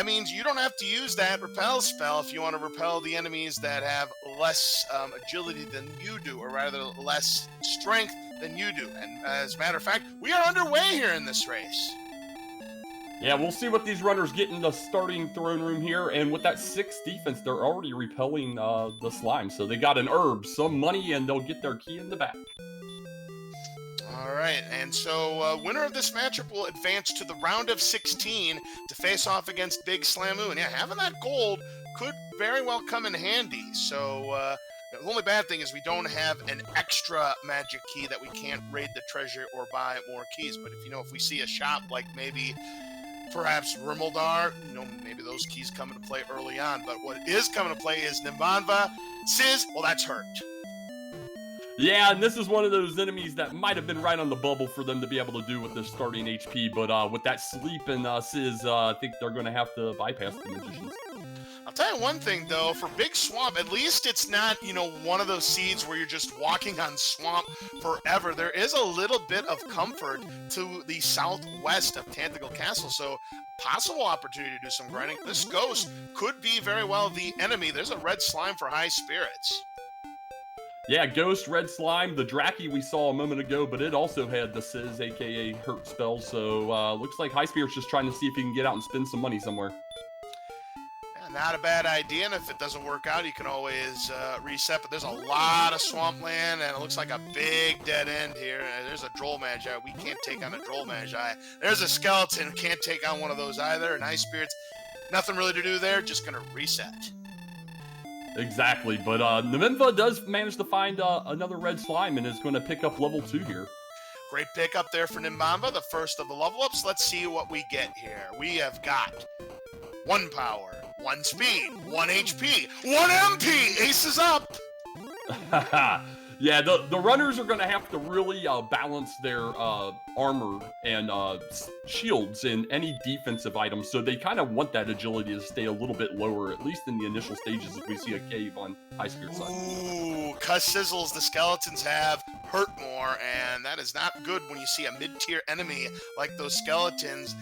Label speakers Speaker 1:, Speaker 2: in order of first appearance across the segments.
Speaker 1: that means you don't have to use that repel spell if you want to repel the enemies that have less agility than you do, or rather less strength than you do. And as a matter of fact, we are underway here in this race.
Speaker 2: Yeah, we'll see what these runners get in the starting throne room here, and with that 6 defense, they're already repelling the slime. So they got an herb, some money, and they'll get their key in the back.
Speaker 1: All right, and so winner of this matchup will advance to the round of 16 to face off against Big Slamoo. And yeah, having that gold could very well come in handy. So the only bad thing is we don't have an extra magic key that we can't raid the treasure or buy more keys. But if we see a shop like maybe perhaps Rimuldar, maybe those keys come into play early on. But what is coming to play is Nimanva. Sizz, well, that's hurt.
Speaker 2: Yeah, and this is one of those enemies that might have been right on the bubble for them to be able to do with their starting HP, but with that sleep and Sizz, I think they're going to have to bypass the Magicians.
Speaker 1: I'll tell you one thing, though, for Big Swamp, at least it's not, one of those seeds where you're just walking on swamp forever. There is a little bit of comfort to the southwest of Tentacle Castle, so possible opportunity to do some grinding. This ghost could be very well the enemy. There's a red slime for HighSpirits.
Speaker 2: Yeah, Ghost, Red Slime, the Draki we saw a moment ago, but it also had the Sizz, aka Hurt spell, so looks like HighSpirits just trying to see if he can get out and spend some money somewhere.
Speaker 1: Yeah, not a bad idea, and if it doesn't work out, you can always reset, but there's a lot of swampland, and it looks like a big dead end here. There's a Droll Magi. We can't take on a Droll Magi. There's a Skeleton. Can't take on one of those either, and HighSpirits, nothing really to do there, just going to reset.
Speaker 2: Exactly, but Nimanva does manage to find another red slime and is going to pick up level 2 here.
Speaker 1: Great pick up there for Nimanva, the first of the level ups. Let's see what we get here. We have got 1 power, 1 speed, 1 HP, 1 MP. Aces up.
Speaker 2: Yeah, the runners are going to have to really balance their armor and shields in any defensive items, so they kind of want that agility to stay a little bit lower, at least in the initial stages if we see a cave on HighSpirits side.
Speaker 1: Ooh, cuss sizzles the skeletons have hurt more, and that is not good when you see a mid-tier enemy like those skeletons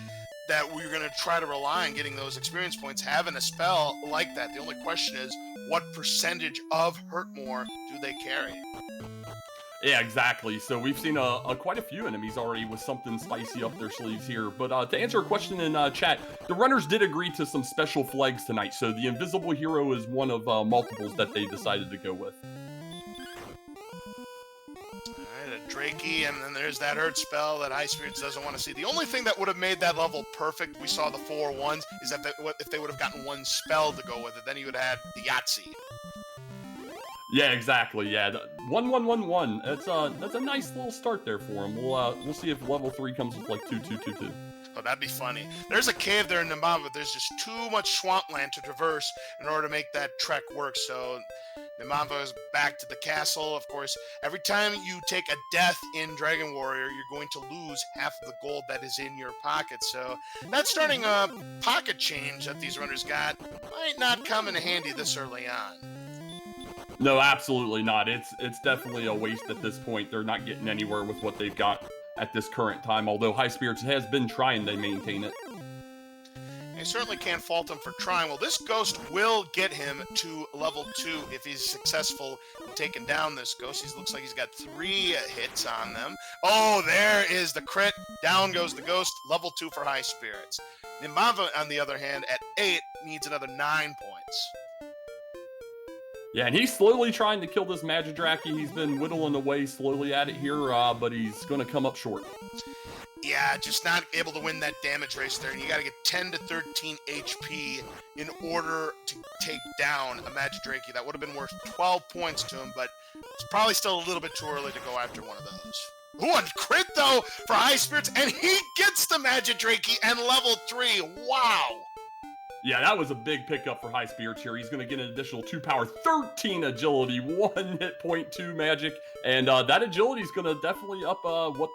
Speaker 1: that we're going to try to rely on getting those experience points. Having a spell like that, the only question is what percentage of hurt more do they carry?
Speaker 2: Yeah, exactly. So we've seen quite a few enemies already with something spicy up their sleeves here. But to answer a question in chat, the runners did agree to some special flags tonight. So the Invisible Hero is one of multiples that they decided to go with.
Speaker 1: Drakey, and then there's that hurt spell that HighSpirits doesn't want to see. The only thing that would have made that level perfect, we saw the 4 ones, is that if they would have gotten 1 spell to go with it, then he would have had the Yahtzee.
Speaker 2: Yeah, exactly. Yeah, 1-1-1-1. That's a nice little start there for him. We'll see if level 3 comes with like 2-2-2-2.
Speaker 1: Oh, that'd be funny. There's a cave there in Nimanva, but there's just too much swampland to traverse in order to make that trek work. So Nimanva is back to the castle. Of course, every time you take a death in Dragon Warrior, you're going to lose half of the gold that is in your pocket. So that starting pocket change that these runners got might not come in handy this early on.
Speaker 2: No, absolutely not. It's definitely a waste at this point. They're not getting anywhere with what they've got at this current time, although HighSpirits has been trying to maintain it.
Speaker 1: I certainly can't fault him for trying. Well, this ghost will get him to level 2 if he's successful in taking down this ghost. He looks like he's got 3 hits on them. Oh, there is the crit. Down goes the ghost. Level 2 for HighSpirits. Nimanva, on the other hand, at 8, needs another 9 points.
Speaker 2: Yeah, and he's slowly trying to kill this Magidraki. He's been whittling away slowly at it here, but he's going to come up short.
Speaker 1: Yeah, just not able to win that damage race there. And you got to get 10 to 13 HP in order to take down a Magidraki. That would have been worth 12 points to him, but it's probably still a little bit too early to go after one of those. Ooh, a crit, though, for HighSpirits, and he gets the Magidraki and level 3. Wow!
Speaker 2: Yeah, that was a big pickup for HighSpirits here. He's going to get an additional 2 power, 13 agility, 1 hit point, 2 magic, and that agility is going to definitely up what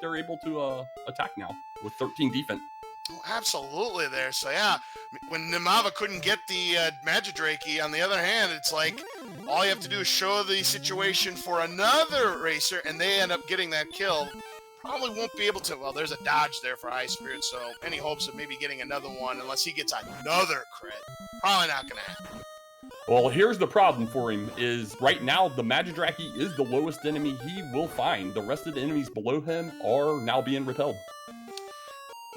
Speaker 2: they're able to attack now with 13 defense.
Speaker 1: Oh, absolutely there. So yeah, when Nimanva couldn't get the Magidraki, on the other hand, it's like all you have to do is show the situation for another racer, and they end up getting that kill. probably won't be able to. Well, there's a dodge there for HighSpirits, so any hopes of maybe getting another one, unless he gets another crit, probably not going to happen.
Speaker 2: Well, here's the problem for him is right now the Magidraki is the lowest enemy he will find. The rest of the enemies below him are now being repelled.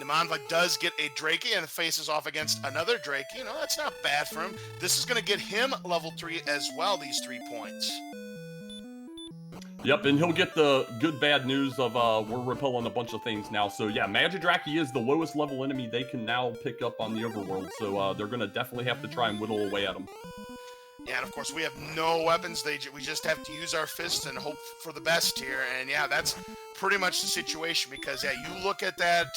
Speaker 1: Nimanva does get a Drakey and faces off against another Drakey. That's not bad for him. This is going to get him level 3 as well, these 3 points.
Speaker 2: Yep, and he'll get the good bad news of we're repelling a bunch of things now. So yeah, Magidraki is the lowest level enemy they can now pick up on the overworld. So they're going to definitely have to try and whittle away at him.
Speaker 1: Yeah, and of course we have no weapons. We just have to use our fists and hope for the best here. And yeah, that's pretty much the situation because yeah, you look at that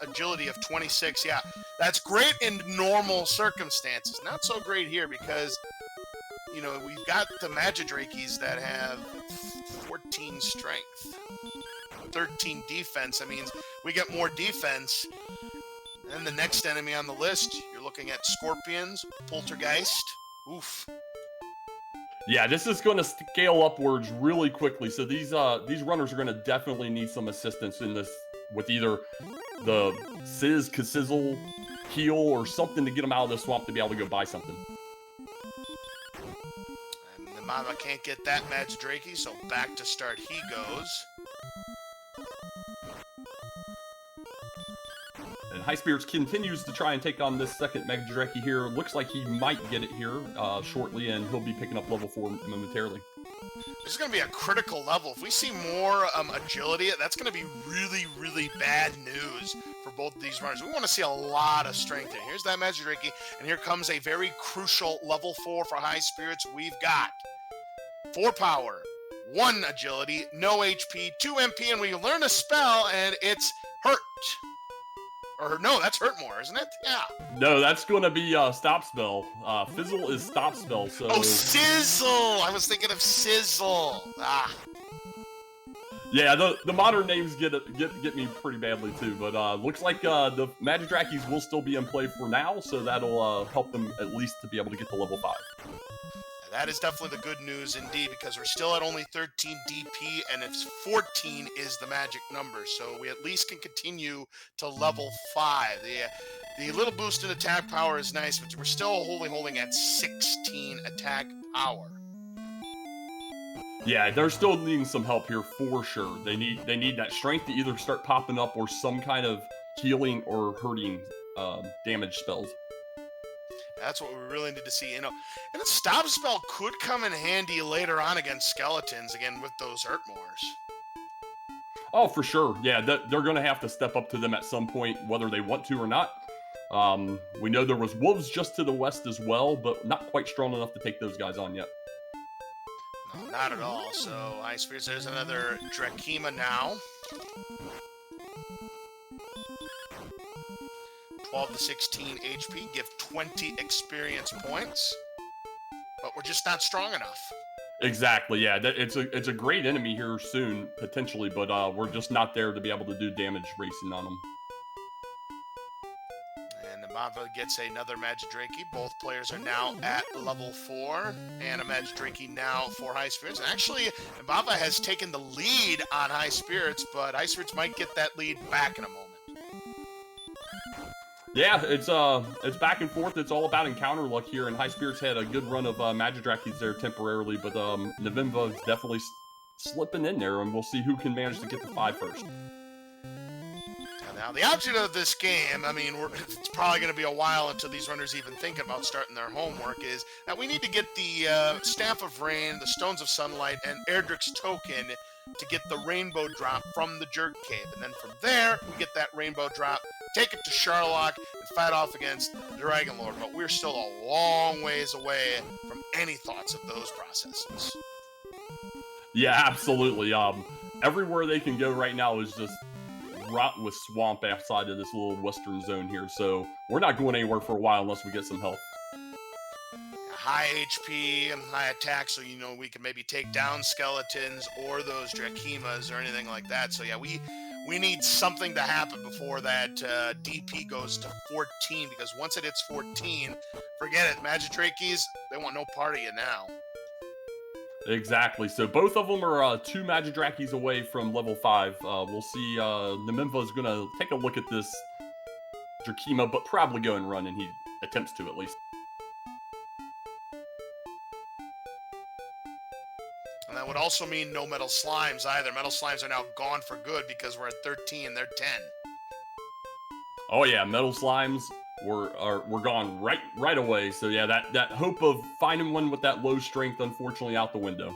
Speaker 1: agility of 26. Yeah, that's great in normal circumstances. Not so great here because we've got the Magidrakes that have 14 strength, 13 defense. That means we get more defense. And the next enemy on the list, you're looking at Scorpions, Poltergeist. Oof.
Speaker 2: Yeah, this is going to scale upwards really quickly. So these runners are going to definitely need some assistance in this with either the Kassizzle heal or something to get them out of the swamp to be able to go buy something.
Speaker 1: And Nimanva can't get that Magidraki, so back to start he goes.
Speaker 2: And HighSpirits continues to try and take on this second Magidraki here. Looks like he might get it here shortly, and he'll be picking up level 4 momentarily.
Speaker 1: This is going to be a critical level. If we see more agility, that's going to be really, really bad news for both of these runners. We want to see a lot of strength here. Here's that Magidraki, and here comes a very crucial level 4 for HighSpirits. We've got 4 power, 1 agility, no HP, 2 MP, and we learn a spell, and it's Hurt. Or no, that's Hurt More, isn't it? Yeah.
Speaker 2: No, that's going to be Stop Spell. Fizzle is Stop Spell, so...
Speaker 1: Oh, Sizzle! I was thinking of Sizzle. Ah.
Speaker 2: Yeah, the modern names get me pretty badly too, but looks like the Magidrakis will still be in play for now, so that'll help them at least to be able to get to level 5.
Speaker 1: That is definitely the good news indeed, because we're still at only 13 DP, and it's 14 is the magic number, so we at least can continue to level 5. The little boost in attack power is nice, but we're still holding at 16 attack power.
Speaker 2: Yeah, they're still needing some help here for sure. They need that strength to either start popping up or some kind of healing or hurting damage spells.
Speaker 1: That's what we really need to see, And a stop spell could come in handy later on against skeletons, again, with those Hurt Mores.
Speaker 2: Oh, for sure. Yeah, they're going to have to step up to them at some point, whether they want to or not. We know there was wolves just to the west as well, but not quite strong enough to take those guys on yet.
Speaker 1: No, not at all. So, HighSpirits, there's another Drakima now. 12 to 16 HP, give 20 experience points. But we're just not strong enough.
Speaker 2: Exactly, yeah. It's a great enemy here soon, potentially, but we're just not there to be able to do damage racing on them.
Speaker 1: And Nimanva gets another Magidraki. Both players are now at level 4. And a Magidraki now for HighSpirits. And actually, Nimanva has taken the lead on HighSpirits, but HighSpirits might get that lead back in a moment.
Speaker 2: Yeah, it's back and forth. It's all about encounter luck here, and HighSpirits had a good run of Magidrakis there temporarily, but Nimanva is definitely slipping in there, and we'll see who can manage to get to 5 first.
Speaker 1: Now, the object of this game, it's probably going to be a while until these runners even think about starting their homework, is that we need to get the Staff of Rain, the Stones of Sunlight, and Erdrick's Token to get the Rainbow Drop from the Jerk Cave. And then from there, we get that Rainbow Drop, take it to Sharlock, and fight off against the Dragon Lord. But we're still a long ways away from any thoughts of those processes.
Speaker 2: Yeah, absolutely. Everywhere they can go right now is just rotten with swamp outside of this little western zone here. So we're not going anywhere for a while unless we get some help.
Speaker 1: High HP and high attack, so we can maybe take down skeletons or those Drakimas or anything like that. So yeah, we need something to happen before that DP goes to 14, because once it hits 14, forget it. Magidrakes, they want no part of you now.
Speaker 2: Exactly. So both of them are 2 Magidrakis away from level 5. We'll see. Nimanva is going to take a look at this Drakima, but probably go and run, and he attempts to at least.
Speaker 1: And that would also mean no Metal Slimes either. Metal Slimes are now gone for good because we're at 13, they're 10.
Speaker 2: Oh yeah, Metal Slimes were gone right away. So yeah, that hope of finding one with that low strength, unfortunately, out the window.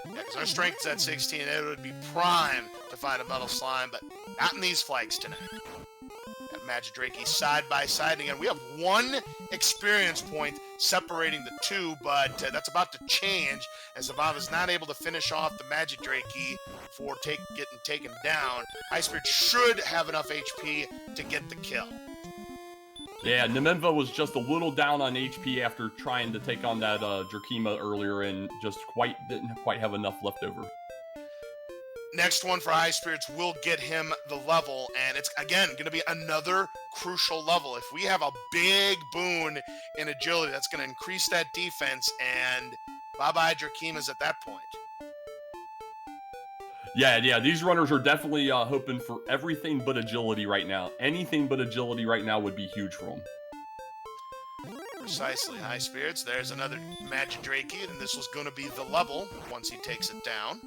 Speaker 1: Yeah, because our strength is at 16, it would be prime to find a Metal Slime, but not in these flags tonight. Got Magidraki side by side, and again, we have 1 experience point separating the 2, but that's about to change as Evolve is not able to finish off the Magidraki before getting taken down. HighSpirits should have enough HP to get the kill.
Speaker 2: Yeah, Nimanva was just a little down on HP after trying to take on that Drakima earlier and just didn't quite have enough left over.
Speaker 1: Next one for HighSpirits will get him the level, and it's, again, going to be another crucial level. If we have a big boon in agility, that's going to increase that defense, and bye-bye Drakimas at that point.
Speaker 2: Yeah, these runners are definitely hoping for everything but agility right now. Anything but agility right now would be huge for them.
Speaker 1: Precisely, HighSpirits. There's another Magidraki, and this was going to be the level once he takes it down.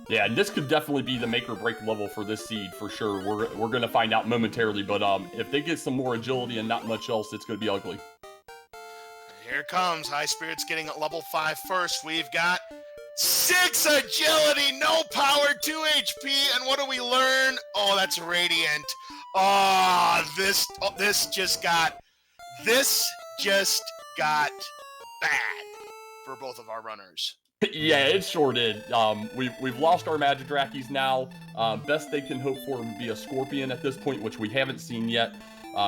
Speaker 2: Yeah, and this could definitely be the make or break level for this seed for sure. We're going to find out momentarily, but if they get some more agility and not much else, it's going to be ugly.
Speaker 1: Here it comes. HighSpirits getting at level 5 first. We've got 6 agility, no power, 2 HP, and what do we learn? Oh, that's Radiant. Oh, this just got bad for both of our runners.
Speaker 2: Yeah, it sure did. We've lost our Magidrakis now. Best they can hope for would be a Scorpion at this point, which we haven't seen yet.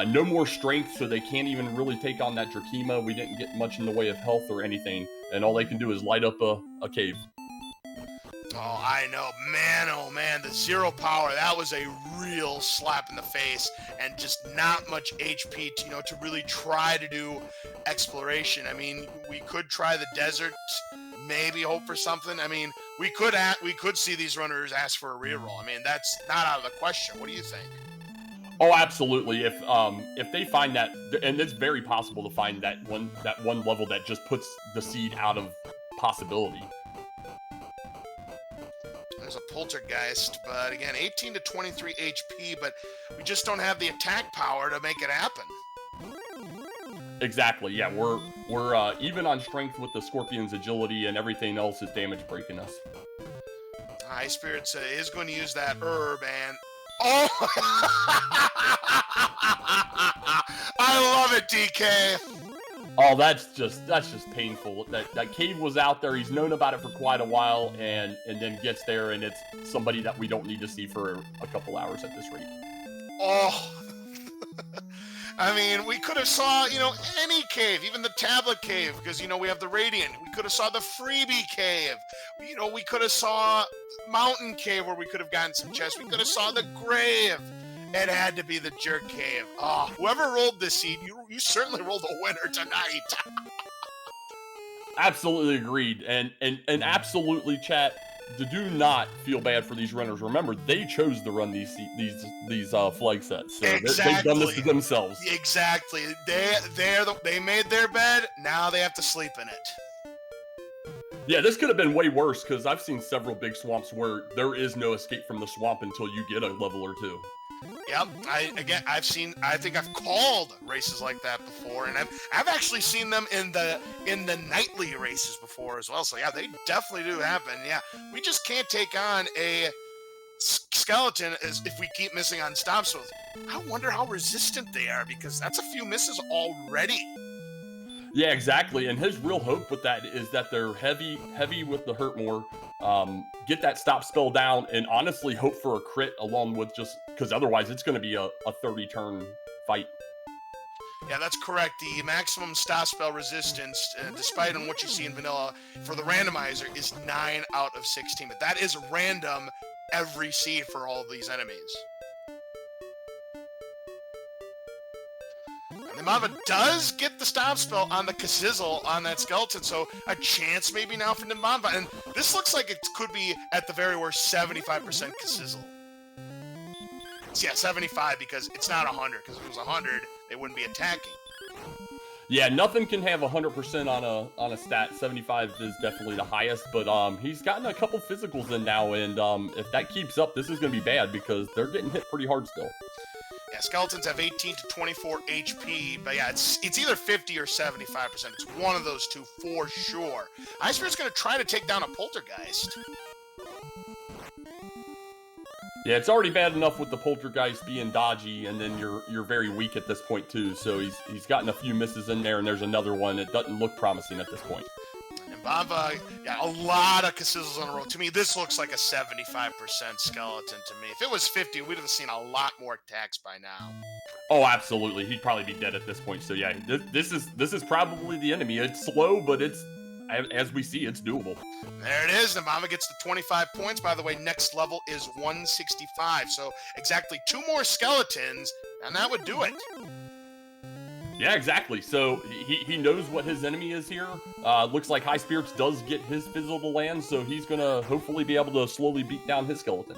Speaker 2: No more strength, so they can't even really take on that Drakima. We didn't get much in the way of health or anything, and all they can do is light up a cave.
Speaker 1: Oh, I know. Man, oh man, the 0 power, that was a real slap in the face, and just not much HP to really try to do exploration. I mean, we could try the desert, maybe hope for something. I mean, we could see these runners ask for a reroll. I mean, that's not out of the question. What do you think?
Speaker 2: Oh, absolutely. If they find that, and it's very possible to find that one level that just puts the seed out of possibility.
Speaker 1: There's a Poltergeist, but again, 18 to 23 HP, but we just don't have the attack power to make it happen.
Speaker 2: Exactly. Yeah, we're even on strength with the Scorpion's agility, and everything else is damage breaking us.
Speaker 1: HighSpirits is going to use that herb, and oh, I love it, DK.
Speaker 2: Oh, that's just painful. That cave was out there. He's known about it for quite a while, and then gets there, and it's somebody that we don't need to see for a couple hours at this rate.
Speaker 1: Oh. I mean, we could have saw, any cave, even the tablet cave, because, we have the Radiant. We could have saw the freebie cave. We could have saw mountain cave where we could have gotten some chests. We could have saw the grave. It had to be the jerk cave. Oh, whoever rolled this seed, you certainly rolled a winner tonight.
Speaker 2: Absolutely agreed. And absolutely, chat, do not feel bad for these runners. Remember, they chose to run these flag sets. So
Speaker 1: exactly.
Speaker 2: They've done this to themselves.
Speaker 1: Exactly. They made their bed. Now they have to sleep in it.
Speaker 2: Yeah, this could have been way worse, because I've seen several big swamps where there is no escape from the swamp until you get a level or 2.
Speaker 1: Yep. I think I've called races like that before, and I've actually seen them in the nightly races before as well. So yeah, they definitely do happen. Yeah, we just can't take on a skeleton if we keep missing on stops. So I wonder how resistant they are, because that's a few misses already.
Speaker 2: Yeah, exactly. And his real hope with that is that they're heavy with the hurt more, get that stop spell down, and honestly hope for a crit along with because otherwise it's going to be a 30-turn fight.
Speaker 1: Yeah, that's correct. The maximum stop spell resistance, despite on what you see in vanilla, for the randomizer is 9 out of 16. But that is random every seed for all of these enemies. Nimanva does get the stop spell on the Kazizzle on that skeleton, so a chance maybe now for Nimanva. And this looks like it could be, at the very worst, 75% Kazizzle. Yeah, 75 because it's not 100, because if it was 100, they wouldn't be attacking.
Speaker 2: Yeah, nothing can have 100% on a stat. 75 is definitely the highest, but he's gotten a couple physicals in now, and if that keeps up, this is going to be bad because they're getting hit pretty hard still.
Speaker 1: Yeah, skeletons have 18 to 24 HP, but yeah, it's either 50 or 75%. It's one of those two for sure. HighSpirits going to try to take down a poltergeist.
Speaker 2: Yeah, it's already bad enough with the poltergeist being dodgy, and then you're very weak at this point too. So he's gotten a few misses in there, and there's another one that doesn't look promising at this point.
Speaker 1: Nimanva, yeah, a lot of Kazizzles on a row. To me, this looks like a 75% skeleton to me. If it was 50, we'd have seen a lot more attacks by now.
Speaker 2: Oh, absolutely. He'd probably be dead at this point. So yeah, this is probably the enemy. It's slow, but it's, as we see, it's doable.
Speaker 1: There it is. Nimanva gets the 25 points. By the way, next level is 165. So exactly 2 more skeletons, and that would do it.
Speaker 2: Yeah, exactly. So he knows what his enemy is here. Looks like HighSpirits does get his fizzle to land, so he's going to hopefully be able to slowly beat down his skeleton.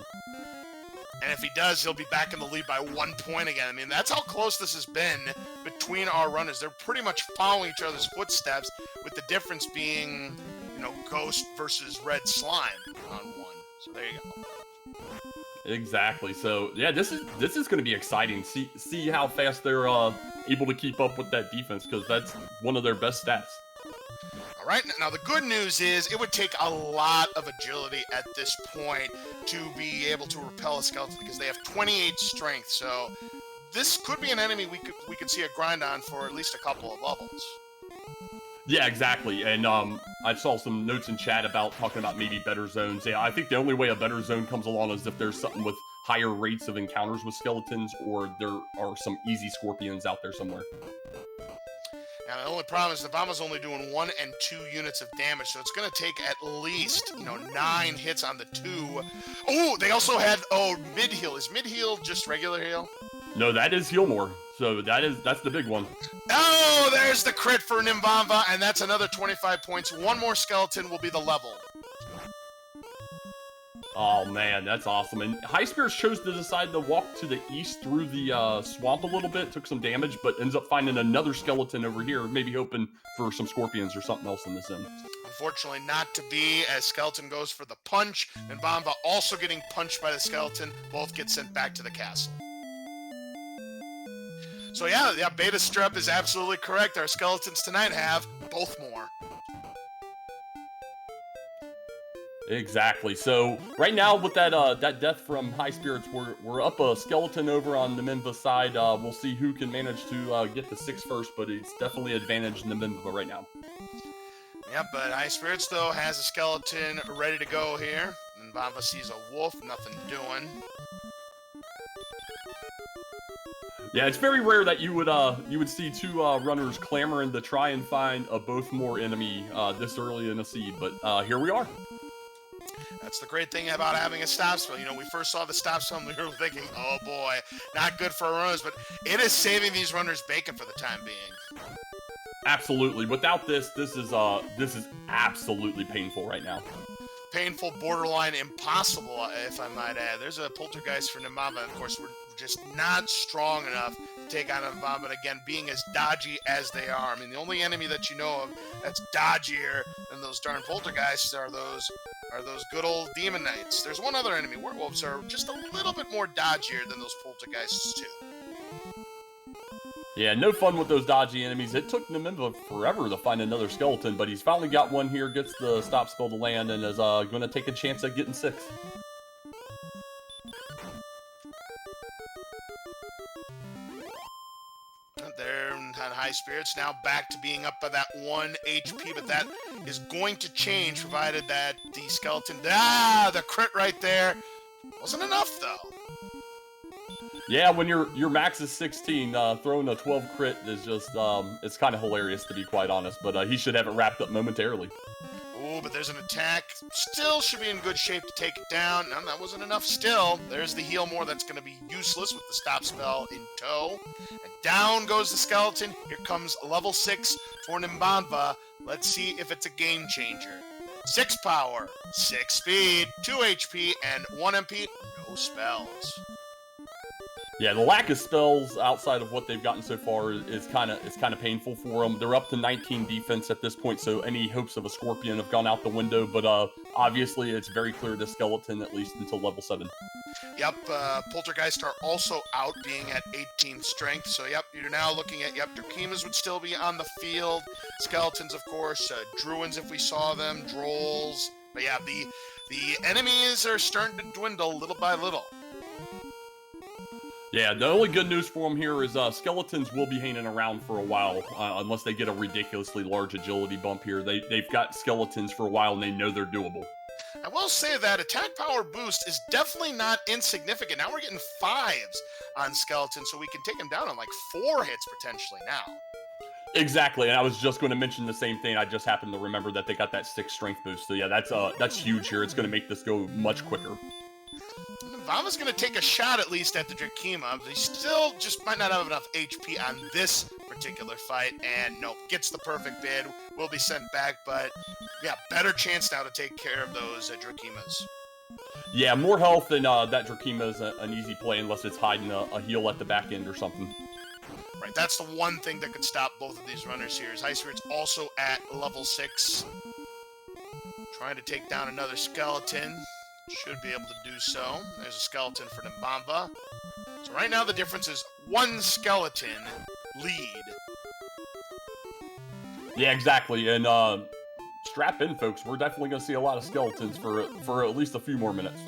Speaker 1: And if he does, he'll be back in the lead by 1 point again. I mean, that's how close this has been between our runners. They're pretty much following each other's footsteps, with the difference being, you know, Ghost versus Red Slime on one. So there you go.
Speaker 2: Exactly. So yeah, this is going to be exciting. See how fast they're able to keep up with that defense, because that's one of their best stats.
Speaker 1: All right. Now the good news is it would take a lot of agility at this point to be able to repel a skeleton, because they have 28 strength. So this could be an enemy we could see a grind on for at least a couple of levels.
Speaker 2: Yeah, exactly. And I saw some notes in chat about talking about maybe better zones. Yeah, I think the only way a better zone comes along is if there's something with higher rates of encounters with skeletons, or there are some easy scorpions out there somewhere.
Speaker 1: Now, the only problem is Nimanva's only doing 1 and 2 units of damage, so it's going to take at least, 9 hits on the 2. Oh, they also had, mid-heal. Is mid-heal just regular heal?
Speaker 2: No, that is heal more. So that's the big one.
Speaker 1: Oh, there's the crit for Nimanva, and that's another 25 points. 1 more skeleton will be the level.
Speaker 2: Oh man, that's awesome. And HighSpirits chose to decide to walk to the east through the swamp a little bit, took some damage, but ends up finding another skeleton over here, maybe hoping for some scorpions or something else in this end.
Speaker 1: Unfortunately not to be, as skeleton goes for the punch, and Nimanva also getting punched by the skeleton. Both get sent back to the castle. So yeah, Beta Strep is absolutely correct. Our skeletons tonight have both more.
Speaker 2: Exactly. So right now with that death from HighSpirits, we're up a skeleton over on Nimanva's side. We'll see who can manage to get the 6 first, but it's definitely advantage Nimanva right now.
Speaker 1: Yep, but HighSpirits though has a skeleton ready to go here. Nimanva sees a wolf, nothing doing.
Speaker 2: Yeah, it's very rare that you would see 2 runners clamoring to try and find a both more enemy this early in a seed, but here we are.
Speaker 1: That's the great thing about having a stop spell. We first saw the stop spell and we were thinking, oh boy, not good for our runners, but it is saving these runners bacon for the time being.
Speaker 2: Absolutely. Without this is absolutely painful right now.
Speaker 1: Painful, borderline impossible, if I might add. There's a poltergeist for Nimanva. Of course, we're just not strong enough to take on Nimanva. But again, being as dodgy as they are, I mean, the only enemy that you know of that's dodgier than those darn poltergeists are those good old demon knights. There's one other enemy. Werewolves are just a little bit more dodgier than those poltergeists too.
Speaker 2: Yeah, no fun with those dodgy enemies. It took Nimanva forever to find another skeleton, but he's finally got one here, gets the stop spell to land, and is going to take a chance at getting 6.
Speaker 1: There, had HighSpirits now back to being up by that 1 HP, but that is going to change provided that the skeleton... the crit right there wasn't enough, though.
Speaker 2: Yeah, when your max is 16, throwing a 12 crit is just, it's kind of hilarious, to be quite honest, but he should have it wrapped up momentarily.
Speaker 1: Ooh, but there's an attack. Still should be in good shape to take it down. No, that wasn't enough still. There's the heal more. That's going to be useless with the stop spell in tow. And down goes the skeleton. Here comes level 6 for Nimanva. Let's see if it's a game changer. 6 power, 6 speed, 2 HP, and 1 MP. No spells.
Speaker 2: Yeah, the lack of spells outside of what they've gotten so far is kind of painful for them. They're up to 19 defense at this point, so any hopes of a Scorpion have gone out the window. But obviously, it's very clear the Skeleton at least until level 7.
Speaker 1: Yep, Poltergeist are also out, being at 18 strength. So yep, you're now looking at Drakimas would still be on the field. Skeletons, of course, Druids if we saw them, Drolls. But yeah, the enemies are starting to dwindle little by little.
Speaker 2: Yeah, the only good news for them here is Skeletons will be hanging around for a while, unless they get a ridiculously large agility bump here. They've got Skeletons for a while, and they know they're doable.
Speaker 1: I will say that attack power boost is definitely not insignificant. Now we're getting 5s on Skeletons, so we can take them down on like 4 hits potentially now.
Speaker 2: Exactly, and I was just going to mention the same thing. I just happened to remember that they got that 6 strength boost. So yeah, that's huge here. It's going to make this go much quicker.
Speaker 1: Vava's going to take a shot at least at the Drakima, but he still just might not have enough HP on this particular fight, and nope, gets the perfect bid, will be sent back, but yeah, better chance now to take care of those Drakimas.
Speaker 2: Yeah, more health than that Drakima is an easy play unless it's hiding a heal at the back end or something.
Speaker 1: Right, that's the one thing that could stop both of these runners here. Is HighSpirits also at level 6. Trying to take down another skeleton. Should be able to do so. There's a skeleton for Nimanva. So right now the difference is 1 skeleton lead.
Speaker 2: Yeah, exactly. And strap in, folks. We're definitely going to see a lot of skeletons for at least a few more minutes.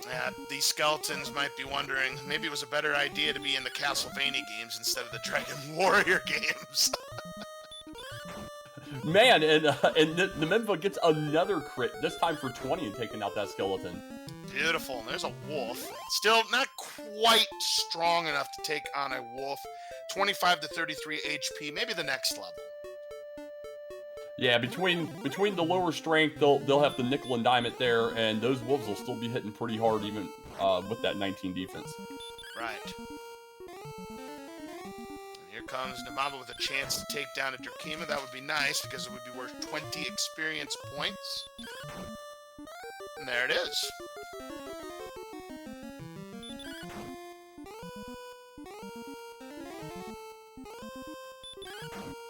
Speaker 1: Yeah, these skeletons might be wondering, maybe it was a better idea to be in the Castlevania games instead of the Dragon Warrior games.
Speaker 2: Man, and Nimanva gets another crit, this time for 20 and taking out that skeleton.
Speaker 1: Beautiful, and there's a wolf. Still not quite strong enough to take on a wolf. 25 to 33 HP, maybe the next level.
Speaker 2: Yeah, between the lower strength, they'll have the nickel and dime it there, and those wolves will still be hitting pretty hard even with that 19 defense.
Speaker 1: Right. Here comes Nimanva with a chance to take down a Drakima. That would be nice because it would be worth 20 experience points. And there it is.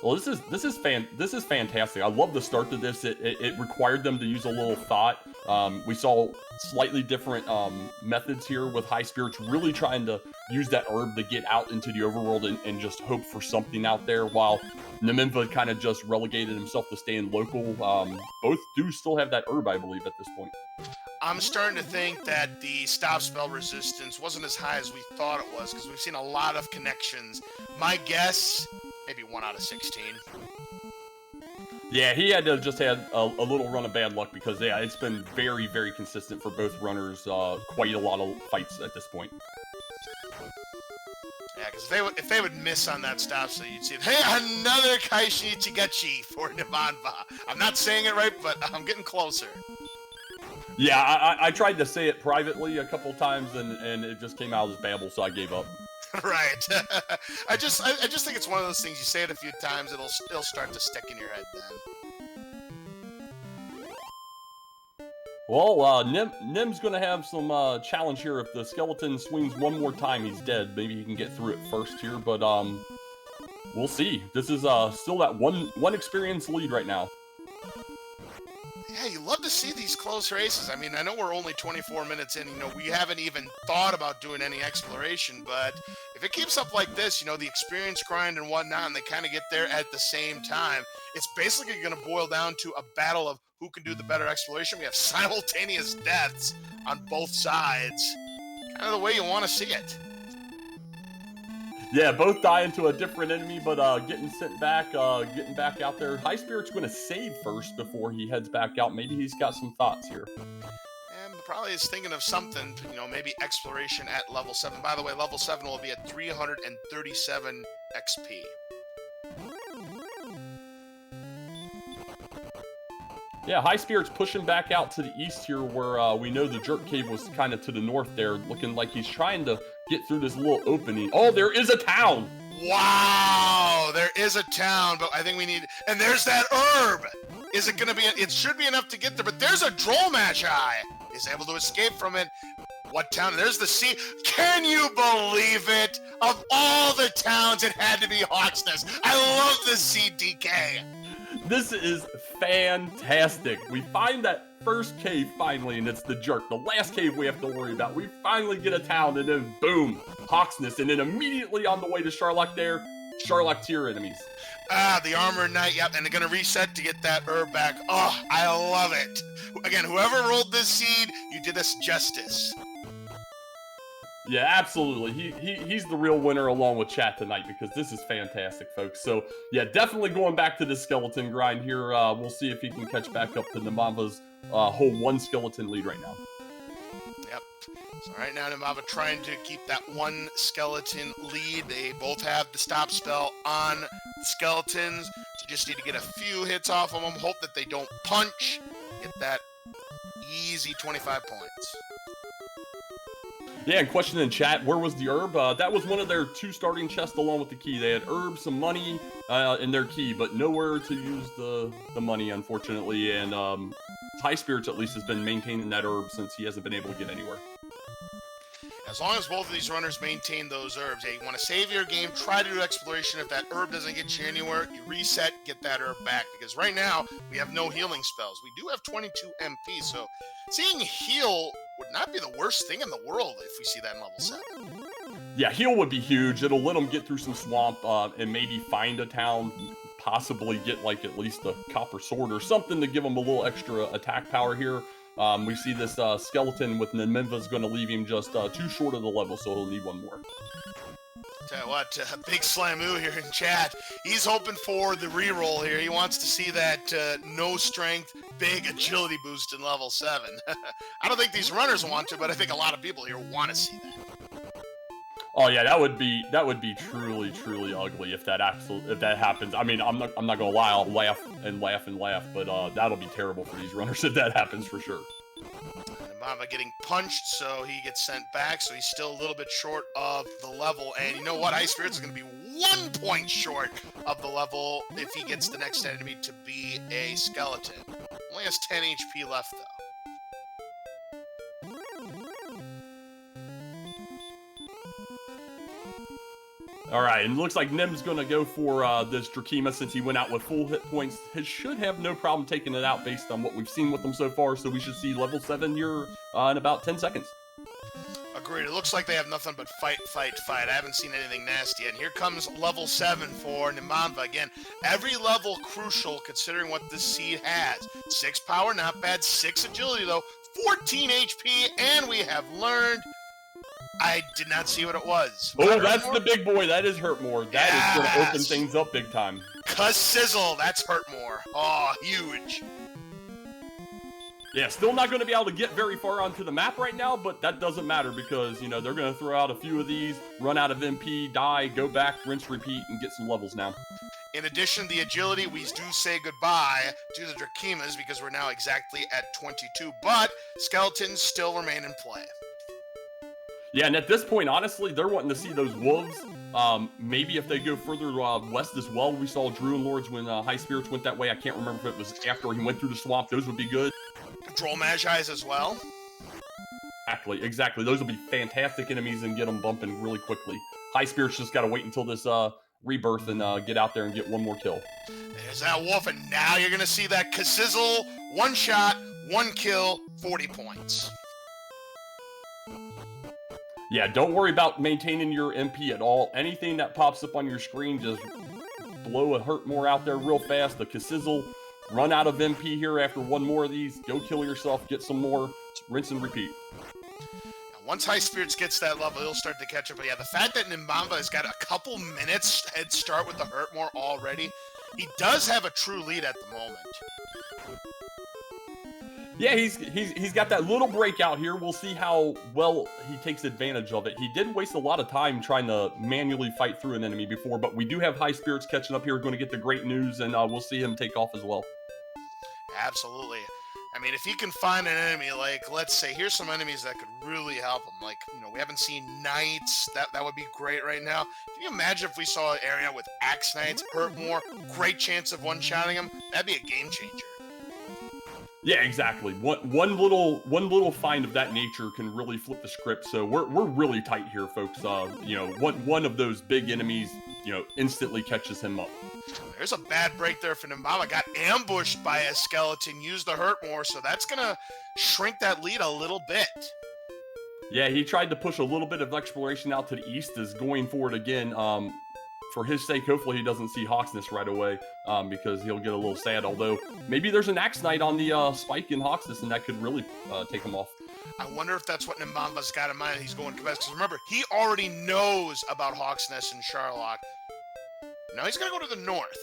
Speaker 2: Well, this is fantastic. I love the start to this. It required them to use a little thought. We saw slightly different methods here with HighSpirits, really trying to use that herb to get out into the overworld and just hope for something out there, while Nimanva kind of just relegated himself to staying local. Both do still have that herb, I believe, at this point.
Speaker 1: I'm starting to think that the stop spell resistance wasn't as high as we thought it was, because we've seen a lot of connections. My guess, maybe 1 out of 16.
Speaker 2: Yeah, he had to just had a little run of bad luck because, yeah, it's been very, very consistent for both runners. Quite a lot of fights at this point.
Speaker 1: Yeah, because if they would miss on that stop, so you'd see, hey, another Kaishi Chigachi for Nimanva. I'm not saying it right, but I'm getting closer.
Speaker 2: Yeah, I tried to say it privately a couple times, and it just came out as babble, so I gave up.
Speaker 1: Right. I just think it's one of those things, you say it a few times, it'll start to stick in your head then.
Speaker 2: Well, Nim's gonna have some challenge here. If the skeleton swings one more time, he's dead. Maybe he can get through it first here, but we'll see. This is still that one experience lead right now.
Speaker 1: Yeah, you love to see these close races. I mean, I know we're only 24 minutes in. We haven't even thought about doing any exploration, but if it keeps up like this, the experience grind and whatnot, and they kind of get there at the same time, it's basically going to boil down to a battle of who can do the better exploration. We have simultaneous deaths on both sides. Kind of the way you want to see it.
Speaker 2: Yeah, both die into a different enemy, but getting sent back, getting back out there. HighSpirits going to save first before he heads back out. Maybe he's got some thoughts here.
Speaker 1: And probably is thinking of something, maybe exploration at level 7. By the way, level 7 will be at 337 XP.
Speaker 2: Yeah, HighSpirits pushing back out to the east here where we know the Jerk Cave was kind of to the north there, looking like he's trying to get through this little opening. Oh, there is a town!
Speaker 1: Wow, there is a town, but I think we need, and there's that herb. Is it gonna be, it should be enough to get there, but there's a Droll Magi. Is able to escape from it. What town? There's the sea. Can you believe it? Of all the towns, it had to be Hawksnest. I love the CDK.
Speaker 2: This is fantastic. We find that first cave finally, and it's the Jerk. The last cave we have to worry about. We finally get a town, and then boom, Hawksnest. And then immediately on the way to Charlock there, Charlock tier enemies.
Speaker 1: Ah, the Armor Knight, yep, and they're gonna reset to get that herb back. Oh, I love it. Again, whoever rolled this seed, you did us justice.
Speaker 2: Yeah, absolutely. He's the real winner along with chat tonight because this is fantastic, folks. So, yeah, definitely going back to the skeleton grind here. We'll see if he can catch back up to Nimanva's whole one skeleton lead right now.
Speaker 1: Yep. So right now, Nimanva trying to keep that one skeleton lead. They both have the stop spell on skeletons. So just need to get a few hits off of them. Hope that they don't punch. Get that easy 25 points.
Speaker 2: Yeah, and question in chat, where was the herb? That was one of their 2 starting chests along with the key. They had herb, some money, and their key, but nowhere to use the money, unfortunately. And HighSpirits at least has been maintaining that herb since he hasn't been able to get anywhere.
Speaker 1: As long as both of these runners maintain those herbs, you want to save your game, try to do exploration. If that herb doesn't get you anywhere, you reset, get that herb back. Because right now, we have no healing spells. We do have 22 MP, so seeing heal would not be the worst thing in the world if we see that in level 7.
Speaker 2: Yeah, heal would be huge. It'll let them get through some swamp and maybe find a town, possibly get like at least a copper sword or something to give them a little extra attack power here. We see this skeleton with Nimanva is going to leave him just 2 short of the level, so he'll need 1 more.
Speaker 1: Tell you what, Big Slamu here in chat, he's hoping for the reroll here. He wants to see that no strength, big agility boost in level 7. I don't think these runners want to, but I think a lot of people here want to see that.
Speaker 2: Oh yeah, that would be truly ugly if that happens. I mean, I'm not gonna lie, I'll laugh, but that'll be terrible for these runners if that happens for sure.
Speaker 1: Nimanva getting punched, so he gets sent back, so he's still a little bit short of the level. And you know what? HighSpirits is going to be 1 point short of the level if he gets the next enemy to be a skeleton. Only has 10 HP left, though.
Speaker 2: All right, and it looks like Nim's going to go for this Drakima since he went out with full hit points. He should have no problem taking it out based on what we've seen with him so far, so we should see level 7 here in about 10 seconds.
Speaker 1: Agreed. It looks like they have nothing but fight. I haven't seen anything nasty yet. And here comes level 7 for Nimanva. Again, every level crucial considering what this seed has. 6 power, not bad. 6 agility, though. 14 HP, and we have learned... I did not see what it was.
Speaker 2: Oh, that's the big boy. That is Hurtmore. That is going to open things up big time.
Speaker 1: Sizzle. That's Hurtmore. Oh, huge.
Speaker 2: Yeah, still not going to be able to get very far onto the map right now, but that doesn't matter because, you know, they're going to throw out a few of these, run out of MP, die, go back, rinse, repeat, and get some levels now.
Speaker 1: In addition, the agility, we do say goodbye to the Drakimas because we're now exactly at 22, but skeletons still remain in play.
Speaker 2: Yeah, and at this point, honestly, they're wanting to see those wolves. Maybe if they go further west as well. We saw Druid Lords when HighSpirits went that way. I can't remember if it was after he went through the swamp. Those would be good.
Speaker 1: Droll Magi's as well.
Speaker 2: Exactly. Those will be fantastic enemies and get them bumping really quickly. HighSpirits just got to wait until this rebirth and get out there and get 1 more kill.
Speaker 1: There's that wolf, and now you're going to see that Sizzle. 1 shot, 1 kill, 40 points.
Speaker 2: Yeah, don't worry about maintaining your MP at all. Anything that pops up on your screen, just blow a Hurtmore out there real fast. The Sizzle, run out of MP here after 1 more of these. Go kill yourself, get some more, rinse and repeat.
Speaker 1: Once HighSpirits gets that level, he'll start to catch up. But yeah, the fact that Nimanva has got a couple minutes head start with the Hurtmore already, he does have a true lead at the moment.
Speaker 2: Yeah, he's got that little breakout here. We'll see how well he takes advantage of it. He did waste a lot of time trying to manually fight through an enemy before, but we do have HighSpirits catching up here. Going to get the great news, and we'll see him take off as well.
Speaker 1: Absolutely. I mean, if he can find an enemy, like, let's say, here's some enemies that could really help him. Like, we haven't seen knights. That would be great right now. Can you imagine if we saw an area with axe knights, hurt more, great chance of one-shotting him? That'd be a game changer.
Speaker 2: Yeah, exactly. One little find of that nature can really flip the script. So we're really tight here, folks. One of those big enemies, instantly catches him up.
Speaker 1: There's a bad break there for Nimanva. Got ambushed by a skeleton, used the hurt more, so that's gonna shrink that lead a little bit.
Speaker 2: Yeah, he tried to push a little bit of exploration out to the east, is going for it again. For his sake, hopefully he doesn't see Hawksness right away, because he'll get a little sad. Although, maybe there's an Axe Knight on the spike in Hawksness, and that could really take him off.
Speaker 1: I wonder if that's what Nimanva's got in mind. He's going because remember, he already knows about Hawksness and Sharlock. Now he's going to go to the north.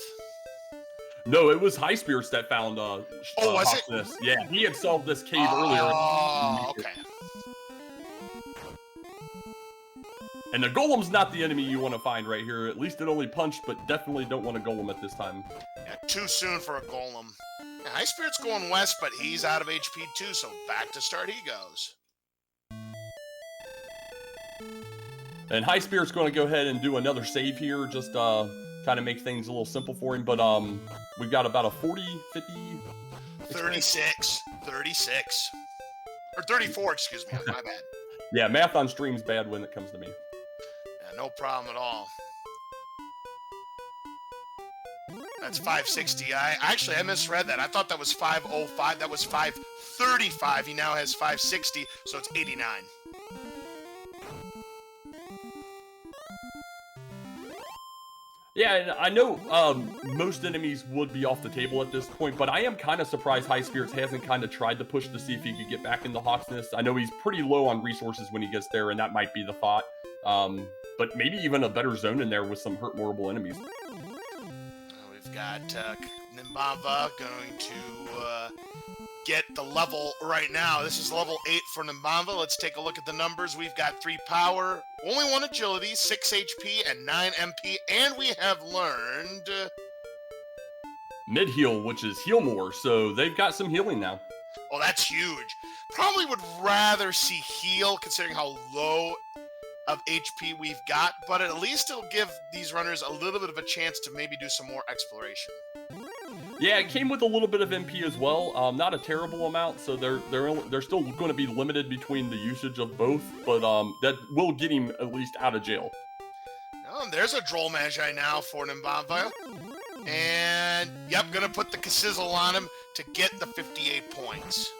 Speaker 2: No, it was HighSpirits that found
Speaker 1: was
Speaker 2: Hawksness.
Speaker 1: it?
Speaker 2: Yeah, he had solved this cave earlier.
Speaker 1: Oh, okay.
Speaker 2: And the Golem's not the enemy you want to find right here. At least it only punched, but definitely don't want a Golem at this time.
Speaker 1: Yeah, too soon for a Golem. Yeah, HighSpirits going west, but he's out of HP too, so back to start he goes.
Speaker 2: And HighSpirits going to go ahead and do another save here, just kind of make things a little simple for him. But we've got about a 40, 50...
Speaker 1: 36. Or 34, excuse me, my bad.
Speaker 2: Yeah, math on stream's bad when it comes to me.
Speaker 1: Yeah, no problem at all. That's 560. I misread that. I thought that was 505. That was 535. He now has 560, so it's 89.
Speaker 2: Yeah, and I know most enemies would be off the table at this point, but I am kind of surprised HighSpirits hasn't kind of tried to push to see if he could get back into Hawksness. I know he's pretty low on resources when he gets there, and that might be the thought. But maybe even a better zone in there with some hurt mortal enemies.
Speaker 1: We've got Nimanva going to get the level right now. This is level 8 for Nimanva. Let's take a look at the numbers. We've got 3 power, only 1 agility, 6 HP, and 9 MP, and we have learned...
Speaker 2: Mid-heal, which is heal more, so they've got some healing now.
Speaker 1: Oh, that's huge. Probably would rather see heal, considering how low of HP we've got, but at least it'll give these runners a little bit of a chance to maybe do some more exploration.
Speaker 2: Yeah, it came with a little bit of MP as well. Not a terrible amount, so they're still going to be limited between the usage of both, but that will get him at least out of jail.
Speaker 1: Oh, there's a Droll Magi now for Nimanva. And, yep, gonna put the Kassizzle on him to get the 58 points.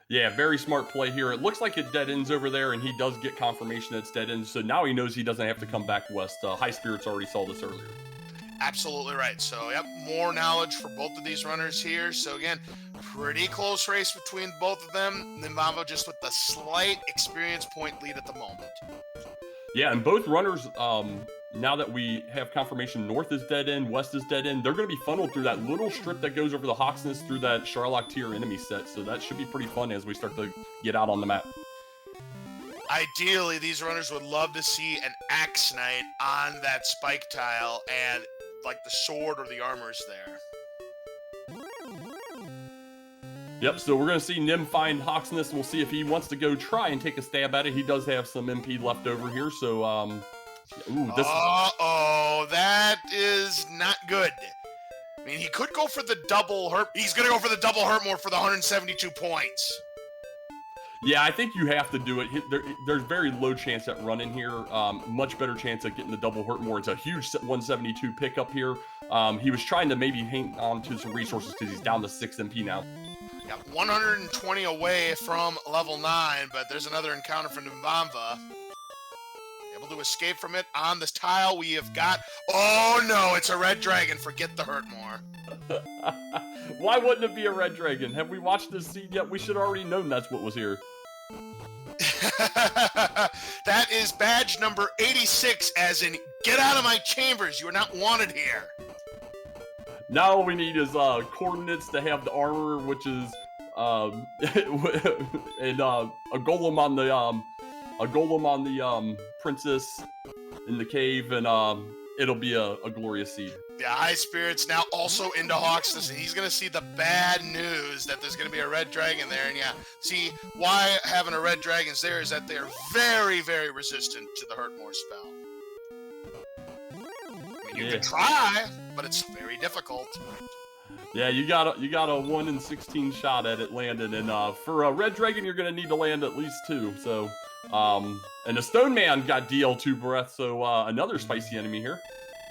Speaker 2: Yeah, very smart play here. It looks like it dead ends over there, and he does get confirmation that it's dead ends, so now he knows he doesn't have to come back west. HighSpirits already saw this earlier.
Speaker 1: Absolutely right. So, yep, more knowledge for both of these runners here. So, again, pretty close race between both of them. Nimanva just with the slight experience point lead at the moment.
Speaker 2: Yeah, and both runners, now that we have confirmation north is dead end, west is dead end, they're going to be funneled through that little strip that goes over the Hawksness through that Sharlock tier enemy set. So that should be pretty fun as we start to get out on the map.
Speaker 1: Ideally, these runners would love to see an Axe Knight on that spike tile and like the sword or the armor's there.
Speaker 2: Yep, so we're going to see Nim find Hawksness. We'll see if he wants to go try and take a stab at it. He does have some MP left over here, so,
Speaker 1: Uh-oh, that is not good. I mean, he could go for the double hurt. He's going to go for the double hurt more for the 172 points.
Speaker 2: Yeah, I think you have to do it. There's very low chance at running here. Much better chance at getting the double hurt more. It's a huge 172 pickup here. He was trying to maybe hang on to some resources because he's down to 6 MP now.
Speaker 1: Yeah, 120 away from level 9, but there's another encounter for Nimanva. Able to escape from it on this tile. We have got... Oh, no, it's a red dragon. Forget the hurt more.
Speaker 2: Why wouldn't it be a red dragon? Have we watched this scene yet? We should have already known that's what was here.
Speaker 1: That is badge number 86, as in, get out of my chambers. You are not wanted here.
Speaker 2: Now all we need is coordinates to have the armor, which is and a golem on the princess in the cave, and it'll be a glorious seed.
Speaker 1: Yeah, HighSpirits now also into Hawksness, and he's going to see the bad news that there's going to be a red dragon there. And yeah, see, why having a red dragon's there is that they're very, very resistant to the Hurt More spell. I mean, you can try, but it's very difficult.
Speaker 2: Yeah, you got a 1 in 16 shot at it landing, and for a red dragon, you're going to need to land at least 2. So, and the Stone Man got DL2 breath, so another spicy enemy here.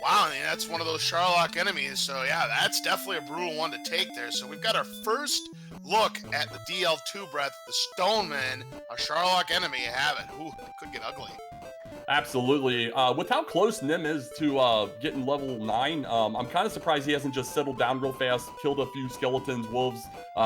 Speaker 1: Wow, I mean, that's one of those Sharlock enemies, so yeah, that's definitely a brutal one to take there. So we've got our first look at the DL2 breath, the Stoneman, a Sharlock enemy, have it. Ooh, it could get ugly.
Speaker 2: Absolutely. With how close Nim is to getting level 9, I'm kind of surprised he hasn't just settled down real fast, killed a few skeletons, wolves,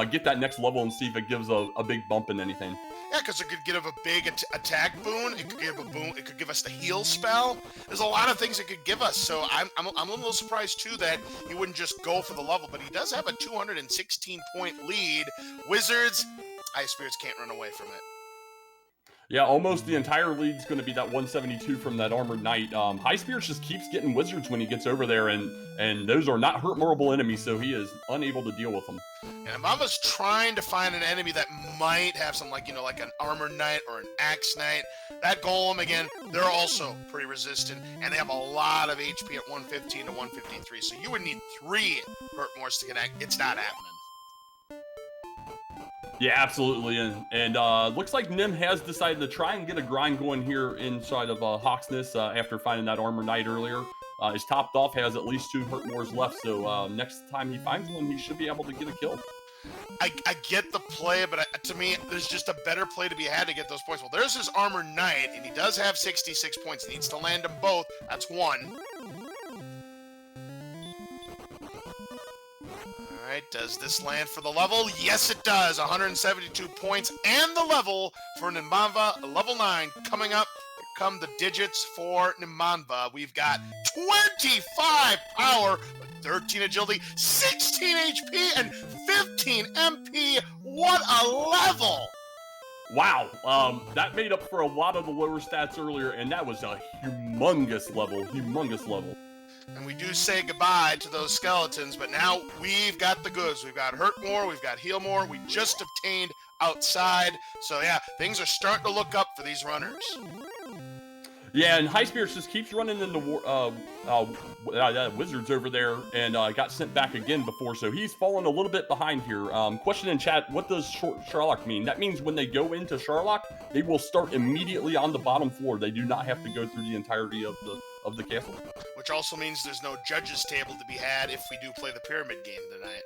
Speaker 2: get that next level and see if it gives a big bump in anything.
Speaker 1: Yeah, because it could give a big attack boon. It could give a boon. It could give us the heal spell. There's a lot of things it could give us. So I'm a little surprised too that he wouldn't just go for the level. But he does have a 216-point lead. Wizards, HighSpirits can't run away from it.
Speaker 2: Yeah, almost the entire lead's going to be that 172 from that Armored Knight. HighSpirits just keeps getting Wizards when he gets over there, and those are not hurt-morable enemies, so he is unable to deal with them.
Speaker 1: And Nimanva's trying to find an enemy that might have some, like an Armored Knight or an Axe Knight. That Golem, again, they're also pretty resistant, and they have a lot of HP at 115 to 153, so you would need 3 Hurt Mores to connect. It's not happening.
Speaker 2: Yeah, absolutely, and looks like Nim has decided to try and get a grind going here inside of Hawksness after finding that Armor Knight earlier. His topped off has at least 2 Hurt Mores left, so next time he finds one, he should be able to get a kill.
Speaker 1: I get the play, but to me, there's just a better play to be had to get those points. Well, there's his Armor Knight, and he does have 66 points. He needs to land them both. That's 1. Alright, does this land for the level? Yes, it does. 172 points and the level for Nimanva. Level 9 coming up. Here come the digits for Nimanva. We've got 25 power, 13 agility, 16 HP, and 15 MP. What a level!
Speaker 2: Wow, that made up for a lot of the lower stats earlier, and that was a humongous level.
Speaker 1: And we do say goodbye to those skeletons, but now we've got the goods. We've got Hurt More, we've got Heal More, we just obtained Outside. So yeah, things are starting to look up for these runners.
Speaker 2: Yeah, and HighSpirits just keeps running into Wizards over there, and got sent back again before, so he's fallen a little bit behind here. Question in chat, what does Sharlock mean? That means when they go into Sharlock, they will start immediately on the bottom floor. They do not have to go through the entirety of the castle.
Speaker 1: Which also means there's no judges table to be had if we do play the pyramid game tonight.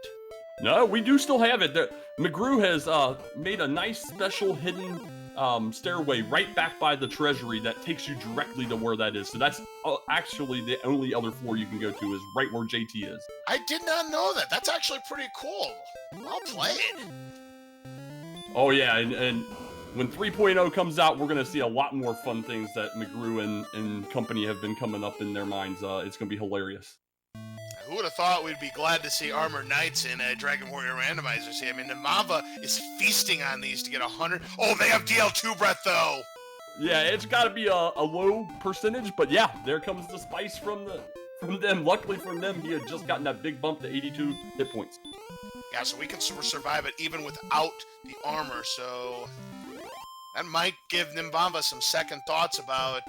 Speaker 2: No, we do still have it. McGrew has made a nice special hidden stairway right back by the treasury that takes you directly to where that is. So that's actually the only other floor you can go to is right where JT is.
Speaker 1: I did not know that. That's actually pretty cool. Well played.
Speaker 2: Oh yeah, and when 3.0 comes out, we're going to see a lot more fun things that McGrew and company have been coming up in their minds. It's going to be hilarious.
Speaker 1: Who would have thought we'd be glad to see Armor Knights in Dragon Warrior Randomizers here? I mean, Nimanva is feasting on these to get 100. Oh, they have DL2 breath, though!
Speaker 2: Yeah, it's got to be a low percentage, but yeah, there comes the spice from them. Luckily for them, he had just gotten that big bump to 82 hit points.
Speaker 1: Yeah, so we can survive it even without the armor, so that might give Nimanva some second thoughts about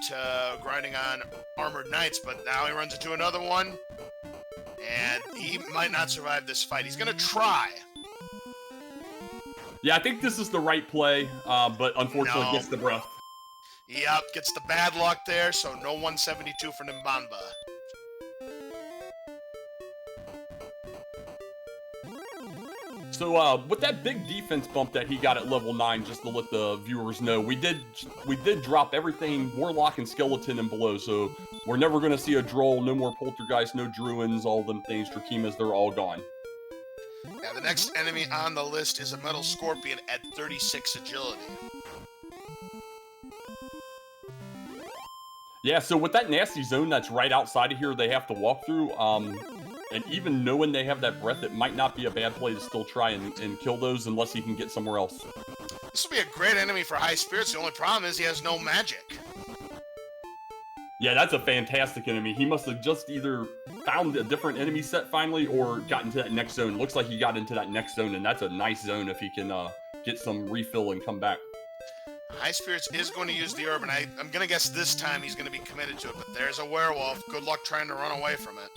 Speaker 1: grinding on Armored Knights, but now he runs into another one. And he might not survive this fight. He's going to try.
Speaker 2: Yeah, I think this is the right play, but unfortunately gets the breath.
Speaker 1: Yep, gets the bad luck there, so no 172 for Nimanva.
Speaker 2: So with that big defense bump that he got at level 9, just to let the viewers know, we did drop everything Warlock and Skeleton and below, so we're never going to see a Droll, no more Poltergeist, no Druins, all them things, Drakimas, they're all gone.
Speaker 1: Yeah, the next enemy on the list is a Metal Scorpion at 36 agility.
Speaker 2: Yeah, so with that nasty zone that's right outside of here they have to walk through, and even knowing they have that breath, it might not be a bad play to still try and kill those unless he can get somewhere else. This
Speaker 1: will be a great enemy for HighSpirits. The only problem is he has no magic.
Speaker 2: Yeah, that's a fantastic enemy. He must have just either found a different enemy set finally or got into that next zone. Looks like he got into that next zone, and that's a nice zone if he can get some refill and come back.
Speaker 1: HighSpirits is going to use the herb, and I'm going to guess this time he's going to be committed to it, but there's a werewolf. Good luck trying to run away from it.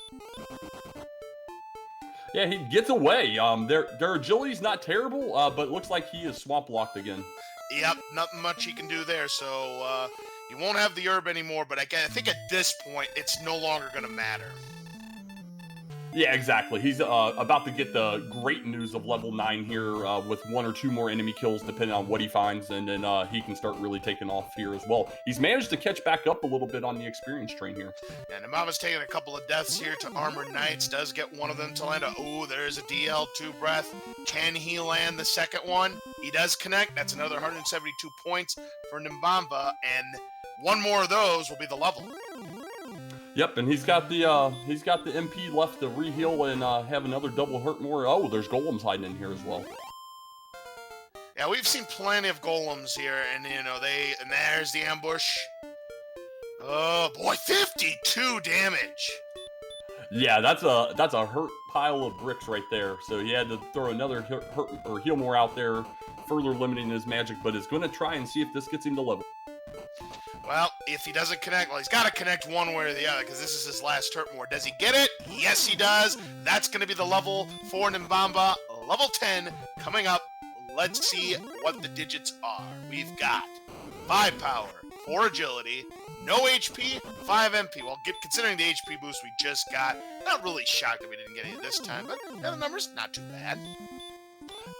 Speaker 2: Yeah, he gets away. Their agility's not terrible, but it looks like he is swamp locked again.
Speaker 1: Yep, nothing much he can do there, so he won't have the herb anymore, but again, I think at this point, it's no longer going to matter.
Speaker 2: Yeah, exactly. He's about to get the great news of level 9 here with 1 or 2 more enemy kills depending on what he finds, and then he can start really taking off here as well. He's managed to catch back up a little bit on the experience train here.
Speaker 1: Yeah, Nimanva's taking a couple of deaths here to Armored Knights, does get one of them to land. Oh, there's a DL, 2 breath. Can he land the second one? He does connect. That's another 172 points for Nimanva, and one more of those will be the level.
Speaker 2: Yep, and he's got the MP left to re-heal and have another double hurt more. Oh, there's golems hiding in here as well.
Speaker 1: Yeah, we've seen plenty of golems here, and and there's the ambush. Oh boy, 52 damage.
Speaker 2: Yeah, that's a hurt pile of bricks right there. So he had to throw another hurt or heal more out there, further limiting his magic. But is going to try and see if this gets him to level.
Speaker 1: Well, if he doesn't connect, well, he's got to connect one way or the other because this is his last hurt more. Does he get it? Yes, he does. That's going to be the level for Nimanva. Level 10 coming up. Let's see what the digits are. We've got 5 power, 4 agility, no HP, 5 MP. Well, considering the HP boost we just got, not really shocked that we didn't get any this time, but the numbers, not too bad.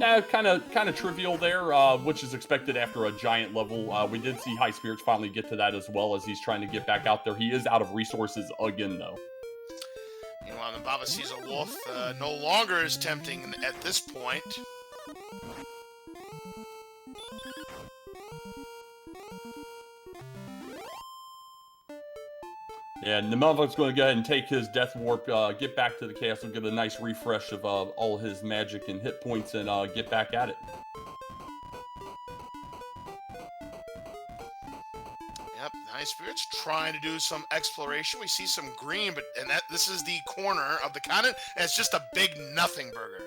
Speaker 2: Yeah, kind of trivial there, which is expected after a giant level. We did see HighSpirits finally get to that as well as he's trying to get back out there. He is out of resources again, though.
Speaker 1: Meanwhile, Nimanva sees a wolf. No longer is tempting at this point.
Speaker 2: Yeah, Nimanva's going to go ahead and take his Death Warp, get back to the castle, get a nice refresh of all his magic and hit points, and get back at it.
Speaker 1: Yep, HighSpirits trying to do some exploration. We see some green, this is the corner of the continent, and it's just a big nothing burger.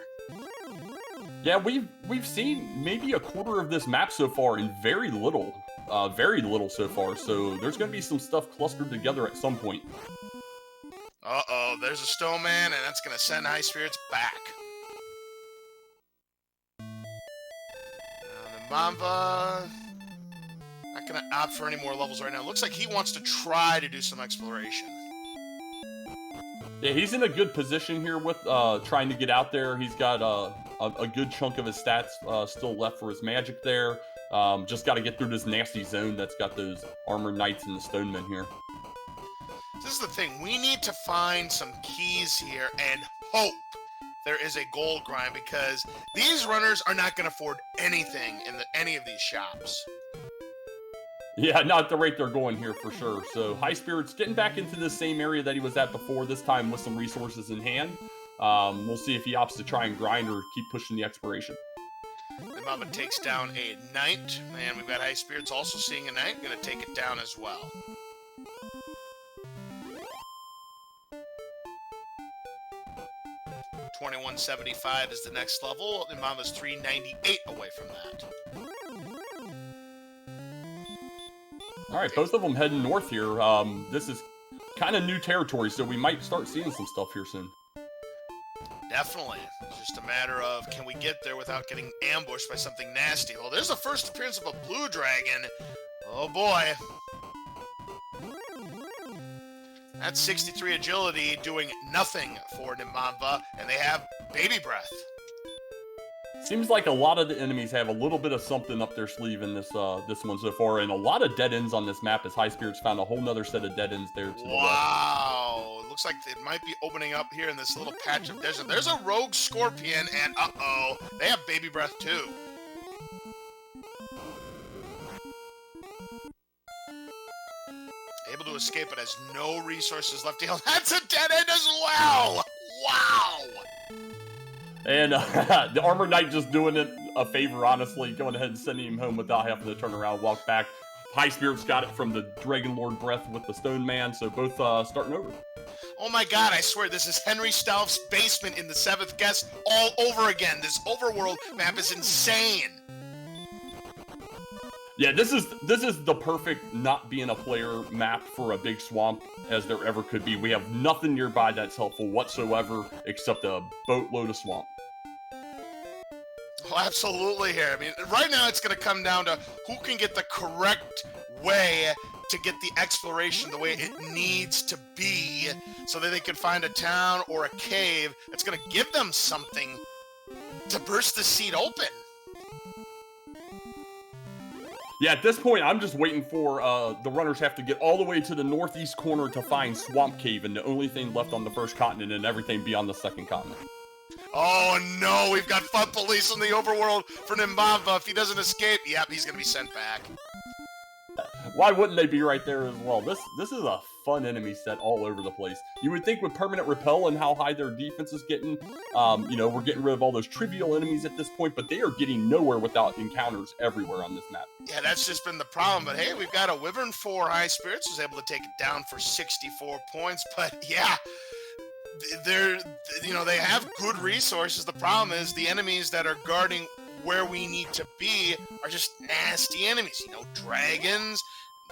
Speaker 2: Yeah, we've seen maybe a quarter of this map so far in very little so far, so there's going to be some stuff clustered together at some point.
Speaker 1: Uh-oh, there's a stone man, and that's going to send HighSpirits back. Nimanva not going to opt for any more levels right now. Looks like he wants to try to do some exploration.
Speaker 2: Yeah, he's in a good position here with trying to get out there. He's got a good chunk of his stats still left for his magic there. Just got to get through this nasty zone that's got those Armored Knights and the Stonemen here.
Speaker 1: This is the thing. We need to find some keys here and hope there is a gold grind because these runners are not going to afford anything in any of these shops.
Speaker 2: Yeah, not the rate they're going here for sure. So HighSpirits getting back into the same area that he was at before, this time with some resources in hand. We'll see if he opts to try and grind or keep pushing the exploration.
Speaker 1: Nimanva takes down a knight, and we've got HighSpirits also seeing a knight, going to take it down as well. $21.75 is the next level. Nimanva's $3.98 away from that.
Speaker 2: All right, both of them heading north here. This is kind of new territory, so we might start seeing some stuff here soon.
Speaker 1: Definitely. It's just a matter of can we get there without getting ambushed by something nasty. Well, there's the first appearance of a blue dragon. Oh boy. That's 63 agility doing nothing for Nimanva, and they have baby breath.
Speaker 2: Seems like a lot of the enemies have a little bit of something up their sleeve in this one so far, and a lot of dead ends on this map as HighSpirits found a whole nother set of dead ends there to the left.
Speaker 1: Wow! It looks like it might be opening up here in this little patch of desert. There's a rogue scorpion, and uh-oh, they have baby breath too. Able to escape, but has no resources left to heal. That's a dead end as well! Wow!
Speaker 2: And the Armored Knight just doing it a favor, honestly, going ahead and sending him home without having to turn around and walk back. HighSpirits got it from the Dragon Lord breath with the Stone Man, so both starting over.
Speaker 1: Oh my god, I swear this is Henry Stauff's basement in the 7th Guest all over again. This overworld map is insane.
Speaker 2: Yeah, this is the perfect not being a player map for a big swamp as there ever could be. We have nothing nearby that's helpful whatsoever except a boatload of swamp.
Speaker 1: Oh, absolutely here. I mean, right now it's going to come down to who can get the correct way to get the exploration the way it needs to be so that they can find a town or a cave that's going to give them something to burst the seed open.
Speaker 2: Yeah, at this point, I'm just waiting for the runners have to get all the way to the northeast corner to find Swamp Cave, and the only thing left on the first continent and everything be on the second continent.
Speaker 1: Oh no, we've got Fun Police in the overworld for Nimanva. If he doesn't escape, yep, he's going to be sent back.
Speaker 2: Why wouldn't they be right there as well? This is a fun enemy set all over the place. You would think with permanent repel and how high their defense is getting, we're getting rid of all those trivial enemies at this point, but they are getting nowhere without encounters everywhere on this map.
Speaker 1: Yeah, that's just been the problem. But hey, we've got a Wyvern for HighSpirits who's able to take it down for 64 points. But yeah, they have good resources. The problem is the enemies that are guarding where we need to be are just nasty enemies. Dragons,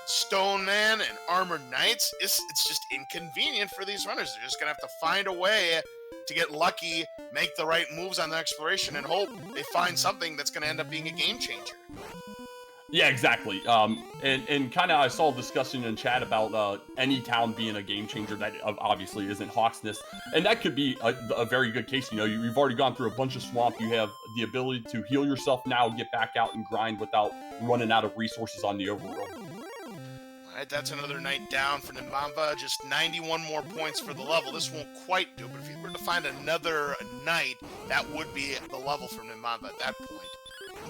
Speaker 1: Stone Man, and Armored Knights. It's just inconvenient for these runners. They're just going to have to find a way to get lucky, make the right moves on the exploration, and hope they find something that's going to end up being a game changer.
Speaker 2: Yeah, exactly. And kind of I saw a discussion in chat about any town being a game changer that obviously isn't Hawksness. And that could be a very good case. You've already gone through a bunch of swamp. You have the ability to heal yourself now, get back out and grind without running out of resources on the overworld.
Speaker 1: All right, that's another night down for Nimanva. Just 91 more points for the level. This won't quite do, but if you were to find another night, that would be the level for Nimanva at that point.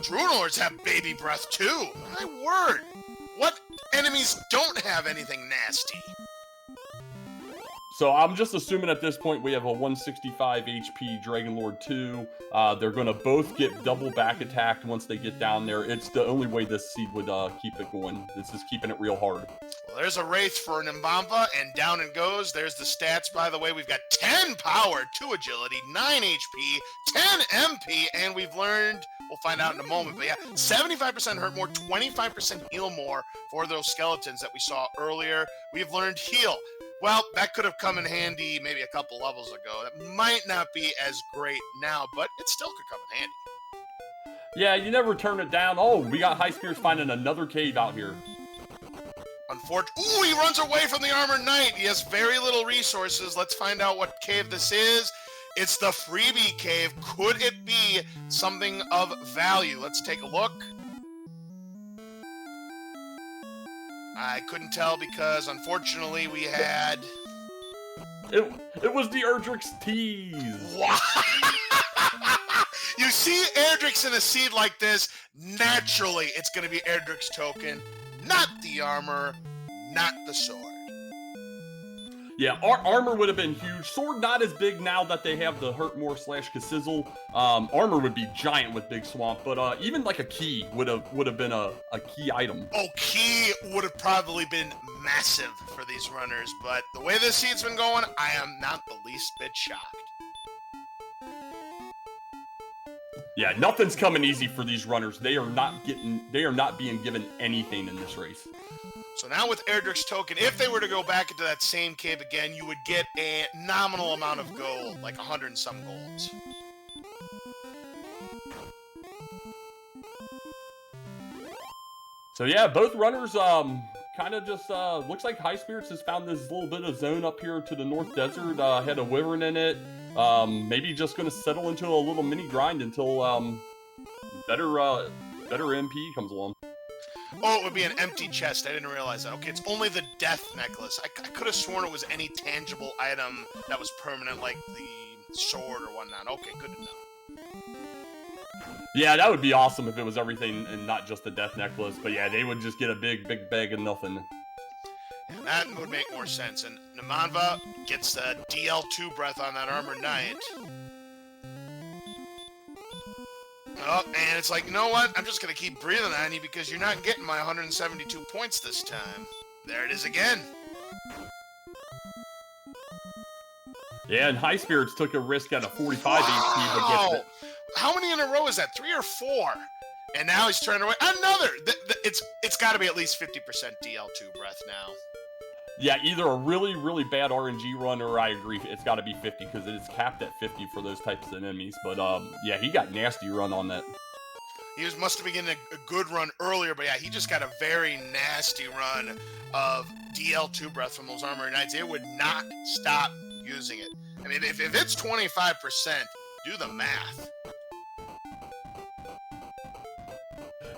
Speaker 1: Drunelords have baby breath too. My word. What enemies don't have anything nasty?
Speaker 2: So I'm just assuming at this point we have a 165 HP Dragon Lord 2. They're going to both get double back attacked once they get down there. It's the only way this seed would keep it going. This is keeping it real hard.
Speaker 1: Well, there's a Wraith for Nimanva, and down it goes. There's the stats, by the way. We've got 10 power, 2 agility, 9 HP, 10 MP, and we've learned, we'll find out in a moment, but yeah, 75% hurt more, 25% heal more for those skeletons that we saw earlier. We've learned heal. Well, that could have come in handy maybe a couple levels ago. That might not be as great now, but it still could come in handy.
Speaker 2: Yeah, you never turn it down. Oh, we got HighSpirits finding another cave out here.
Speaker 1: Unfortunately, ooh, he runs away from the Armored Knight. He has very little resources. Let's find out what cave this is. It's the freebie cave. Could it be something of value? Let's take a look. I couldn't tell because, unfortunately, we had...
Speaker 2: It was the Erdrick's tease.
Speaker 1: What? You see Erdrick's in a seed like this, naturally it's going to be Erdrick's token, not the armor, not the sword.
Speaker 2: Yeah, armor would have been huge. Sword not as big now that they have the hurt more / Kassizzle. Armor would be giant with Big Swamp, but even like a key would have been a key item.
Speaker 1: Oh, key would have probably been massive for these runners, but the way this seed's been going, I am not the least bit shocked.
Speaker 2: Yeah, nothing's coming easy for these runners. They are not being given anything in this race.
Speaker 1: So now with Erdrick's token, if they were to go back into that same cave again, you would get a nominal amount of gold, like 100 and some golds.
Speaker 2: So yeah, both runners kind of just looks like HighSpirits has found this little bit of zone up here to the North Desert. Had a Wyvern in it. Maybe just going to settle into a little mini grind until better MP comes along.
Speaker 1: Oh, it would be an empty chest. I didn't realize that. Okay, it's only the death necklace. I could have sworn it was any tangible item that was permanent, like the sword or whatnot. Okay, good to know.
Speaker 2: Yeah, that would be awesome if it was everything and not just the death necklace. But yeah, they would just get a big bag of nothing.
Speaker 1: And that would make more sense. And Nimanva gets the DL2 breath on that Armored Knight. Oh, and it's like, you know what? I'm just going to keep breathing on you because you're not getting my 172 points this time. There it is again.
Speaker 2: Yeah, and HighSpirits took a risk at a 45 HP, but gets it.
Speaker 1: How many in a row is that? 3 or 4? And now he's turning away. Another! It's got to be at least 50% DL2 breath now.
Speaker 2: Yeah, either a really, really bad RNG run, or I agree, it's got to be 50, because it is capped at 50 for those types of enemies. But, yeah, he got nasty run on that.
Speaker 1: He must have been getting a good run earlier, but yeah, he just got a very nasty run of DL2 breath from those Armored Knights. It would not stop using it. I mean, if it's 25%, do the math.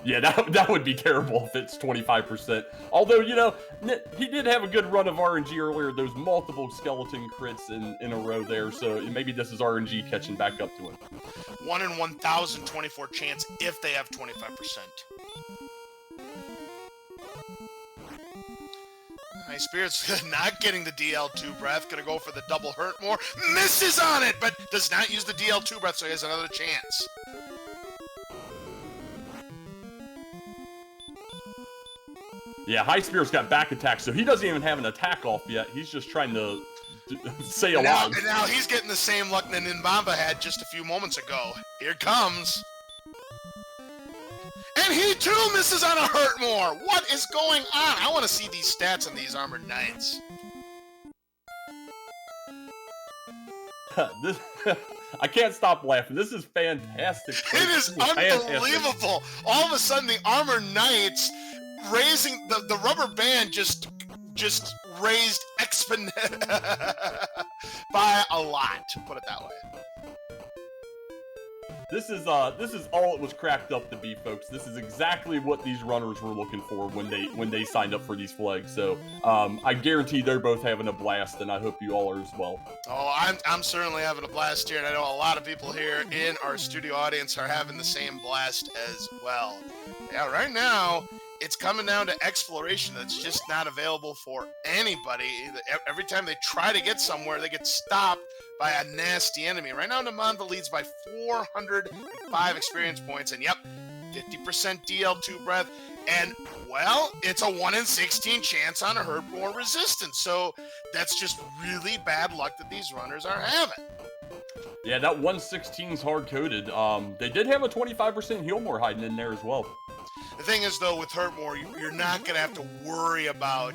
Speaker 2: Yeah, that would be terrible if it's 25%. Although, you know, he did have a good run of RNG earlier. Those multiple skeleton crits in a row there, so maybe this is RNG catching back up to him.
Speaker 1: 1 in 1,024 chance if they have 25%. HighSpirits not getting the DL2 breath, gonna go for the double hurt more. Misses on it, but does not use the DL2 breath, so he has another chance.
Speaker 2: Yeah, HighSpirits got back attack, so he doesn't even have an attack off yet. He's just trying to stay alive.
Speaker 1: And now he's getting the same luck that Nimanva had just a few moments ago. Here comes. And he too misses on a hurt more. What is going on? I want to see these stats on these Armored Knights.
Speaker 2: I can't stop laughing. This is fantastic.
Speaker 1: It is unbelievable. All of a sudden, the Armored Knights raising the rubber band just raised by a lot, to put it that way.
Speaker 2: This is all it was cracked up to be, folks. This is exactly what these runners were looking for when they signed up for these flags. So I guarantee they're both having a blast, and I hope you all are as well.
Speaker 1: Oh, I'm certainly having a blast here, and I know a lot of people here in our studio audience are having the same blast as well. Yeah, right now it's coming down to exploration that's just not available for anybody. Every time they try to get somewhere, they get stopped by a nasty enemy. Right now, Nimanva leads by 405 experience points, and yep, 50% DL2 breath, and, well, it's a 1 in 16 chance on a hurt more resistance, so that's just really bad luck that these runners are having.
Speaker 2: Yeah, that 116 is hard-coded. They did have a 25% heal more hiding in there as well.
Speaker 1: The thing is, though, with Hurtmore, you're not going to have to worry about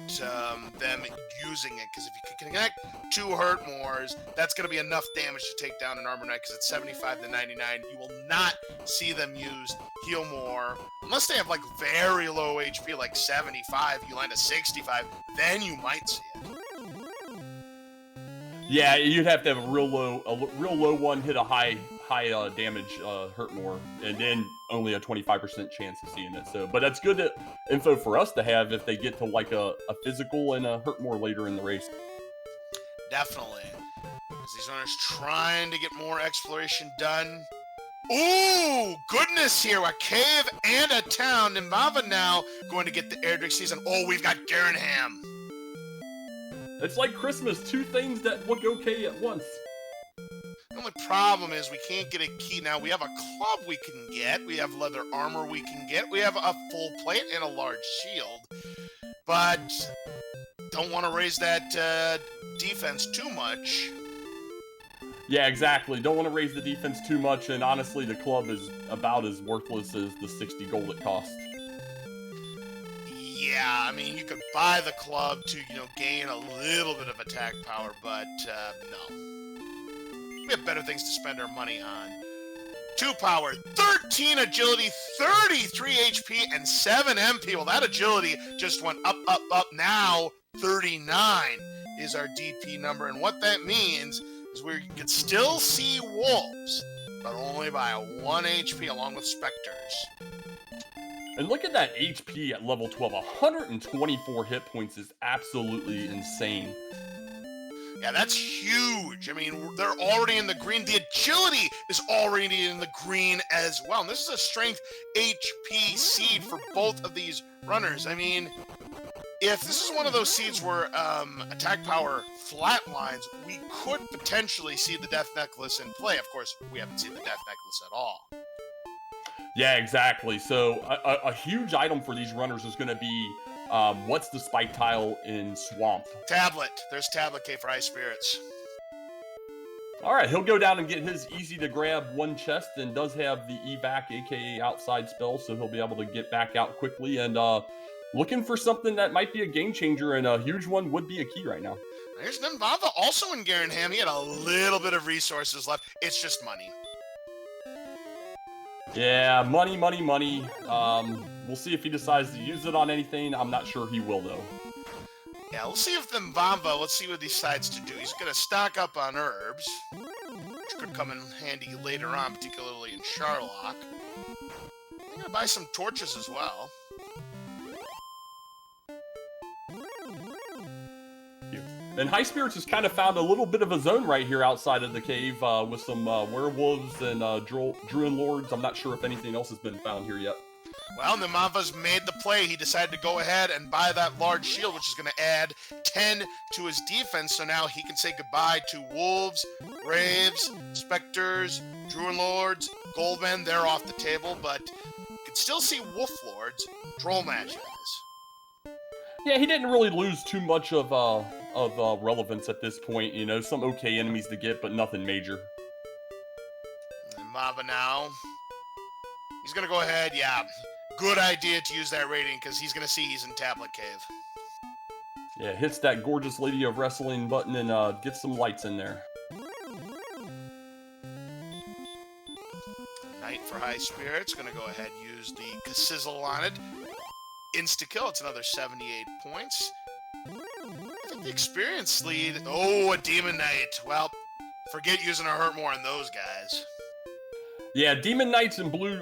Speaker 1: them using it, because if you can connect 2 Hurtmores, that's going to be enough damage to take down an Armor Knight, because it's 75 to 99. You will not see them use Heal More, unless they have, like, very low HP, like 75, you land a 65, then you might see it.
Speaker 2: Yeah, you'd have to have a real low one hit a high damage hurt more, and then only a 25% chance of seeing it. So, but that's good info for us to have if they get to like a physical and a hurt more later in the race.
Speaker 1: Definitely. As these runners trying to get more exploration done. Ooh, goodness here. A cave and a town. Nimanva now going to get the Erdrick season. Oh, we've got Garenham.
Speaker 2: It's like Christmas, 2 things that look okay at once.
Speaker 1: The only problem is we can't get a key. Now, we have a club we can get. We have leather armor we can get. We have a full plate and a large shield. But don't want to raise that defense too much.
Speaker 2: Yeah, exactly. Don't want to raise the defense too much, and honestly, the club is about as worthless as the 60 gold it costs.
Speaker 1: Yeah, I mean, you could buy the club to, gain a little bit of attack power, but no. We have better things to spend our money on. 2 power, 13 agility, 33 HP, and 7 MP. Well, that agility just went up, up, up. Now, 39 is our DP number, and what that means is we can still see wolves, but only by 1 HP along with specters.
Speaker 2: And look at that HP at level 12. 124 hit points is absolutely insane.
Speaker 1: Yeah, that's huge. I mean, they're already in the green. The agility is already in the green as well. And this is a strength HP seed for both of these runners. I mean, if this is one of those seeds where attack power flatlines, we could potentially see the Death Necklace in play. Of course, we haven't seen the Death Necklace at all.
Speaker 2: Yeah, exactly. So a huge item for these runners is going to be what's the spike tile in Swamp?
Speaker 1: Tablet. There's Tablet Cave for HighSpirits.
Speaker 2: All right, he'll go down and get his easy to grab one chest and does have the evac, aka outside spell, so he'll be able to get back out quickly and looking for something that might be a game changer, and a huge one would be a key right now.
Speaker 1: There's Nimanva also in Garenham. He had a little bit of resources left. It's just money.
Speaker 2: Yeah, money. We'll see if he decides to use it on anything. I'm not sure he will, though.
Speaker 1: Yeah, we'll see if Nimanva, let's see what he decides to do. He's going to stock up on herbs, which could come in handy later on, particularly in Charlock. I'm going to buy some torches as well.
Speaker 2: And HighSpirits has kind of found a little bit of a zone right here outside of the cave with some werewolves and druid lords. I'm not sure if anything else has been found here yet.
Speaker 1: Well, Nimanva's made the play. He decided to go ahead and buy that large shield, which is going to add 10 to his defense. So now he can say goodbye to wolves, raves, specters, druid lords, goldmen. They're off the table, but you can still see wolf lords, troll magic.
Speaker 2: Yeah, he didn't really lose too much of relevance at this point. You know, some okay enemies to get, but nothing major.
Speaker 1: Nimanva now. He's going to go ahead, yeah. Good idea to use that rating, because he's going to see he's in Tablet Cave.
Speaker 2: Yeah, hits that gorgeous Lady of Wrestling button and gets some lights in there.
Speaker 1: Knight for HighSpirits. Going to go ahead and use the Sizzle on it. Insta-kill. It's another 78 points. I think the experience lead... Oh, a Demon Knight. Well, forget using a Hurt More on those guys.
Speaker 2: Yeah, Demon Knights and blue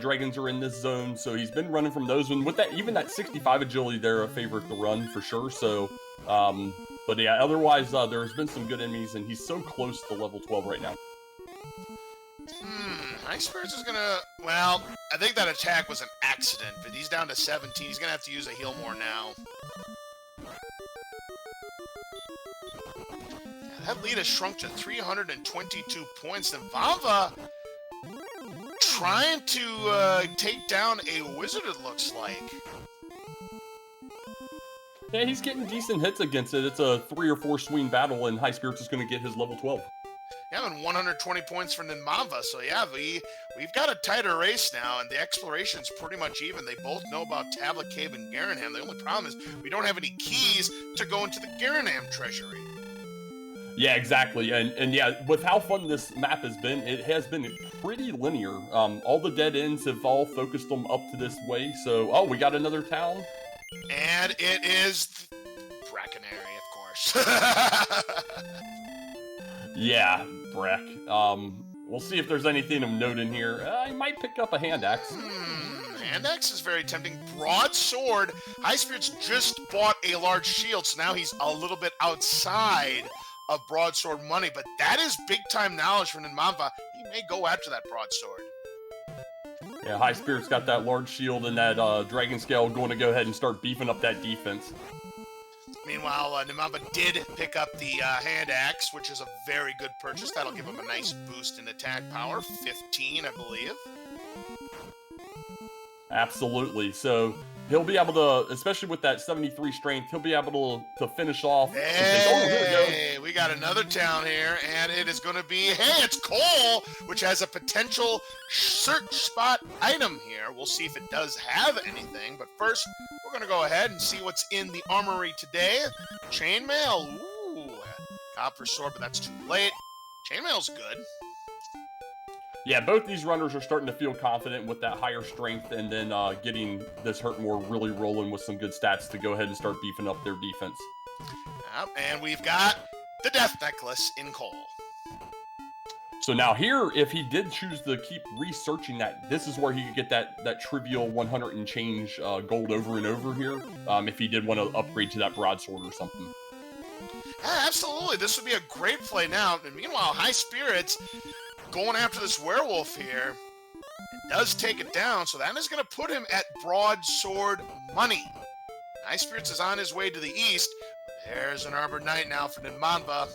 Speaker 2: dragons are in this zone, so he's been running from those. And with that, even that 65 agility, they're a favorite to run for sure. So, but yeah, otherwise, there's been some good enemies, and he's so close to level 12 right now.
Speaker 1: HighSpirits is gonna... Well, I think that attack was an accident, but he's down to 17. He's gonna have to use a heal more now. That lead has shrunk to 322 points. Nimanva trying to take down a wizard, it looks like.
Speaker 2: Yeah, he's getting decent hits against it. It's a 3 or 4 swing battle, and HighSpirits is going to get his level 12.
Speaker 1: Yeah, and 120 points for Nimanva. So yeah, we've got a tighter race now, and the exploration's pretty much even. They both know about Tablet Cave and Garenham. The only problem is we don't have any keys to go into the Garenham treasury.
Speaker 2: Yeah, exactly. And yeah, with how fun this map has been, it has been pretty linear. All the dead ends have all focused them up to this way. So, oh, we got another town.
Speaker 1: And it is Brackenary, of course.
Speaker 2: Yeah, Breck. We'll see if there's anything of note in here. I might pick up a hand axe.
Speaker 1: Hand axe is very tempting. Broadsword. HighSpirits just bought a large shield, so now he's a little bit outside of broadsword money, but that is big time knowledge from Nimanva. He may go after that broadsword.
Speaker 2: Yeah, HighSpirits got that large shield and that dragon scale going to go ahead and start beefing up that defense.
Speaker 1: Meanwhile, Nimanva did pick up the hand axe, which is a very good purchase. That'll give him a nice boost in attack power, 15, I believe.
Speaker 2: Absolutely. So he'll be able to, especially with that 73 strength, he'll be able to finish off.
Speaker 1: Hey, we got another town here, and it is going to be, hey, it's coal, which has a potential search spot item here. We'll see if it does have anything, but first, we're going to go ahead and see what's in the armory today. Chainmail, ooh, copper sword, but that's too late. Chainmail's good.
Speaker 2: Yeah, both these runners are starting to feel confident with that higher strength and then getting this hurt more really rolling with some good stats to go ahead and start beefing up their defense.
Speaker 1: Yep, and we've got the Death Necklace in coal.
Speaker 2: So now here, if he did choose to keep researching that, this is where he could get that trivial 100 and change gold over and over here, if he did want to upgrade to that broadsword or something.
Speaker 1: Yeah, absolutely. This would be a great play now. And meanwhile, HighSpirits going after this werewolf here, it does take it down, so that is going to put him at broadsword money. HighSpirits is on his way to the east. There's an Arbor Knight now for Nimanva.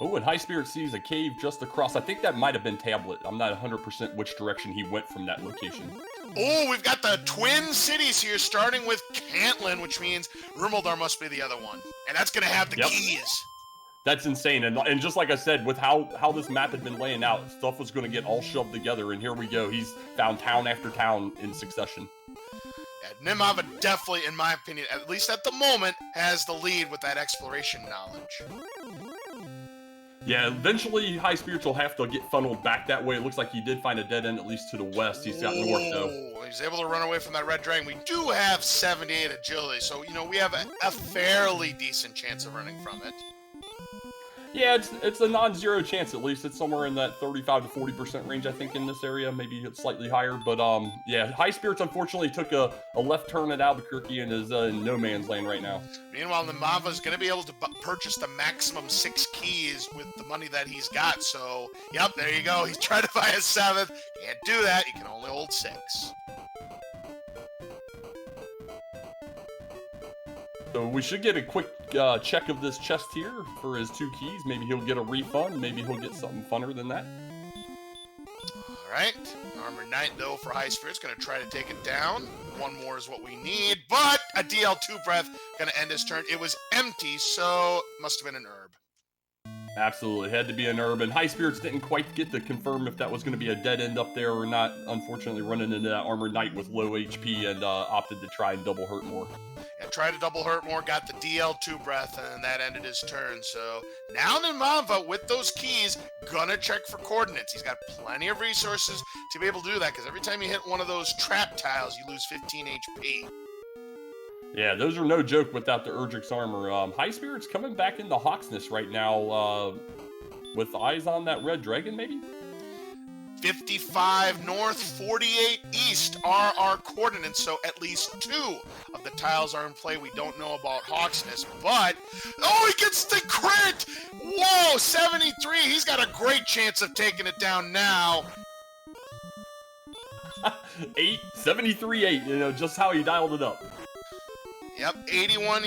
Speaker 2: Oh, and High Spirit sees a cave just across. I think that might have been Tablet. I'm not 100% which direction he went from that location.
Speaker 1: Oh, we've got the Twin Cities here, starting with Cantlin, which means Rumeldar must be the other one. And that's going to have the keys.
Speaker 2: That's insane. And just like I said, with how this map had been laying out, stuff was going to get all shoved together. And here we go. He's found town after town in succession.
Speaker 1: Yeah, Nimanva definitely, in my opinion, at least at the moment, has the lead with that exploration knowledge.
Speaker 2: Yeah, eventually High Spirits will have to get funneled back that way. It looks like he did find a dead end, at least to the west. He's got north, though.
Speaker 1: He's able to run away from that red dragon. We do have 78 agility, so, we have a fairly decent chance of running from it.
Speaker 2: Yeah, it's a non-zero chance, at least. It's somewhere in that 35 to 40% range, I think, in this area. Maybe it's slightly higher. But, yeah, High Spirits, unfortunately, took a left turn at Albuquerque and is in no man's land right now.
Speaker 1: Meanwhile, Nimanva is going to be able to purchase the maximum 6 keys with the money that he's got. So, yep, there you go. He's trying to buy a 7th. Can't do that. You can only hold 6.
Speaker 2: So we should get a quick check of this chest here for his 2 keys. Maybe he'll get a refund. Maybe he'll get something funner than that.
Speaker 1: All right. Armor Knight, though, for High Spirits. Going to try to take it down. 1 more is what we need. But a DL2 breath going to end his turn. It was empty, so must have been an herb.
Speaker 2: Absolutely. Had to be an herb. And High Spirits didn't quite get to confirm if that was going to be a dead end up there or not. Unfortunately, running into that Armor Knight with low HP and opted to try and double hurt more.
Speaker 1: And tried to double hurt more, got the DL2 breath, and that ended his turn. So now Nimanva, with those keys, gonna check for coordinates. He's got plenty of resources to be able to do that, because every time you hit one of those trap tiles, you lose 15 HP.
Speaker 2: Yeah, those are no joke without the Erdrick's armor. High Spirits coming back into Hawksness right now with eyes on that red dragon, maybe?
Speaker 1: 55 north, 48 east are our coordinates, so at least 2 of the tiles are in play. We don't know about Hawksness, but... Oh, he gets the crit! Whoa, 73! He's got a great chance of taking it down now.
Speaker 2: 73-8, just how he dialed it up.
Speaker 1: Yep, 81,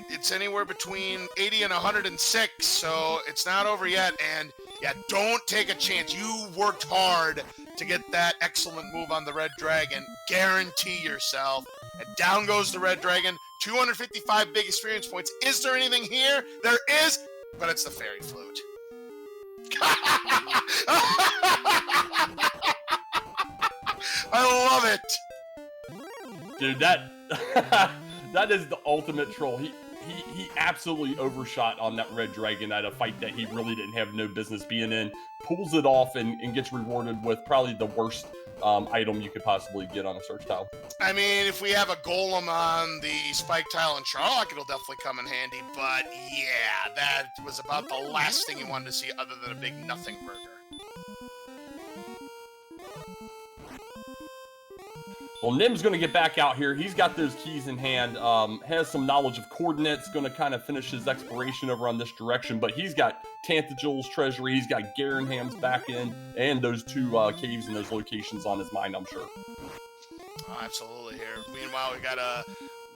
Speaker 1: it's anywhere between 80 and 106, so it's not over yet, and yeah, don't take a chance. You worked hard to get that excellent move on the Red Dragon. Guarantee yourself. And down goes the Red Dragon, 255 big experience points. Is there anything here? There is, but it's the Fairy Flute. I love it.
Speaker 2: Dude, that is the ultimate troll. He absolutely overshot on that Red Dragon at a fight that he really didn't have no business being in. Pulls it off and gets rewarded with probably the worst item you could possibly get on a search tile.
Speaker 1: I mean, if we have a golem on the spike tile in Charlock, it'll definitely come in handy. But yeah, that was about the last thing you wanted to see other than a big nothing burger.
Speaker 2: Well, Nim's going to get back out here. He's got those keys in hand, has some knowledge of coordinates, going to kind of finish his exploration over on this direction, but he's got Tantagil's treasury, he's got Garenham's back in, and those 2 caves and those locations on his mind, I'm sure.
Speaker 1: Oh, absolutely here. Meanwhile, we got a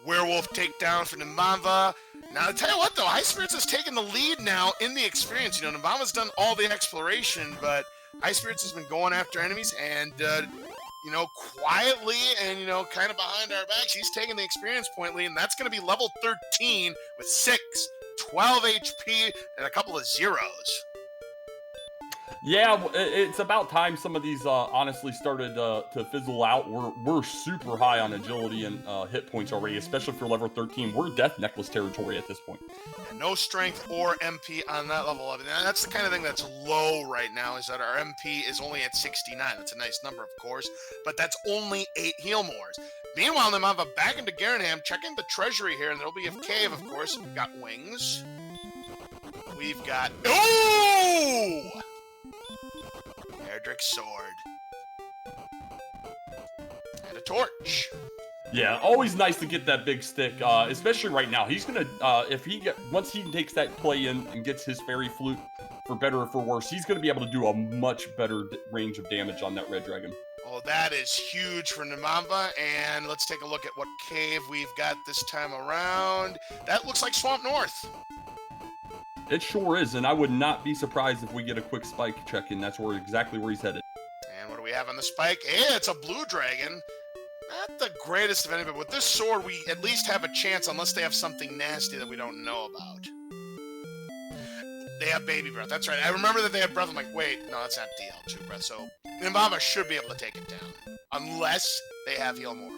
Speaker 1: werewolf takedown for Nimanva. Now, to tell you what, though, HighSpirits has taken the lead now in the experience. Nimanva's done all the exploration, but HighSpirits has been going after enemies, and quietly and, kind of behind our backs, he's taking the experience point lead, and that's going to be level 13 with 6, 12 HP, and a couple of zeros.
Speaker 2: Yeah, it's about time some of these honestly started to fizzle out. We're super high on agility and hit points already, especially for level 13. We're Death Necklace territory at this point.
Speaker 1: And no strength or MP on that level of it. And that's the kind of thing that's low right now, is that our MP is only at 69. That's a nice number, of course, but that's only 8 heal mores. Meanwhile, Nimanva back into Garenham, checking the treasury here, and there'll be a cave, of course. We've got wings. We've got... Ooh! Erdrick's sword. And a torch.
Speaker 2: Yeah, always nice to get that big stick, especially right now. He's gonna, once he takes that play in and gets his fairy flute, for better or for worse, he's gonna be able to do a much better range of damage on that red dragon.
Speaker 1: Oh, that is huge for Nimanva, and let's take a look at what cave we've got this time around. That looks like Swamp North.
Speaker 2: It sure is, and I would not be surprised if we get a quick spike check in. That's exactly where he's headed.
Speaker 1: And what do we have on the spike? Yeah, it's a blue dragon. Not the greatest of any, but with this sword, we at least have a chance, unless they have something nasty that we don't know about. They have baby breath. That's right. I remember that they have breath. I'm like, wait, no, that's not DL2 breath. So Nimanva should be able to take it down, unless they have heal more.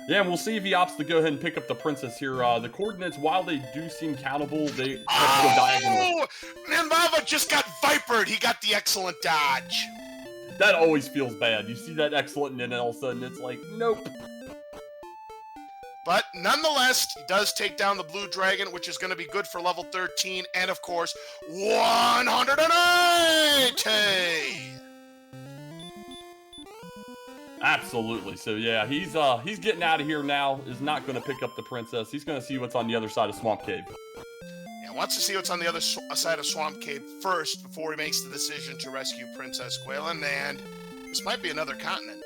Speaker 2: Yeah, and we'll see if he opts to go ahead and pick up the princess here. The coordinates, while they do seem countable, they have to go diagonal.
Speaker 1: Nimanva just got vipered. He got the excellent dodge.
Speaker 2: That always feels bad. You see that excellent, and then all of a sudden it's like, nope.
Speaker 1: But nonetheless, he does take down the blue dragon, which is going to be good for level 13, and of course, 180!
Speaker 2: Absolutely. So yeah, he's getting out of here now. Is not going to pick up the princess. He's going to see what's on the other side of Swamp Cave.
Speaker 1: Yeah, wants to see what's on the other side of Swamp Cave first before he makes the decision to rescue Princess Gwaelin, and this might be another continent.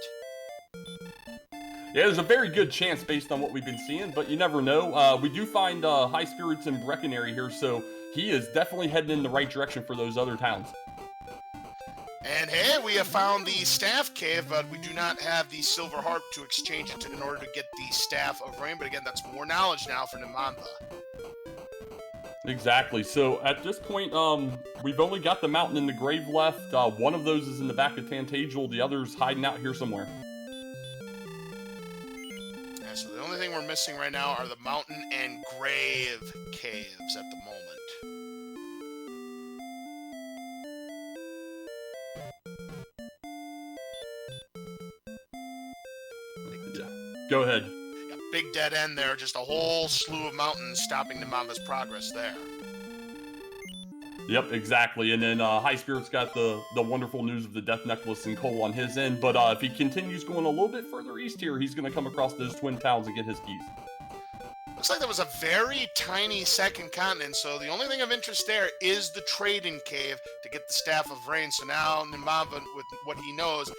Speaker 2: Yeah, there's a very good chance based on what we've been seeing, but you never know. We do find HighSpirits in Breckenary here, so he is definitely heading in the right direction for those other towns.
Speaker 1: And hey, we have found the Staff Cave, but we do not have the Silver Harp to exchange it in order to get the Staff of Rain. But again, that's more knowledge now for Nimanva.
Speaker 2: Exactly. So at this point, we've only got the mountain and the grave left. One of those is in the back of Tantagel. The other's hiding out here somewhere.
Speaker 1: Yeah, so the only thing we're missing right now are the mountain and grave caves at the moment.
Speaker 2: Go ahead.
Speaker 1: Yeah, big dead end there, just a whole slew of mountains stopping Nimanva's progress there.
Speaker 2: Yep, exactly. And then HighSpirits got the wonderful news of the Death Necklace and Cole on his end, but if he continues going a little bit further east here, he's going to come across those twin towns and get his keys.
Speaker 1: Looks like there was a very tiny second continent, so the only thing of interest there is the trading cave to get the Staff of Rain. So now Nimanva, with what he knows,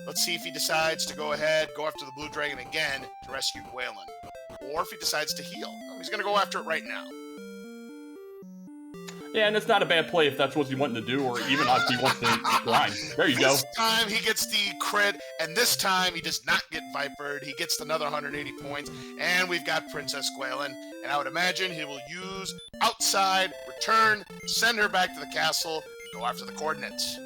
Speaker 1: let's see if he decides to go ahead, go after the Blue Dragon again to rescue Gwaelin. Or if he decides to heal. No, he's going to go after it right now.
Speaker 2: Yeah, and it's not a bad play if that's what he wanted to do, or even if he wants to grind. There you go.
Speaker 1: This time he gets the crit, and this time he does not get vipered. He gets another 180 points, and we've got Princess Gwaelin. And I would imagine he will use outside, return, send her back to the castle, and go after the coordinates.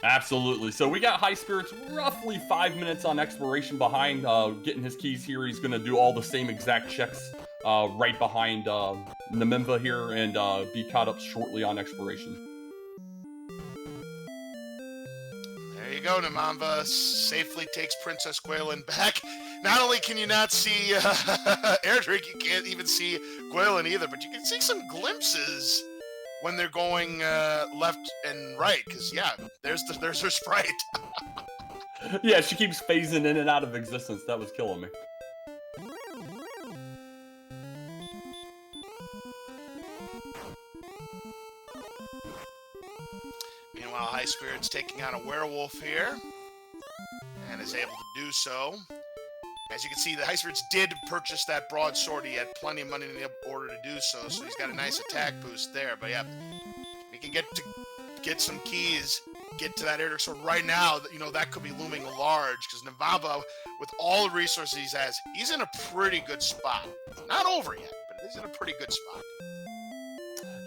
Speaker 2: Absolutely. So we got HighSpirits roughly 5 minutes on exploration behind getting his keys here. He's going to do all the same exact checks right behind Nimanva here and be caught up shortly on exploration.
Speaker 1: There you go, Nimanva safely takes Princess Gwaelin back. Not only can you not see Erdrick, you can't even see Gwaelin either, but you can see some glimpses when they're going left and right, because yeah, there's her sprite.
Speaker 2: Yeah, she keeps phasing in and out of existence. That was killing me.
Speaker 1: Meanwhile, HighSpirits taking on a werewolf here, and is able to do so. As you can see, the HighSpirits did purchase that broadsword. He had plenty of money in order to do so, so he's got a nice attack boost there. But yeah, we can get some keys, get to that Erdrick sword right now. You know, that could be looming large, because Nimanva, with all the resources he has, he's in a pretty good spot. Not over yet, but he's in a pretty good spot.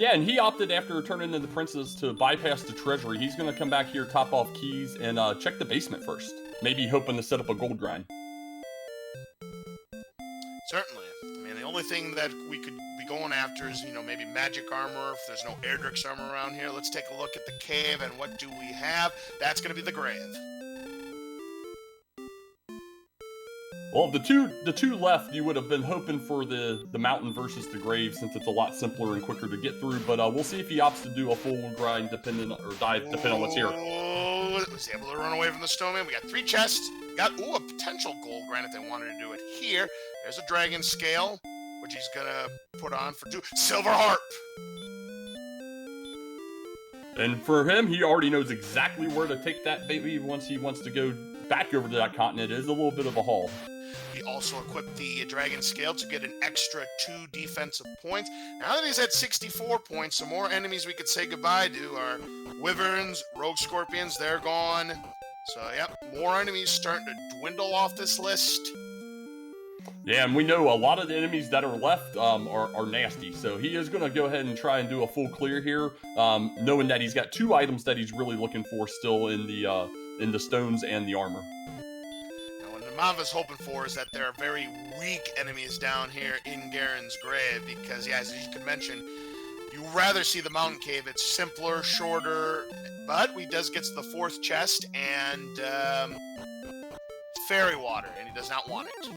Speaker 2: Yeah, and he opted after turning into the princess to bypass the treasury. He's going to come back here, top off keys, and check the basement first. Maybe hoping to set up a gold grind.
Speaker 1: Certainly. I mean, the only thing that we could be going after is, you know, maybe magic armor, if there's no Erdrick's armor around here. Let's take a look at the cave, and what do we have? That's going to be the grave.
Speaker 2: Well, the two left, you would have been hoping for the mountain versus the grave, since it's a lot simpler and quicker to get through, but we'll see if he opts to do a full grind depending on what's here.
Speaker 1: Oh, was able to run away from the snowman. We got 3 chests. Got, a potential gold grind if they wanted to do it here. There's a dragon scale, which he's gonna put on for 2. Silver harp!
Speaker 2: And for him, he already knows exactly where to take that baby once he wants to go back over to that continent is a little bit of a haul.
Speaker 1: He also equipped the Dragon Scale to get an extra 2 defensive points. Now that he's at 64 points, some more enemies we could say goodbye to are Wyverns, Rogue Scorpions, they're gone. So, yep, more enemies starting to dwindle off this list.
Speaker 2: Yeah, and we know a lot of the enemies that are left are nasty, so he is going to go ahead and try and do a full clear here, knowing that he's got 2 items that he's really looking for still in the stones and the armor.
Speaker 1: Now, what Nimanva's hoping for is that there are very weak enemies down here in Garen's Grave, because, yeah, as you can mention, you rather see the mountain cave. It's simpler, shorter, but he does get to the 4th chest and fairy water, and he does not want it.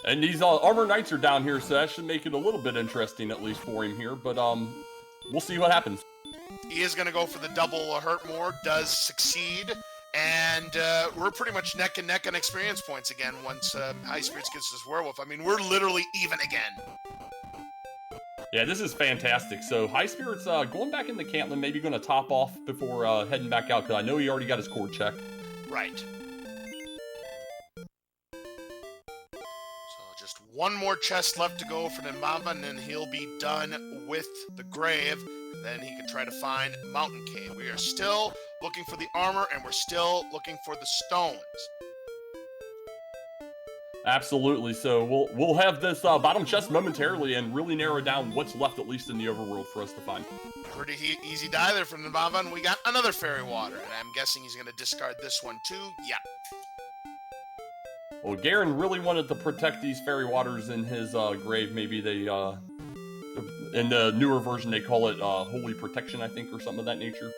Speaker 2: And these armor knights are down here, so that should make it a little bit interesting, at least for him here. But we'll see what happens.
Speaker 1: He is going to go for the double hurt more, does succeed, and we're pretty much neck and neck on experience points again once HighSpirits gets this werewolf. I mean, we're literally even again.
Speaker 2: Yeah, this is fantastic. So HighSpirits going back into Cantlin, maybe going to top off before heading back out, because I know he already got his cord checked.
Speaker 1: Right. Just one more chest left to go for Nimanva, and then he'll be done with the grave. Then he can try to find Mountain Cave. We are still looking for the armor, and we're still looking for the stones.
Speaker 2: Absolutely. So we'll have this bottom chest momentarily and really narrow down what's left, at least in the overworld, for us to find.
Speaker 1: Pretty easy die there from Nimanva, and we got another fairy water, and I'm guessing he's going to discard this one too. Yeah.
Speaker 2: Well, Garen really wanted to protect these fairy waters in his grave. Maybe they, in the newer version, they call it Holy Protection, I think, or something of that nature.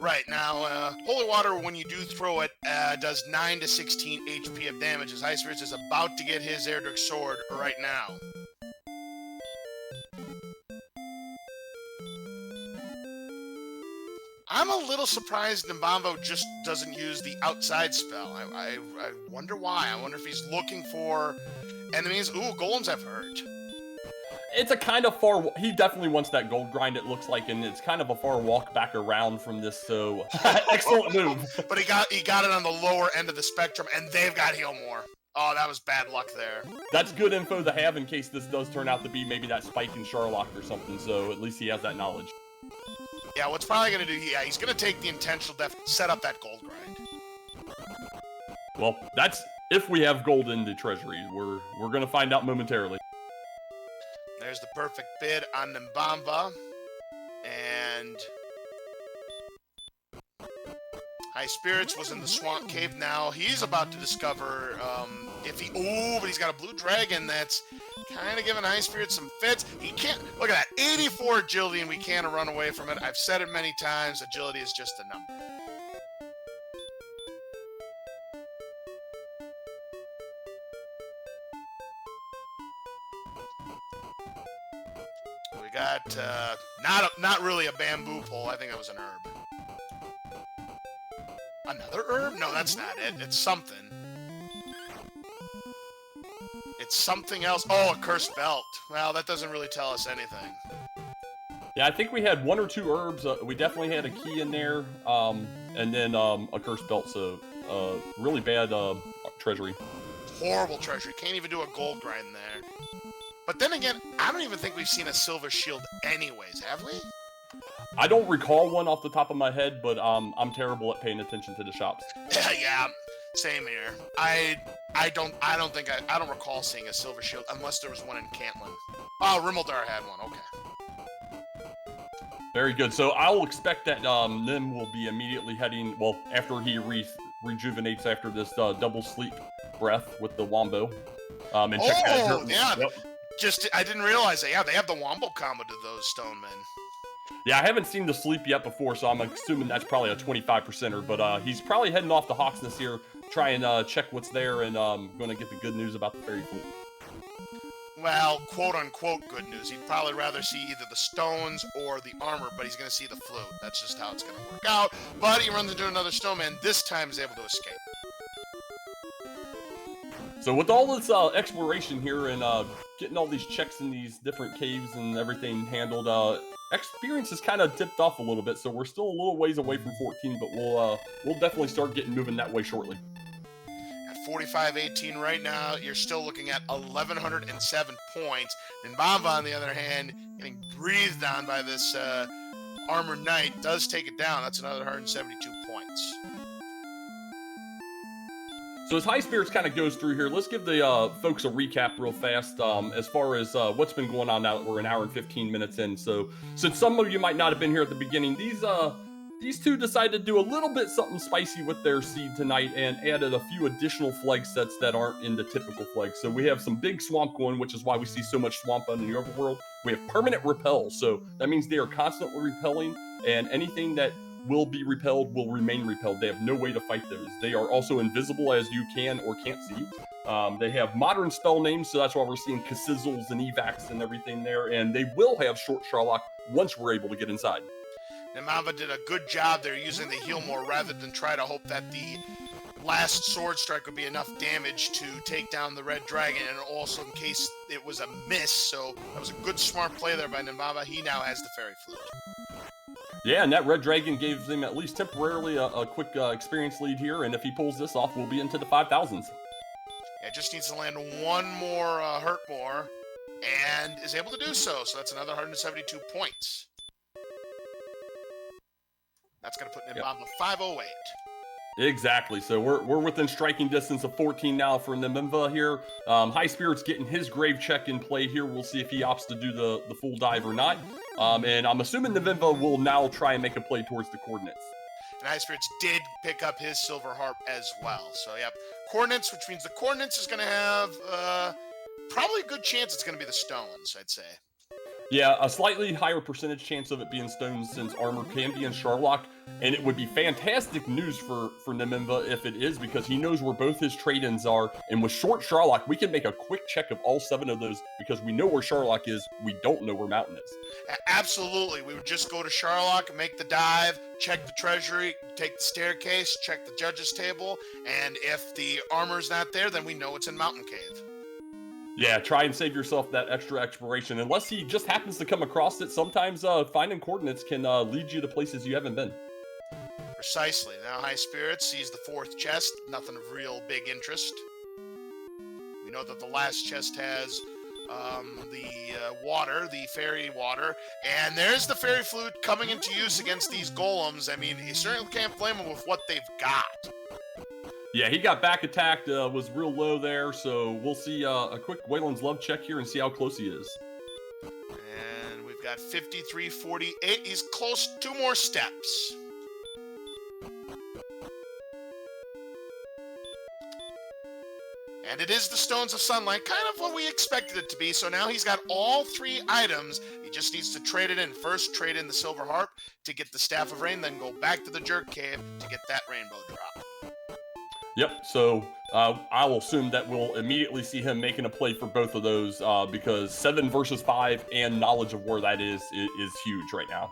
Speaker 1: Right, now, Holy Water, when you do throw it, does 9 to 16 HP of damage, as HighSpirits is about to get his Erdrick Sword right now. I'm a little surprised Nimanva just doesn't use the outside spell. I wonder why. I wonder if he's looking for enemies. Ooh, golems I've heard.
Speaker 2: It's a kind of far... He definitely wants that gold grind, it looks like, and it's kind of a far walk back around from this, so... Excellent move.
Speaker 1: But he got it on the lower end of the spectrum, and they've got heal more. Oh, that was bad luck there.
Speaker 2: That's good info to have in case this does turn out to be maybe that spike in Sharlock or something, so at least he has that knowledge.
Speaker 1: Yeah, what's probably going to do, yeah, he's going to take the intentional def, set up that gold grind.
Speaker 2: Well, that's if we have gold in the treasury. We're going to find out momentarily.
Speaker 1: There's the perfect bid on Nimanva. And HighSpirits was in the swamp cave now. He's about to discover if he... Ooh, but he's got a blue dragon that's kind of giving HighSpirits some fits. He can't... Look at that. 84 agility, and we can't run away from it. I've said it many times. Agility is just a number. We got not really a bamboo pole. I think that was an herb. Another herb? No, that's not it. It's something. It's something else. Oh, a cursed belt. Well, that doesn't really tell us anything.
Speaker 2: Yeah, I think we had 1 or 2 herbs. We definitely had a key in there, and then a cursed belt. So really bad treasury.
Speaker 1: Horrible treasury. Can't even do a gold grind there. But then again, I don't even think we've seen a silver shield anyways, have we?
Speaker 2: I don't recall one off the top of my head, but I'm terrible at paying attention to the shops.
Speaker 1: Yeah, same here. I don't recall seeing a silver shield unless there was one in Cantlin. Oh, Rimmeldar had one. Okay.
Speaker 2: Very good. So I'll expect that Nim will be immediately heading. Well, after he rejuvenates after this double sleep breath with the Wombo. And check that.
Speaker 1: Yeah.
Speaker 2: Yep.
Speaker 1: I didn't realize that. Yeah, they have the Wombo combo to those stone men.
Speaker 2: Yeah, I haven't seen the sleep yet before, so I'm assuming that's probably a 25%er, but he's probably heading off to Hawksness here, try and check what's there, and going to get the good news about the fairy fleet.
Speaker 1: Well, quote-unquote good news. He'd probably rather see either the stones or the armor, but he's going to see the flute. That's just how it's going to work out. But he runs into another snowman. This time he's able to escape.
Speaker 2: So with all this exploration here and getting all these checks in these different caves and everything handled, experience has kind of tipped off a little bit, so we're still a little ways away from 14, but we'll definitely start getting moving that way shortly.
Speaker 1: At 45-18 right now, you're still looking at 1,107 points. Nimanva, on the other hand, getting breathed on by this Armored Knight, does take it down. That's another 172 points.
Speaker 2: So as HighSpirits kind of goes through here, let's give the folks a recap real fast as far as what's been going on now that we're an hour and 15 minutes in. So since some of you might not have been here at the beginning, these two decided to do a little bit something spicy with their seed tonight and added a few additional flag sets that aren't in the typical flags. So we have some big swamp going, which is why we see so much swamp on the overworld. We have permanent repel, so that means they are constantly repelling, and anything that will be repelled will remain repelled. They have no way to fight those. They are also invisible, as you can or can't see. They have modern spell names, so that's why we're seeing Kassizzles and Evacs and everything there, and they will have short Sharlock once we're able to get inside.
Speaker 1: Nimanva did a good job there using the heal more rather than try to hope that the last sword strike would be enough damage to take down the red dragon, and also in case it was a miss. So that was a good smart play there by Nimanva. He now has the fairy flute.
Speaker 2: Yeah, and that red dragon gave him at least temporarily a quick experience lead here, and if he pulls this off, we'll be into the 5,000s.
Speaker 1: Yeah, just needs to land one more hurt more, and is able to do so. So that's another 172 points. That's going to put Nimanva 508.
Speaker 2: Exactly. So we're within striking distance of 14 now for Nimanva here. HighSpirits getting his grave check in play here. We'll see if he opts to do the full dive or not. And I'm assuming Nimanva will now try and make a play towards the coordinates.
Speaker 1: And HighSpirits did pick up his silver harp as well. So, yep, coordinates, which means the coordinates is going to have probably a good chance it's going to be the stones, I'd say.
Speaker 2: Yeah, a slightly higher percentage chance of it being stones since armor can be in Sharlock, and it would be fantastic news for Nimanva if it is, because he knows where both his trade-ins are, and with short Sharlock, we can make a quick check of all 7 of those, because we know where Sharlock is, we don't know where Mountain is.
Speaker 1: Absolutely, we would just go to Sharlock, make the dive, check the treasury, take the staircase, check the judge's table, and if the armor's not there, then we know it's in Mountain Cave.
Speaker 2: Yeah, try and save yourself that extra exploration. Unless he just happens to come across it, sometimes finding coordinates can lead you to places you haven't been.
Speaker 1: Precisely. Now HighSpirits sees the 4th chest, nothing of real big interest. We know that the last chest has the water, the fairy water, and there's the fairy flute coming into use against these golems. I mean, you certainly can't blame them with what they've got.
Speaker 2: Yeah, he got back attacked, was real low there, so we'll see a quick Wayland's Love check here and see how close he is.
Speaker 1: And we've got 53-48. He's close, 2 more steps. And it is the Stones of Sunlight, kind of what we expected it to be. So now he's got all 3 items. He just needs to trade it in. First, trade in the Silver Harp to get the Staff of Rain, then go back to the Jerk Cave to get that Rainbow Drop.
Speaker 2: Yep, so I will assume that we'll immediately see him making a play for both of those because 7 versus 5 and knowledge of where that is huge right now.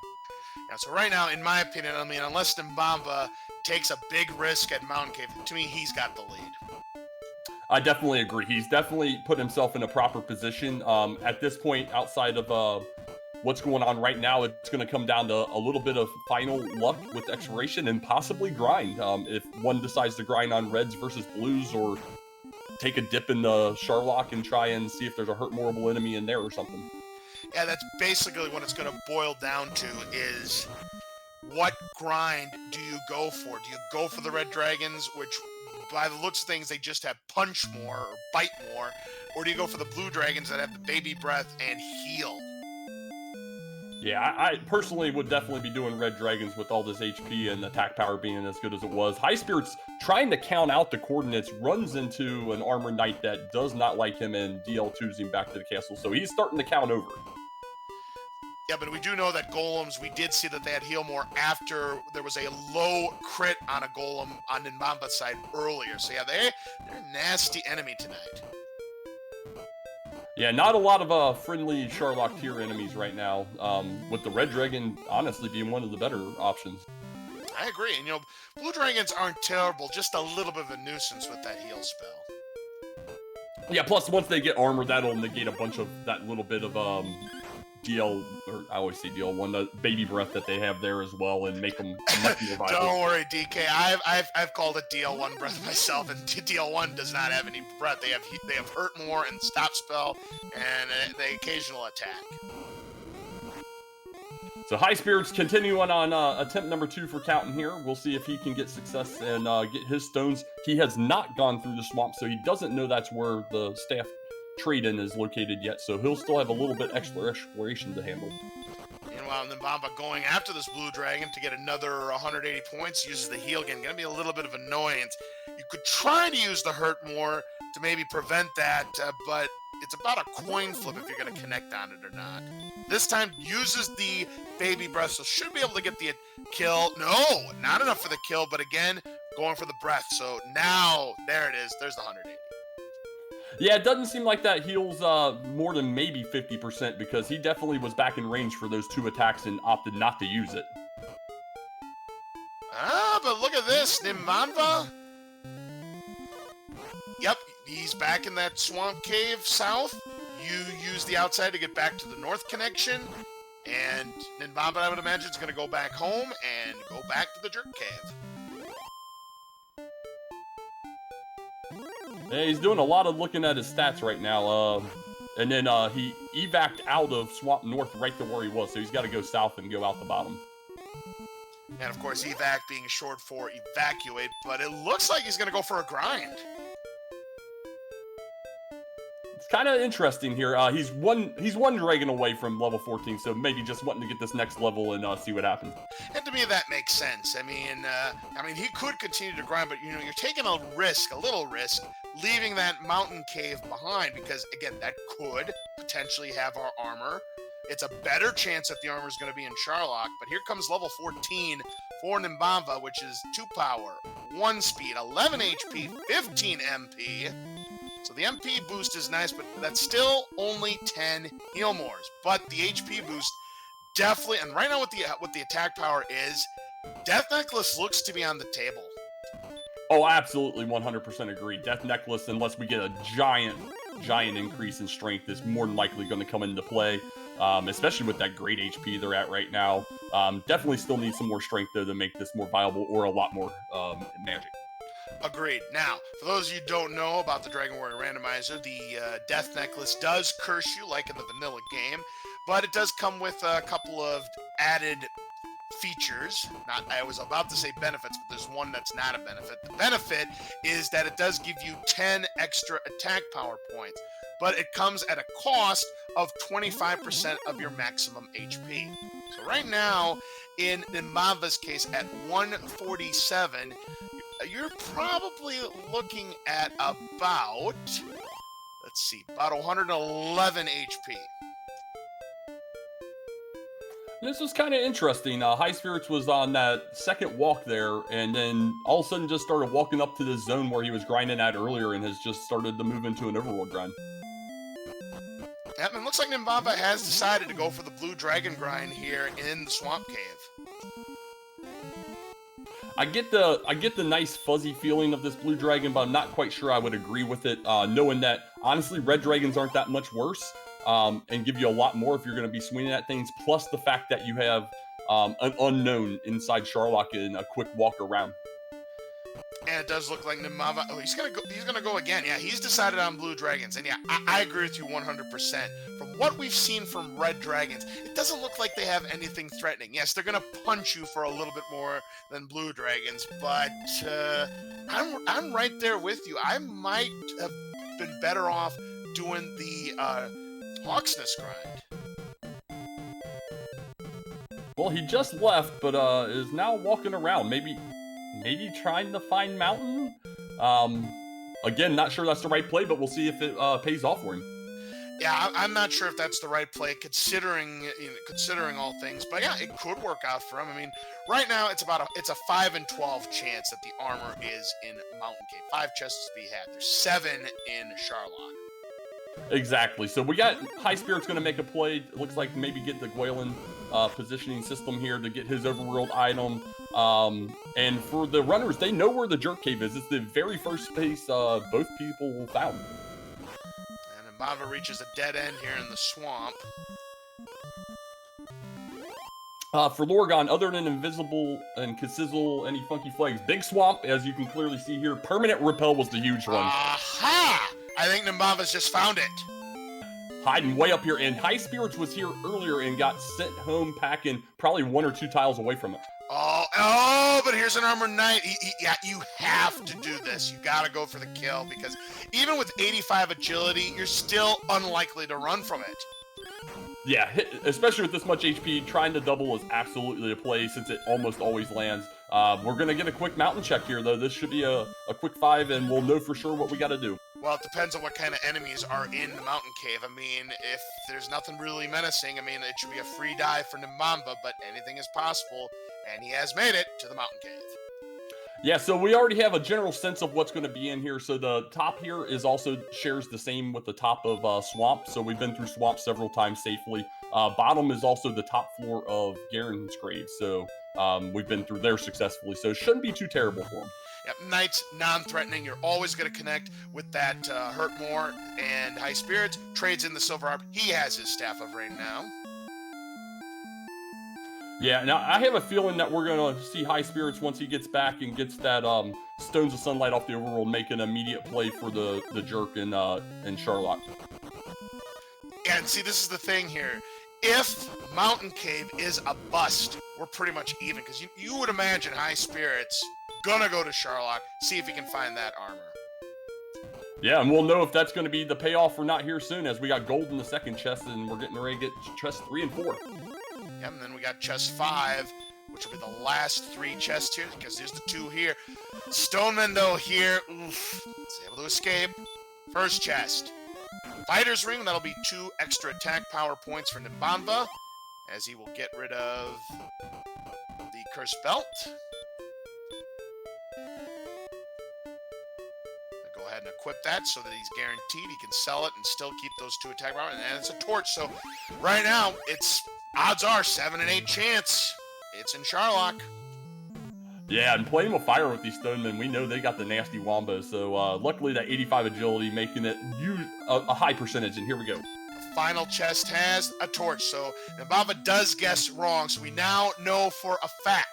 Speaker 1: Yeah, so right now, in my opinion, I mean, unless Nimanva takes a big risk at Mountain Cave, to me, he's got the lead.
Speaker 2: I definitely agree. He's definitely put himself in a proper position. At this point, outside of what's going on right now, it's going to come down to a little bit of final luck with exploration and possibly grind. If one decides to grind on reds versus blues, or take a dip in the Sharlock and try and see if there's a hurt mortal enemy in there or something.
Speaker 1: Yeah, that's basically what it's going to boil down to is what grind do you go for? Do you go for the red dragons, which by the looks of things, they just have punch more or bite more, or do you go for the blue dragons that have the baby breath and heal?
Speaker 2: Yeah, I personally would definitely be doing red dragons with all this HP and attack power being as good as it was. HighSpirits trying to count out the coordinates runs into an armored knight that does not like him and DL2s him back to the castle, so he's starting to count over.
Speaker 1: Yeah, but we do know that golems, we did see that they had heal more after there was a low crit on a golem on Nimanva's side earlier. So yeah, they're a nasty enemy tonight.
Speaker 2: Yeah, not a lot of friendly Sharlock tier enemies right now, with the red dragon honestly being one of the better options.
Speaker 1: I agree, and blue dragons aren't terrible, just a little bit of a nuisance with that heal spell.
Speaker 2: Yeah, plus once they get armor, that'll negate a bunch of that little bit of DL, or I always say DL1, the baby breath that they have there as well, and make them much more viable.
Speaker 1: Don't worry, DK. I've called it DL1 breath myself, and DL1 does not have any breath. They have hurt more and stop spell, and the occasional attack.
Speaker 2: So HighSpirits continuing on attempt number 2 for Counting here. We'll see if he can get success and get his stones. He has not gone through the swamp, so he doesn't know that's where the staff trade-in is located yet, so he'll still have a little bit extra exploration to handle.
Speaker 1: Meanwhile, Nimanva going after this blue dragon to get another 180 points, uses the heal again. Gonna be a little bit of annoyance. You could try to use the hurt more to maybe prevent that, but it's about a coin flip if you're gonna connect on it or not. This time uses the baby breath, so should be able to get the kill. No, not enough for the kill, but again, going for the breath. So now, there it is. There's the 180.
Speaker 2: Yeah, it doesn't seem like that heals more than maybe 50% because he definitely was back in range for those 2 attacks and opted not to use it.
Speaker 1: Ah, but look at this, Nimanva. Yep, he's back in that swamp cave south. You use the outside to get back to the north connection, and Nimanva, I would imagine, is going to go back home and go back to the jerk cave.
Speaker 2: Yeah, he's doing a lot of looking at his stats right now, and then he evac'd out of Swamp North right to where he was, so he's got to go south and go out the bottom.
Speaker 1: And of course, evac being short for evacuate, but it looks like he's going to go for a grind.
Speaker 2: It's kind of interesting here. He's one dragon away from level 14, so maybe just wanting to get this next level and see what happens.
Speaker 1: And to me, that makes sense. I mean, he could continue to grind, but you're taking a little risk, leaving that mountain cave behind because again, that could potentially have our armor. It's a better chance that the armor is going to be in Charlock, but here comes level 14 for Nimanva, which is 2 power, 1 speed, 11 HP, 15 MP. So the MP boost is nice, but that's still only 10 heal mores. But the HP boost definitely, and right now what the attack power is, Death Necklace looks to be on the table.
Speaker 2: Oh, absolutely, 100% agree. Death Necklace, unless we get a giant increase in strength, is more than likely going to come into play, especially with that great HP they're at right now. Definitely still need some more strength, though, to make this more viable or a lot more magic.
Speaker 1: Agreed. Now, for those of you who don't know about the Dragon Warrior Randomizer, the Death Necklace does curse you like in the vanilla game, but it does come with a couple of added features. I was about to say benefits, but there's one that's not a benefit. The benefit is that it does give you 10 extra attack power points, but it comes at a cost of 25% of your maximum HP. So right now, in Nimanva's case, at 147, you're probably looking at about 111 HP.
Speaker 2: This was kind of interesting. HighSpirits was on that second walk there, and then all of a sudden just started walking up to the zone where he was grinding at earlier and has just started to move into an overworld grind.
Speaker 1: Yep, and it looks like Nimanva has decided to go for the blue dragon grind here in the swamp cave.
Speaker 2: I get the nice fuzzy feeling of this blue dragon, but I'm not quite sure I would agree with it, knowing that, honestly, red dragons aren't that much worse, and give you a lot more if you're going to be swinging at things, plus the fact that you have an unknown inside Charlock in a quick walk around.
Speaker 1: And it does look like Nimanva. Oh, he's gonna go again. Yeah, he's decided on blue dragons, and yeah, I agree with you 100%. From what we've seen from red dragons, it doesn't look like they have anything threatening. Yes, they're gonna punch you for a little bit more than blue dragons, but I'm right there with you. I might have been better off doing the Hawksness grind.
Speaker 2: Well, he just left, but is now walking around. Maybe trying to find Mountain. Again, not sure that's the right play, but we'll see if it pays off for him.
Speaker 1: Yeah, I'm not sure if that's the right play, considering all things. But yeah, it could work out for him. I mean, right now it's a 5 in 12 chance that the armor is in Mountain Cave. 5 chests to be had. There's 7 in Charlock.
Speaker 2: Exactly. So we got HighSpirits going to make a play. It looks like maybe get the Gwaelin positioning system here to get his overworld item. And for the runners, they know where the jerk cave is. It's the very first place both people found.
Speaker 1: And Nimanva reaches a dead end here in the swamp.
Speaker 2: For Lorgon, other than Invisible and Kassizzle, any funky flags? Big Swamp, as you can clearly see here. Permanent Repel was the huge one.
Speaker 1: Aha! I think Nimanva's just found it.
Speaker 2: Hiding way up here, and HighSpirits was here earlier and got sent home packing probably 1 or 2 tiles away from it.
Speaker 1: Oh, but here's an Armored Knight. Yeah, you have to do this. You gotta go for the kill, because even with 85 agility, you're still unlikely to run from it.
Speaker 2: Yeah, especially with this much HP, trying to double is absolutely a play since it almost always lands. We're going to get a quick mountain check here, though. This should be a quick 5, and we'll know for sure what we got to do.
Speaker 1: Well, it depends on what kind of enemies are in the mountain cave. I mean, if there's nothing really menacing, I mean, it should be a free dive for Nimanva, but anything is possible, and he has made it to the mountain cave.
Speaker 2: Yeah, so we already have a general sense of what's going to be in here. So the top here is also shares the same with the top of Swamp. So we've been through Swamp several times safely. Bottom is also the top floor of Garen's grave. So we've been through there successfully. So it shouldn't be too terrible for him.
Speaker 1: Yep, Knight's non-threatening. You're always going to connect with that Hurt More, and HighSpirits trades in the Silver Harp. He has his Staff of Rain now.
Speaker 2: Yeah, now I have a feeling that we're going to see HighSpirits once he gets back and gets that Stones of Sunlight off the overworld, make an immediate play for the Jerk and Charlotte.
Speaker 1: And see, this is the thing here. If Mountain Cave is a bust, we're pretty much even, because you would imagine HighSpirits gonna go to Charlotte, see if he can find that armor.
Speaker 2: Yeah, and we'll know if that's going to be the payoff or not here soon, as we got gold in the second chest, and we're getting ready to get chest 3 and 4.
Speaker 1: Yep, and then we got chest 5, which will be the last 3 chests here, because there's the 2 here. Stoneman, though, here, oof, is able to escape. First chest. Fighter's Ring, that'll be 2 extra attack power points for Nimanva, as he will get rid of the Cursed Belt. Go ahead and equip that so that he's guaranteed he can sell it and still keep those 2 attack power, and it's a torch, so right now, it's odds are 7 and 8 chance. It's in Charlock.
Speaker 2: Yeah, and playing with fire with these Stonemen, we know they got the nasty wombos. So luckily that 85 agility making it a high percentage, and here we go.
Speaker 1: The final chest has a torch, so Nimanva does guess wrong. So we now know for a fact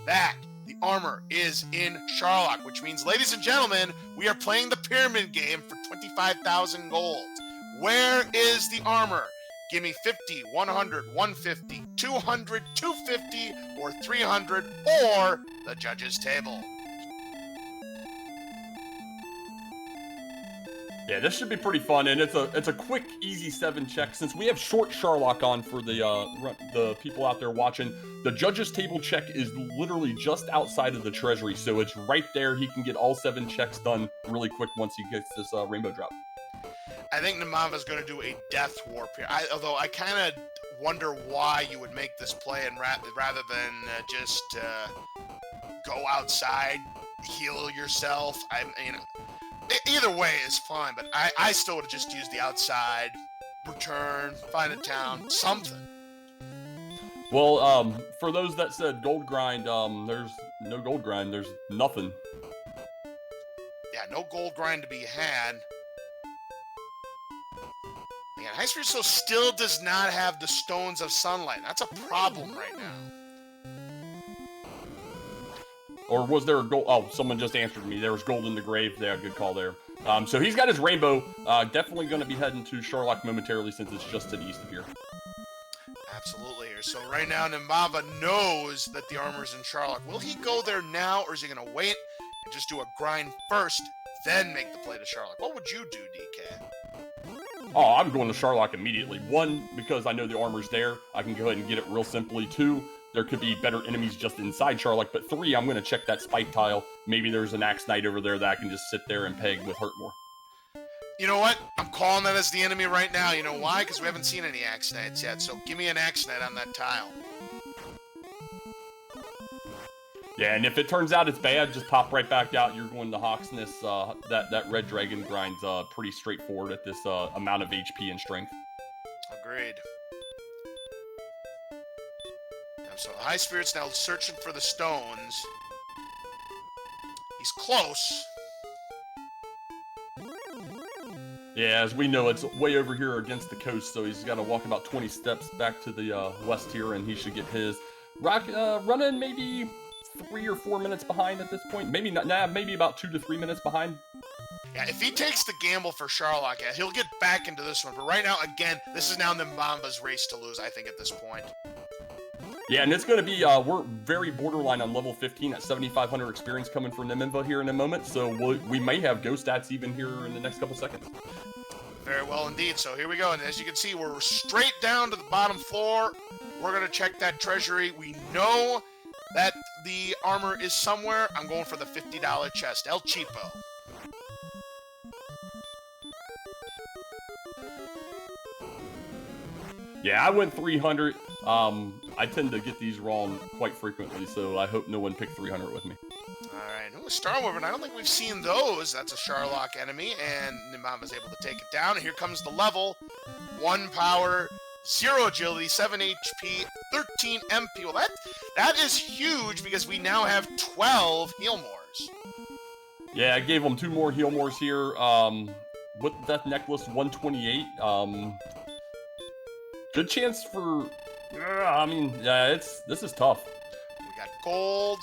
Speaker 1: that the armor is in Charlock, which means, ladies and gentlemen, we are playing the pyramid game for 25,000 gold. Where is the armor? Give me 50, 100, 150, 200, 250, or 300, or the judges' table.
Speaker 2: Yeah, this should be pretty fun, and it's a quick, easy 7 check. Since we have short Charlock on for the people out there watching, the judges' table check is literally just outside of the treasury, so it's right there. He can get all 7 checks done really quick once he gets this rainbow drop.
Speaker 1: I think Nimanva's going to do a death warp here. Although I kind of wonder why you would make this play and rather than just go outside, heal yourself. Either way is fine, but I still would have just used the outside, return, find a town, something.
Speaker 2: Well, for those that said gold grind, there's no gold grind. There's nothing.
Speaker 1: Yeah, no gold grind to be had. Man, HighSpirits still does not have the Stones of Sunlight. That's a problem right now.
Speaker 2: Or was there a gold? Oh, someone just answered me. There was gold in the grave. Yeah, good call there. So he's got his rainbow. Definitely going to be heading to Charlock momentarily since it's just to the east of here.
Speaker 1: Absolutely. So right now, Nimanva knows that the armor's in Charlock. Will he go there now, or is he going to wait and just do a grind first, then make the play to Charlock? What would you do, DK?
Speaker 2: Oh, I'm going to Charlock immediately. 1, because I know the armor's there. I can go ahead and get it real simply. 2, there could be better enemies just inside Charlock. But 3, I'm going to check that spike tile. Maybe there's an Axe Knight over there that I can just sit there and peg with Hurtmore.
Speaker 1: You know what? I'm calling that as the enemy right now. You know why? Because we haven't seen any Axe Knights yet. So give me an Axe Knight on that tile.
Speaker 2: Yeah, and if it turns out it's bad, just pop right back out. You're going to Hawksness. That red dragon grind's pretty straightforward at this amount of HP and strength.
Speaker 1: Agreed. So HighSpirits now searching for the stones. He's close.
Speaker 2: Yeah, as we know, it's way over here against the coast, so he's got to walk about 20 steps back to the west here, and he should get his. Running maybe 3 or 4 minutes behind at this point. Maybe not. Nah, maybe about 2 to 3 minutes behind.
Speaker 1: Yeah, if he takes the gamble for Sharlock, yeah, he'll get back into this one. But right now, again, this is now Nimanva's race to lose, I think, at this point.
Speaker 2: Yeah, and it's going to be, we're very borderline on level 15 at 7,500 experience coming from Nimanva here in a moment, so we may have ghost stats even here in the next couple seconds.
Speaker 1: Very well indeed. So here we go. And as you can see, we're straight down to the bottom floor. We're going to check that treasury. We know that the armor is somewhere. I'm going for the $50 chest. El Cheapo.
Speaker 2: Yeah, I went 300. I tend to get these wrong quite frequently, so I hope no one picked 300 with me.
Speaker 1: All right. Ooh, Star Wyvern. I don't think we've seen those. That's a Sharlock enemy, and Nimanva's able to take it down. And here comes the level. 1 power, 0 agility, 7 HP, 13 MP. Well, that is huge because we now have 12 Healmores.
Speaker 2: Yeah, I gave him 2 more Healmores here. With the Death Necklace, 128. Good chance for... I mean, yeah, this is tough.
Speaker 1: We got gold.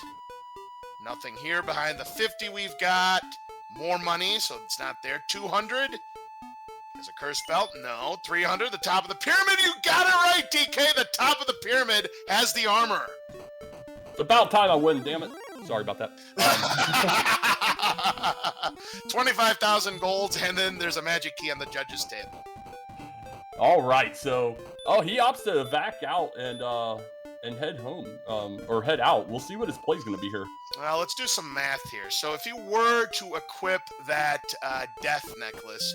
Speaker 1: Nothing here behind the 50 we've got. More money, so it's not there. 200. There's a cursed belt. No. 300. The top of the pyramid. You got it right, DK. The top of the pyramid has the armor.
Speaker 2: It's about time I win, damn it. Sorry about that.
Speaker 1: 25,000 golds, and then there's a magic key on the judge's table.
Speaker 2: All right, so he opts to vac out and head home, or head out. We'll see what his play's going to be here.
Speaker 1: Well, let's do some math here. So if you were to equip that death necklace,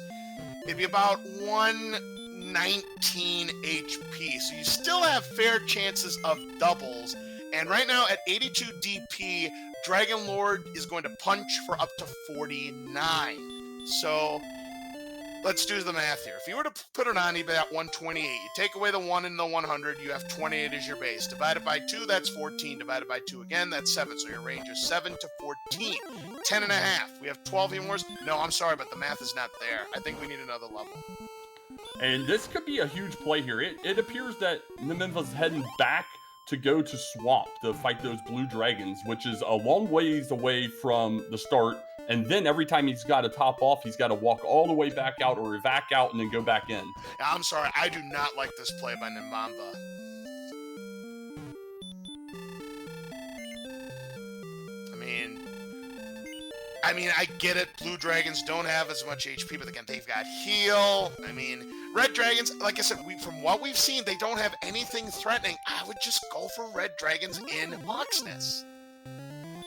Speaker 1: it'd be about 119 HP. So you still have fair chances of doubles. And right now at 82 DP, Dragon Lord is going to punch for up to 49. So let's do the math here. If you were to put it on, you'd be at 128. You take away the 1 and the 100, you have 28 as your base. Divided by 2, that's 14. Divided by 2 again, that's 7. So your range is 7 to 14. 10 and a half. We have 12 Healmores. No, I'm sorry, but the math is not there. I think we need another level.
Speaker 2: And this could be a huge play here. It appears that Nimanva's heading back to go to Swamp to fight those blue dragons, which is a long ways away from the start. And then every time he's got to top off, he's got to walk all the way back out or evac out and then go back in.
Speaker 1: I'm sorry, I do not like this play by Nimanva. I mean, I get it. Blue dragons don't have as much HP, but again, they've got heal. I mean, red dragons, like I said, from what we've seen, they don't have anything threatening. I would just go for red dragons in Moxness.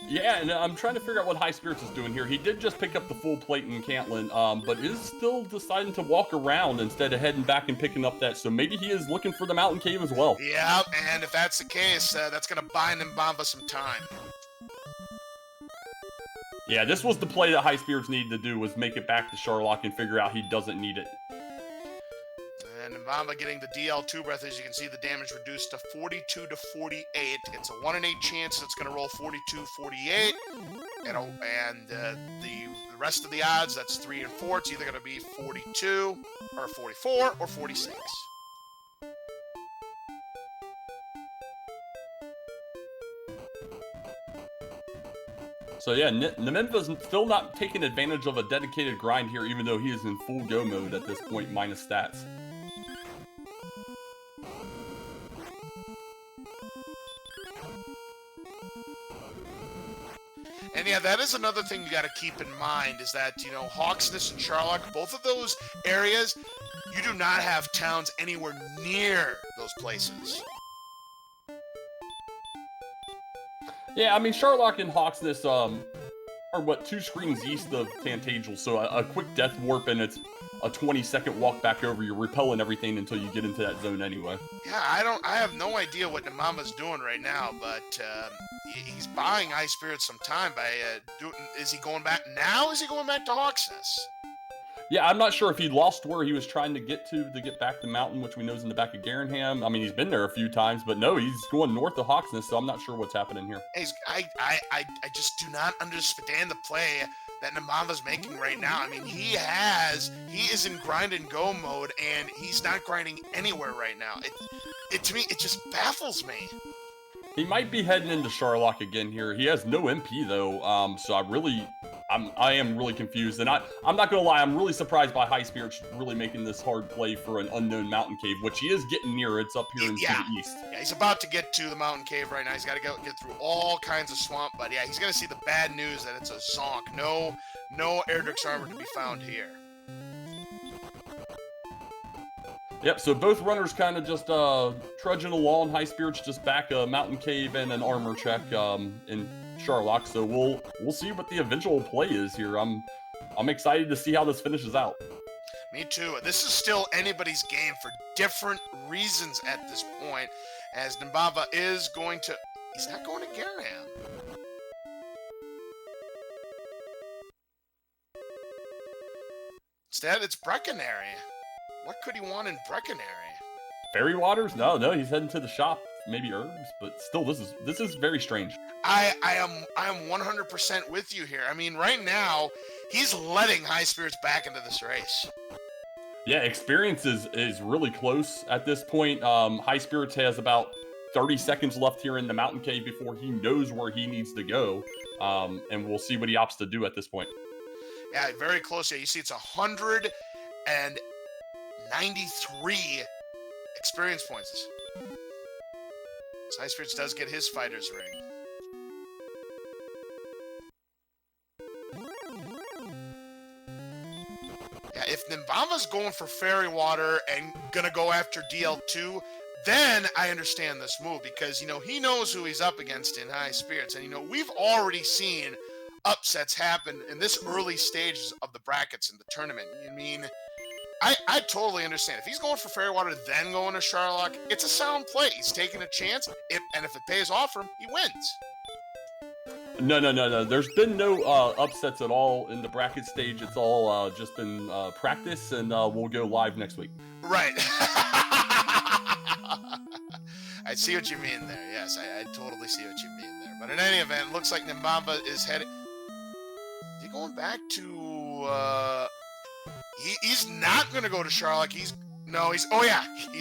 Speaker 2: Yeah, and I'm trying to figure out what HighSpirits is doing here. He did just pick up the full plate in Cantlin, but is still deciding to walk around instead of heading back and picking up that. So maybe he is looking for the mountain cave as well.
Speaker 1: Yeah, and if that's the case, that's going to buy Nimanva some time.
Speaker 2: Yeah, this was the play that HighSpirits needed to do, was make it back to Sharlock and figure out he doesn't need it.
Speaker 1: And Nimanva getting the DL2 breath, as you can see, the damage reduced to 42 to 48. It's a 1 in 8 chance it's going to roll 42, 48. And the rest of the odds, that's 3 and 4. It's either going to be 42 or 44 or 46.
Speaker 2: So yeah, Nimanva's still not taking advantage of a dedicated grind here, even though he is in full go mode at this point, minus stats.
Speaker 1: And yeah, that is another thing you got to keep in mind, is that, you know, Hawksness and Sharlock, both of those areas, you do not have towns anywhere near those places.
Speaker 2: Yeah, I mean, Sharlock and Hawksness are, what, 2 screens east of Tantagel, so a quick death warp and it's a 20-second walk back over. You're repelling everything until you get into that zone anyway.
Speaker 1: Yeah, I have no idea what Nimanva's doing right now, but he's buying HighSpirits some time by is he going back now? Is he going back to Hawksness?
Speaker 2: Yeah, I'm not sure if he lost where he was trying to get back the mountain, which we know is in the back of Garenham. I mean, he's been there a few times, but no, he's going north of Hawksness, so I'm not sure what's happening here.
Speaker 1: I just do not understand the play that Nimanva's making right now. I mean, he is in grind and go mode, and he's not grinding anywhere right now. To me, it just baffles me.
Speaker 2: He might be heading into Sharlock again here. He has no MP though, so I am really confused. And I'm not gonna lie, I'm really surprised by HighSpirits really making this hard play for an unknown mountain cave, which he is getting near. It's up here into the east.
Speaker 1: Yeah, he's about to get to the mountain cave right now. He's got to get through all kinds of swamp, but yeah, he's gonna see the bad news that it's a zonk. No Erdrick's armor to be found here.
Speaker 2: Yep, so both runners kind of just trudging along. HighSpirits just back a mountain cave and an armor check in Sharlock. So we'll see what the eventual play is here. I'm excited to see how this finishes out.
Speaker 1: Me too. This is still anybody's game for different reasons at this point, as Nimanva is going to... He's not going to Garham. Instead, it's Breckenary. What could he want in Breckenary?
Speaker 2: Fairy waters? No, he's heading to the shop. Maybe herbs, but still, this is very strange.
Speaker 1: I am 100% with you here. I mean, right now, he's letting HighSpirits back into this race.
Speaker 2: Yeah, experience is really close at this point. HighSpirits has about 30 seconds left here in the mountain cave before he knows where he needs to go, and we'll see what he opts to do at this point.
Speaker 1: Yeah, very close. Yeah, you see, it's 193 experience points. So HighSpirits does get his fighter's ring. Yeah, if Nimanva's going for Fairy Water and gonna go after DL2, then I understand this move, because, he knows who he's up against in HighSpirits. And, we've already seen upsets happen in this early stages of the brackets in the tournament. I mean, I totally understand. If he's going for Fairy Water, then going to Sharlock, it's a sound play. He's taking a chance, and if it pays off for him, he wins.
Speaker 2: No. There's been no upsets at all in the bracket stage. It's all just been practice, and we'll go live next week.
Speaker 1: Right. I see what you mean there. Yes, I totally see what you mean there. But in any event, it looks like Nimanva is heading... Is he going back to... He's not going to go to Sharlock. He's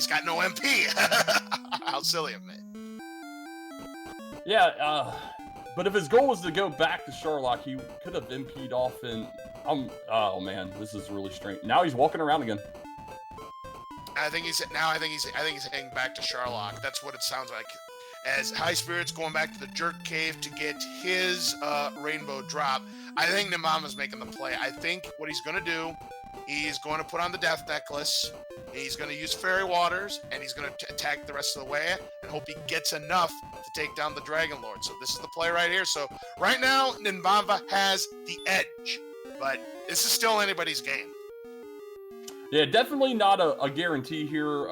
Speaker 1: got no MP. How silly of me.
Speaker 2: Yeah, but if his goal was to go back to Sharlock, he could have MP'd off and... oh man, this is really strange. Now he's walking around again.
Speaker 1: I think he's heading back to Sharlock. That's what it sounds like. As HighSpirits going back to the Jerk Cave to get his rainbow drop. I think Nimanva's making the play. I think what he's going to do, he's going to put on the Death Necklace, he's going to use Fairy Waters, and he's going to attack the rest of the way and hope he gets enough to take down the Dragon Lord. So this is the play right here. So right now, Nimanva has the edge, but this is still anybody's game.
Speaker 2: Yeah, definitely not a guarantee here.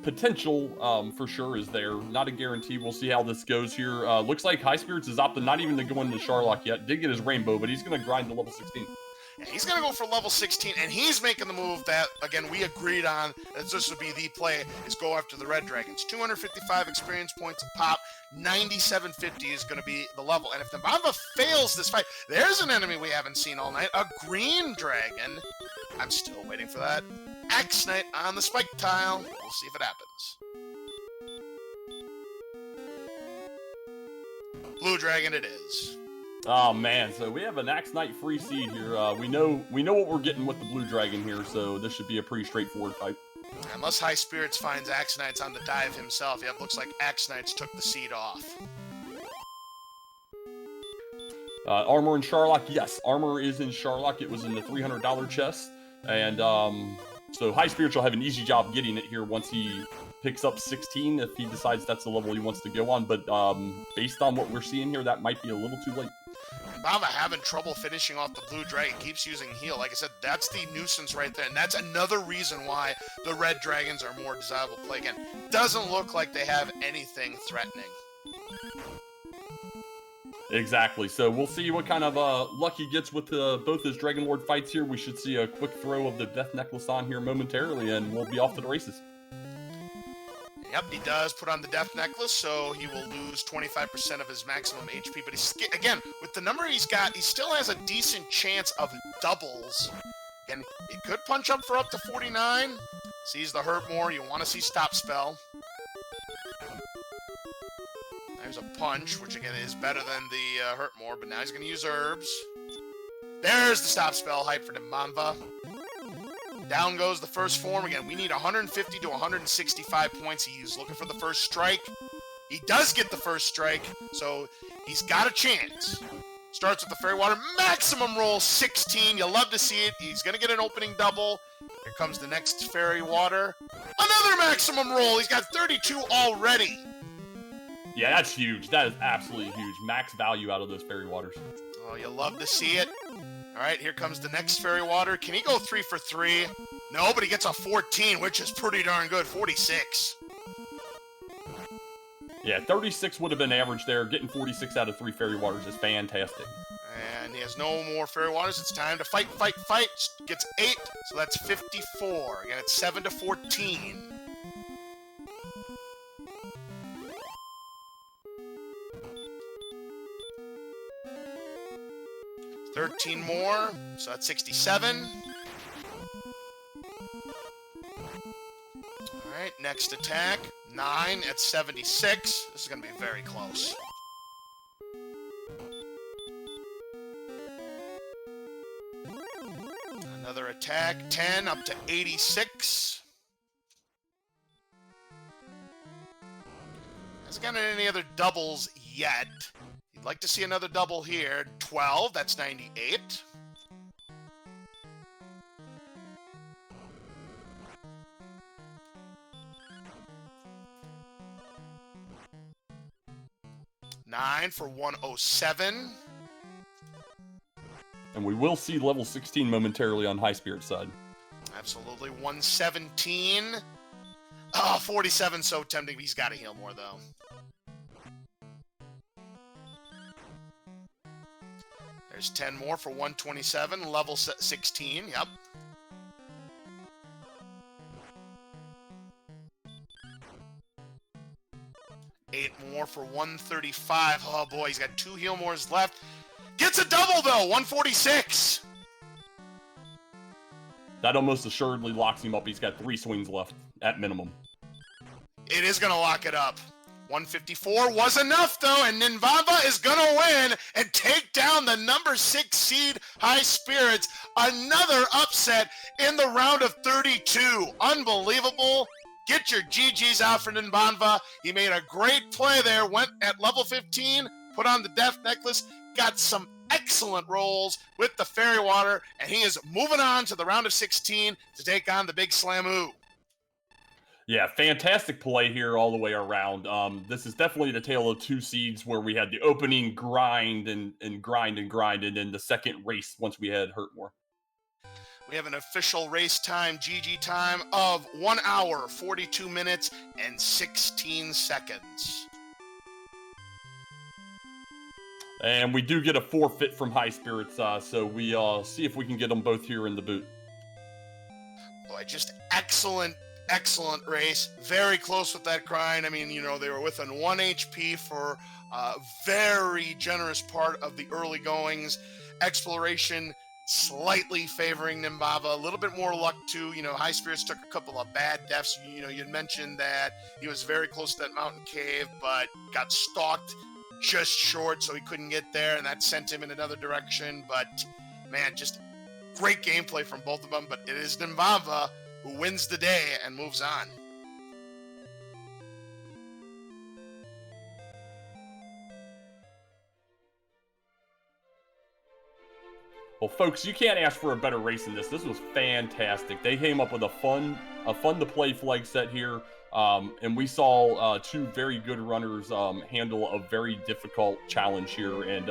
Speaker 2: Potential for sure is there. Not a guarantee. We'll see how this goes here. Looks like HighSpirits is opting not even to go into Sharlock yet. Did get his rainbow, but he's going to grind to level 16.
Speaker 1: Yeah, he's going to go for level 16, and he's making the move that, again, we agreed on, that this would be the play, is go after the Red Dragons. 255 experience points a pop, 9750 is going to be the level. And if Nimanva fails this fight, there's an enemy we haven't seen all night, a green dragon. I'm still waiting for that. X-Knight on the spike tile. We'll see if it happens. Blue dragon it is.
Speaker 2: Oh man, so we have an Axe Knight free seed here. We know what we're getting with the blue dragon here, so this should be a pretty straightforward fight.
Speaker 1: Unless HighSpirits finds Axe Knights on the dive himself. Yeah, it looks like Axe Knights took the seed off.
Speaker 2: Armor in Sharlock, yes, armor is in Sharlock. It was in the $300 chest, and so HighSpirits will have an easy job getting it here once he picks up 16 if he decides that's the level he wants to go on. But based on what we're seeing here, that might be a little too late.
Speaker 1: Nimanva having trouble finishing off the blue dragon, keeps using heal. Like I said, that's the nuisance right there, and that's another reason why the red dragons are more desirable play. Again, doesn't look like they have anything threatening.
Speaker 2: Exactly. So we'll see what kind of luck he gets with both his Dragon Lord fights here. We should see a quick throw of the Death Necklace on here momentarily, and we'll be off to the races.
Speaker 1: Yep, he does put on the death necklace, so he will lose 25% of his maximum HP. But he's, again, with the number he's got, he still has a decent chance of doubles. And he could punch up for up to 49. Sees the hurt more. You want to see stop spell. There's a punch, which again is better than the hurt more, but now he's going to use herbs. There's the stop spell hype for Nimanva. Down goes the first form. Again, we need 150 to 165 points. He's looking for the first strike. He does get the first strike, so he's got a chance. Starts with the Fairy Water. Maximum roll 16. You love to see it. He's going to get an opening double. Here comes the next Fairy Water. Another maximum roll. He's got 32 already.
Speaker 2: Yeah, that's huge. That is absolutely huge. Max value out of those Fairy Waters.
Speaker 1: Oh, you love to see it. All right, here comes the next Fairy Water. Can he go 3 for 3? No, but he gets a 14, which is pretty darn good. 46.
Speaker 2: Yeah, 36 would have been average there. Getting 46 out of 3 Fairy Waters is fantastic.
Speaker 1: And he has no more Fairy Waters. It's time to fight, fight, fight. Gets 8, so that's 54. Again, it's 7 to 14. $13 more, so that's 67. All right, next attack, 9 at 76. This is going to be very close. Another attack, 10 up to 86. Hasn't gotten any other doubles yet. You'd like to see another double here. 12, that's 98. $9 for 107.
Speaker 2: And we will see level 16 momentarily on HighSpirits side.
Speaker 1: Absolutely. 117. Oh, 47, so tempting. He's got to heal more, though. There's 10 more for 127, level 16, yep. Eight more for 135. Oh boy, he's got 2 heal mores left. Gets a double though, 146.
Speaker 2: That almost assuredly locks him up. He's got 3 swings left at minimum.
Speaker 1: It is going to lock it up. 154 was enough, though, and Nimanva is going to win and take down the number 6 seed HighSpirits. Another upset in the round of 32. Unbelievable. Get your GGs out for Nimanva. He made a great play there, went at level 15, put on the death necklace, got some excellent rolls with the Fairy Water, and he is moving on to the round of 16 to take on the Big Slamoo.
Speaker 2: Yeah, fantastic play here all the way around. This is definitely the tale of 2 seeds where we had the opening grind and grind, and then the second race once we had Hurtmore.
Speaker 1: We have an official race time, GG time, of 1 hour, 42 minutes, and 16 seconds.
Speaker 2: And we do get a forfeit from HighSpirits, so we see if we can get them both here in the boot.
Speaker 1: Boy, just excellent race. Very close with that grind. I mean, you know, they were within 1 HP for a very generous part of the early goings. Exploration slightly favoring Nimanva. A little bit more luck too. You know, HighSpirits took a couple of bad deaths. You know, you'd mentioned that he was very close to that mountain cave, but got stalked just short, so he couldn't get there, and that sent him in another direction. But man, just great gameplay from both of them. But it is Nimanva who wins the day and moves on.
Speaker 2: Well, folks, you can't ask for a better race than this. This was fantastic. They came up with a fun to play flag set here, and we saw 2 very good runners handle a very difficult challenge here, and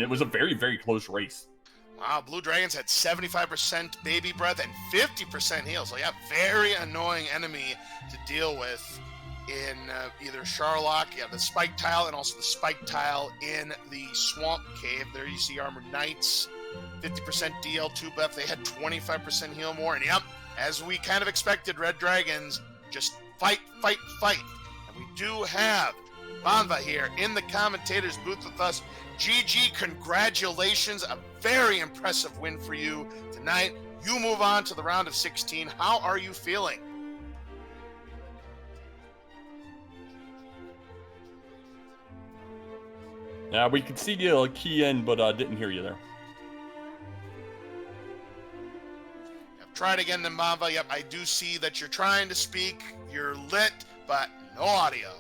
Speaker 2: it was a very, very close race.
Speaker 1: Wow, Blue Dragons had 75% baby breath and 50% heal. So yeah, very annoying enemy to deal with in either Sharlock, the spike tile, and also the spike tile in the swamp cave. There you see Armored Knights, 50% DL, 2 buff. They had 25% heal more. And yep, as we kind of expected, Red Dragons just fight, fight, fight. And we do have Nimanva here in the commentator's booth with us. GG, congratulations. A very impressive win for you tonight. You move on to the round of 16. How are you feeling?
Speaker 2: Yeah, we could see you key in, but didn't hear you there.
Speaker 1: Yep, try it again, Nimanva. Yep, I do see that you're trying to speak. You're lit, but no audio.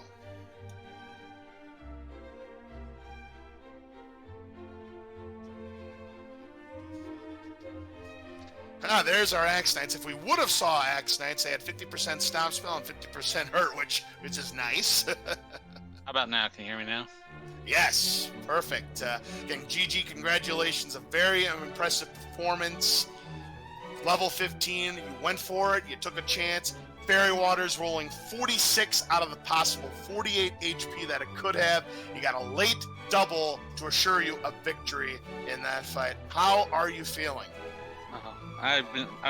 Speaker 1: There's our Axe Knights. If we would have saw Axe Knights, they had 50% stop spell and 50% hurt, which is nice.
Speaker 3: How about now? Can you hear me now?
Speaker 1: Yes, perfect. Again, GG, congratulations. A very impressive performance. Level 15, you went for it. You took a chance. Fairy Waters rolling 46 out of the possible 48 HP that it could have. You got a late double to assure you a victory in that fight. How are you feeling?
Speaker 3: I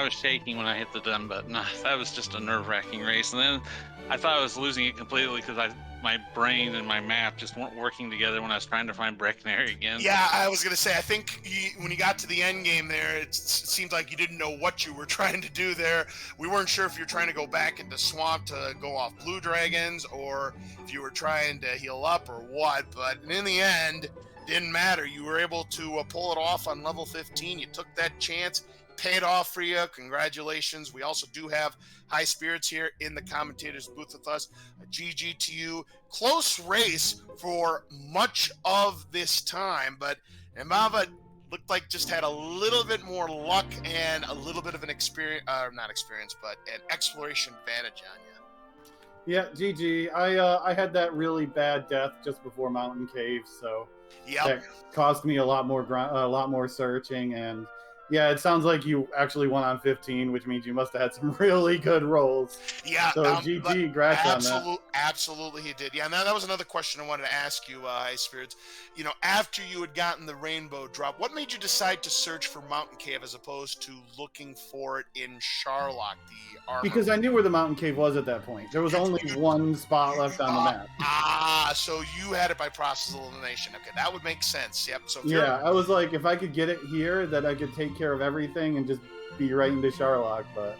Speaker 3: was shaking when I hit the done button. That was just a nerve-wracking race, and then I thought I was losing it completely because my brain and my map just weren't working together when I was trying to find Breckenary again.
Speaker 1: Yeah, I was gonna say, I think when you got to the end game there, it seemed like you didn't know what you were trying to do there. We weren't sure if you're trying to go back into Swamp to go off Blue Dragons, or if you were trying to heal up or what. But in the end, didn't matter. You were able to pull it off on level 15. You took that chance. Paid off for you. Congratulations. We also do have HighSpirits here in the commentator's booth with us. A GG to you. Close race for much of this time, but Nimanva looked like just had a little bit more luck and a little bit of an not experience, but an exploration advantage on you.
Speaker 4: Yeah, GG. I had that really bad death just before Mountain Cave, so that cost me a lot more searching. And yeah, it sounds like you actually won on 15, which means you must have had some really good rolls.
Speaker 1: Yeah.
Speaker 4: So GG, congrats on that.
Speaker 1: Absolutely he did. Yeah, and that was another question I wanted to ask you, HighSpirits. You know, after you had gotten the rainbow drop, what made you decide to search for Mountain Cave as opposed to looking for it in Sharlock, the armor?
Speaker 4: Because I knew where the Mountain Cave was at that point. There was only one spot left on the map.
Speaker 1: So you had it by process of elimination. Okay, that would make sense. Yep. So
Speaker 4: yeah, I was like, if I could get it here, that I could take care of everything and just be right into Sharlock, but...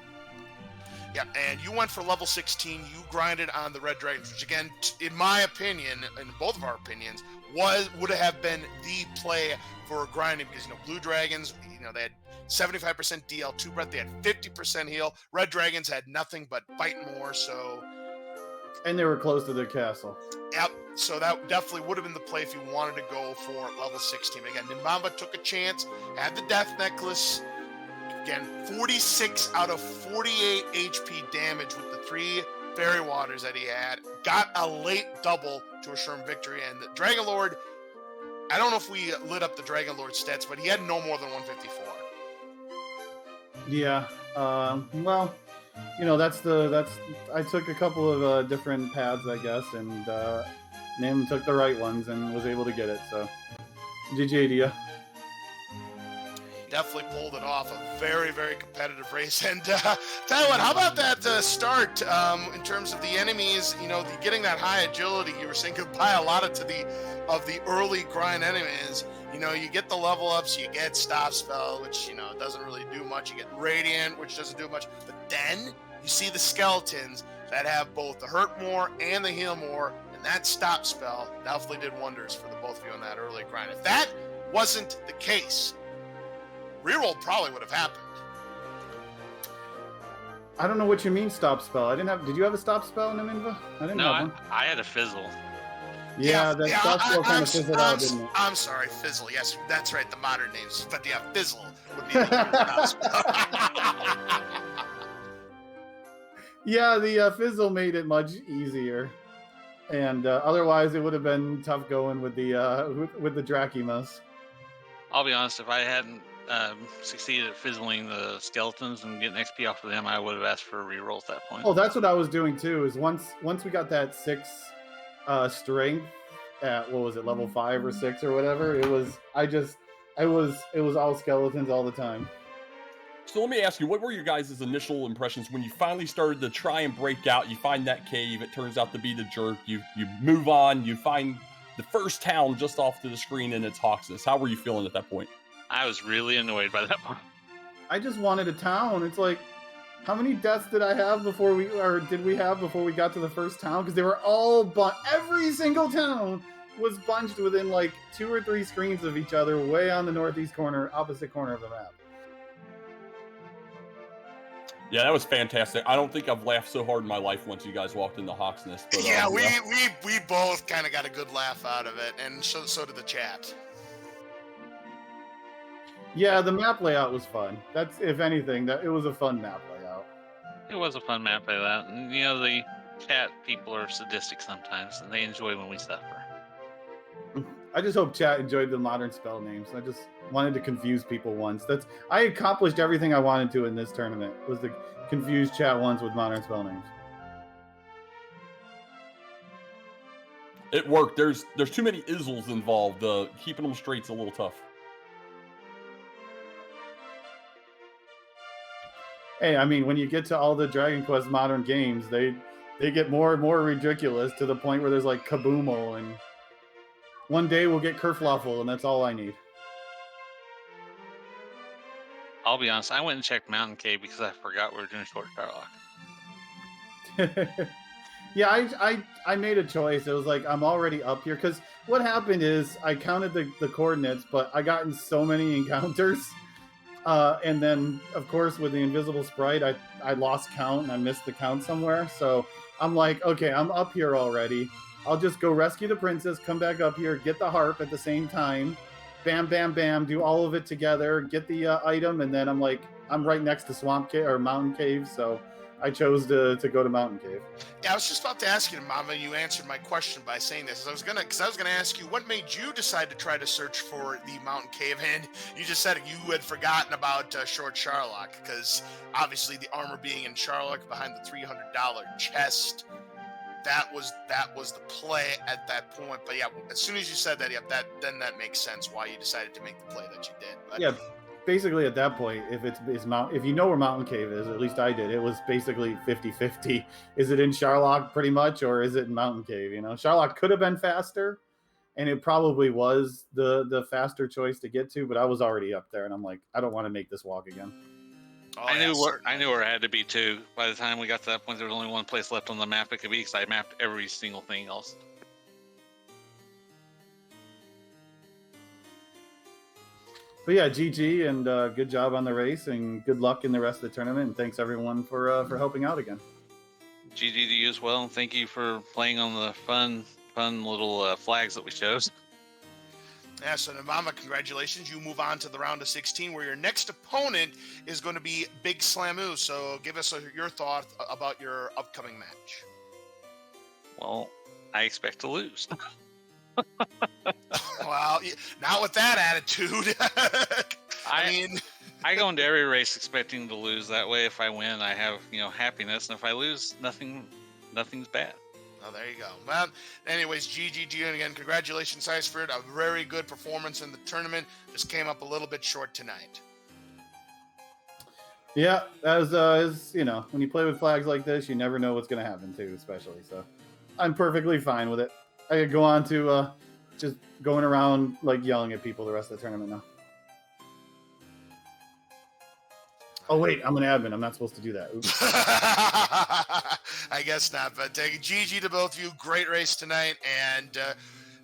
Speaker 1: Yeah, and you went for level 16. You grinded on the Red Dragons, which again, in my opinion, in both of our opinions, would have been the play for grinding because, Blue Dragons, they had 75% DL2 breath. They had 50% heal. Red Dragons had nothing but fight more, so...
Speaker 4: And they were close to their castle.
Speaker 1: Yep, so that definitely would have been the play if you wanted to go for level 16. Again, Nimanva took a chance, had the Death Necklace. Again, 46 out of 48 HP damage with the 3 Fairy Waters that he had. Got a late double to assure him victory. And the Dragon Lord, I don't know if we lit up the Dragon Lord stats, but he had no more than 154.
Speaker 4: Yeah, well, I took a couple of different paths, I guess, and Nim took the right ones and was able to get it, so GG to you.
Speaker 1: Definitely pulled it off. A very, very competitive race. And tell you what, how about that start in terms of the enemies? Getting that high agility. You were saying goodbye a lot of the early grind enemies. You get the level ups, you get stop spell, which doesn't really do much. You get radiant, which doesn't do much. But then you see the skeletons that have both the hurt more and the heal more, and that stop spell definitely did wonders for the both of you on that early grind. If that wasn't the case, reroll probably would have happened.
Speaker 4: I don't know what you mean stop spell. Did you have a stop spell in Nimanva? I didn't have one.
Speaker 3: I had a fizzle.
Speaker 4: Yeah, that stop spell kind of fizzled out, didn't it?
Speaker 1: I'm sorry, fizzle. Yes, that's right, the modern names. But yeah, fizzle would be the stop spell.
Speaker 4: Yeah, the fizzle made it much easier. And otherwise it would have been tough going with the Dracumas.
Speaker 3: I'll be honest, if I hadn't succeeded at fizzling the skeletons and getting XP off of them, I would have asked for a reroll at that point.
Speaker 4: Oh, that's what I was doing too. Is once we got that 6 strength at what was it, level 5 or 6 or whatever, it was all skeletons all the time.
Speaker 2: So let me ask you, what were your guys' initial impressions when you finally started to try and break out? You find that cave, it turns out to be the jerk. You move on, you find the first town just off to the screen, and it's Hawksness. How were you feeling at that point?
Speaker 3: I was really annoyed by that one.
Speaker 4: I just wanted a town. It's like, how many deaths did I have before we got to the first town? Because they were all every single town was bunched within like 2 or 3 screens of each other, way on the northeast corner, opposite corner of the map.
Speaker 2: Yeah, that was fantastic. I don't think I've laughed so hard in my life once you guys walked into Hawksness. But,
Speaker 1: yeah, we both kind of got a good laugh out of it, and so did the chat.
Speaker 4: Yeah, the map layout was fun. That's, if anything, it was a fun map layout.
Speaker 3: It was a fun map layout, and the chat people are sadistic sometimes, and they enjoy when we suffer.
Speaker 4: I just hope chat enjoyed the modern spell names. I just wanted to confuse people once. I accomplished everything I wanted to in this tournament, was to confuse chat once with modern spell names.
Speaker 2: It worked. There's too many isles involved. Keeping them straight's a little tough.
Speaker 4: Hey, I mean, when you get to all the Dragon Quest modern games, they get more and more ridiculous to the point where there's like Kaboomo, and one day we'll get Kerfluffle, and that's all I need.
Speaker 3: I'll be honest, I went and checked Mountain Cave because I forgot we were doing Short Sharlock.
Speaker 4: Yeah, I made a choice. It was like, I'm already up here, because what happened is I counted the coordinates, but I got in so many encounters. And then, of course, with the invisible sprite, I lost count and I missed the count somewhere. So I'm like, okay, I'm up here already. I'll just go rescue the princess, come back up here, get the harp at the same time. Bam, bam, bam, do all of it together, get the item, and then I'm like, I'm right next to Swamp Cave or Mountain Cave, so I chose to go to Mountain Cave.
Speaker 1: Yeah, I was just about to ask you, Nimanva. You answered my question by saying this. I was gonna ask you, what made you decide to try to search for the Mountain Cave, and you just said you had forgotten about Short Sharlock, because obviously the armor being in Sharlock behind the $300 chest, that was the play at that point. But yeah, as soon as you said that, that makes sense why you decided to make the play that you did. But
Speaker 4: yeah. Basically, at that point, if you know where Mountain Cave is, at least I did, it was basically 50-50. Is it in Sharlock pretty much, or is it in Mountain Cave? Sharlock could have been faster, and it probably was the faster choice to get to, but I was already up there, and I'm like, I don't want to make this walk again.
Speaker 3: Oh, I knew where it had to be too. By the time we got to that point, there was only one place left on the map it could be, because I mapped every single thing else.
Speaker 4: But yeah, GG, and good job on the race, and good luck in the rest of the tournament, and thanks everyone for helping out again.
Speaker 3: GG to you as well, and thank you for playing on the fun little flags that we chose.
Speaker 1: Yeah, so Nimanva, congratulations. You move on to the round of 16, where your next opponent is going to be Big Slamoo. So give us your thought about your upcoming match.
Speaker 3: Well, I expect to lose.
Speaker 1: Well, not with that attitude.
Speaker 3: I go into every race expecting to lose. That way, if I win, I have happiness, and if I lose, nothing's bad.
Speaker 1: Oh, there you go. Well, anyways, GG to you, and again, congratulations, HighSpirits. A very good performance in the tournament. Just came up a little bit short tonight.
Speaker 4: Yeah, as when you play with flags like this, you never know what's going to happen too, especially. So I'm perfectly fine with it. I could go on to just going around like yelling at people the rest of the tournament now. Oh wait, I'm an admin. I'm not supposed to do that. Oops.
Speaker 1: I guess not. But GG to both of you. Great race tonight, and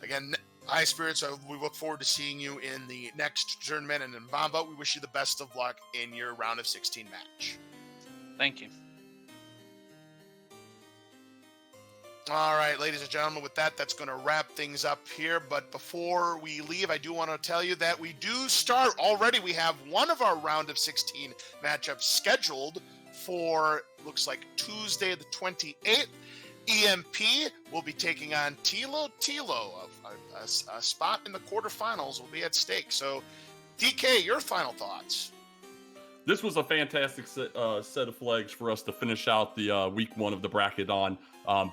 Speaker 1: again, HighSpirits. We look forward to seeing you in the next tournament. And in Nimanva, we wish you the best of luck in your round of 16 match.
Speaker 3: Thank you.
Speaker 1: All right, ladies and gentlemen, with that's going to wrap things up here. But before we leave, I do want to tell you that we do start already. We have one of our round of 16 matchups scheduled for, looks like Tuesday the 28th. EMP will be taking on Tilo. A spot in the quarterfinals will be at stake. So, DK, your final thoughts?
Speaker 2: This was a fantastic set of flags for us to finish out the week 1 of the bracket on.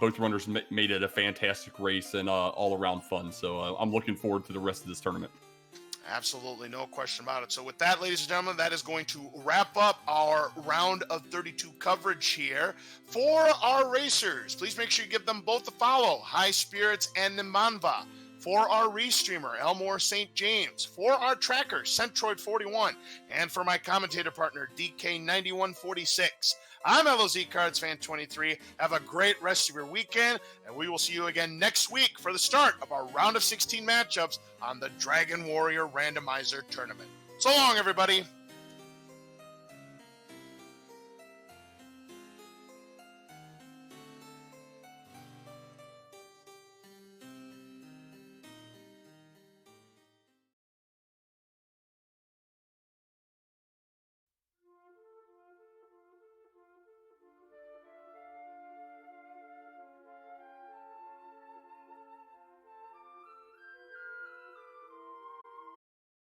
Speaker 2: Both runners made it a fantastic race and all around fun. So I'm looking forward to the rest of this tournament.
Speaker 1: Absolutely, no question about it. So with that, ladies and gentlemen, that is going to wrap up our round of 32 coverage here. For our racers, please make sure you give them both a follow, HighSpirits and Nimanva. For our restreamer, Elmore St. James. For our tracker, Centroid41. And for my commentator partner, DK9146. I'm LOZ Cards Fan 23. Have a great rest of your weekend, and we will see you again next week for the start of our round of 16 matchups on the Dragon Warrior Randomizer tournament. So long, everybody.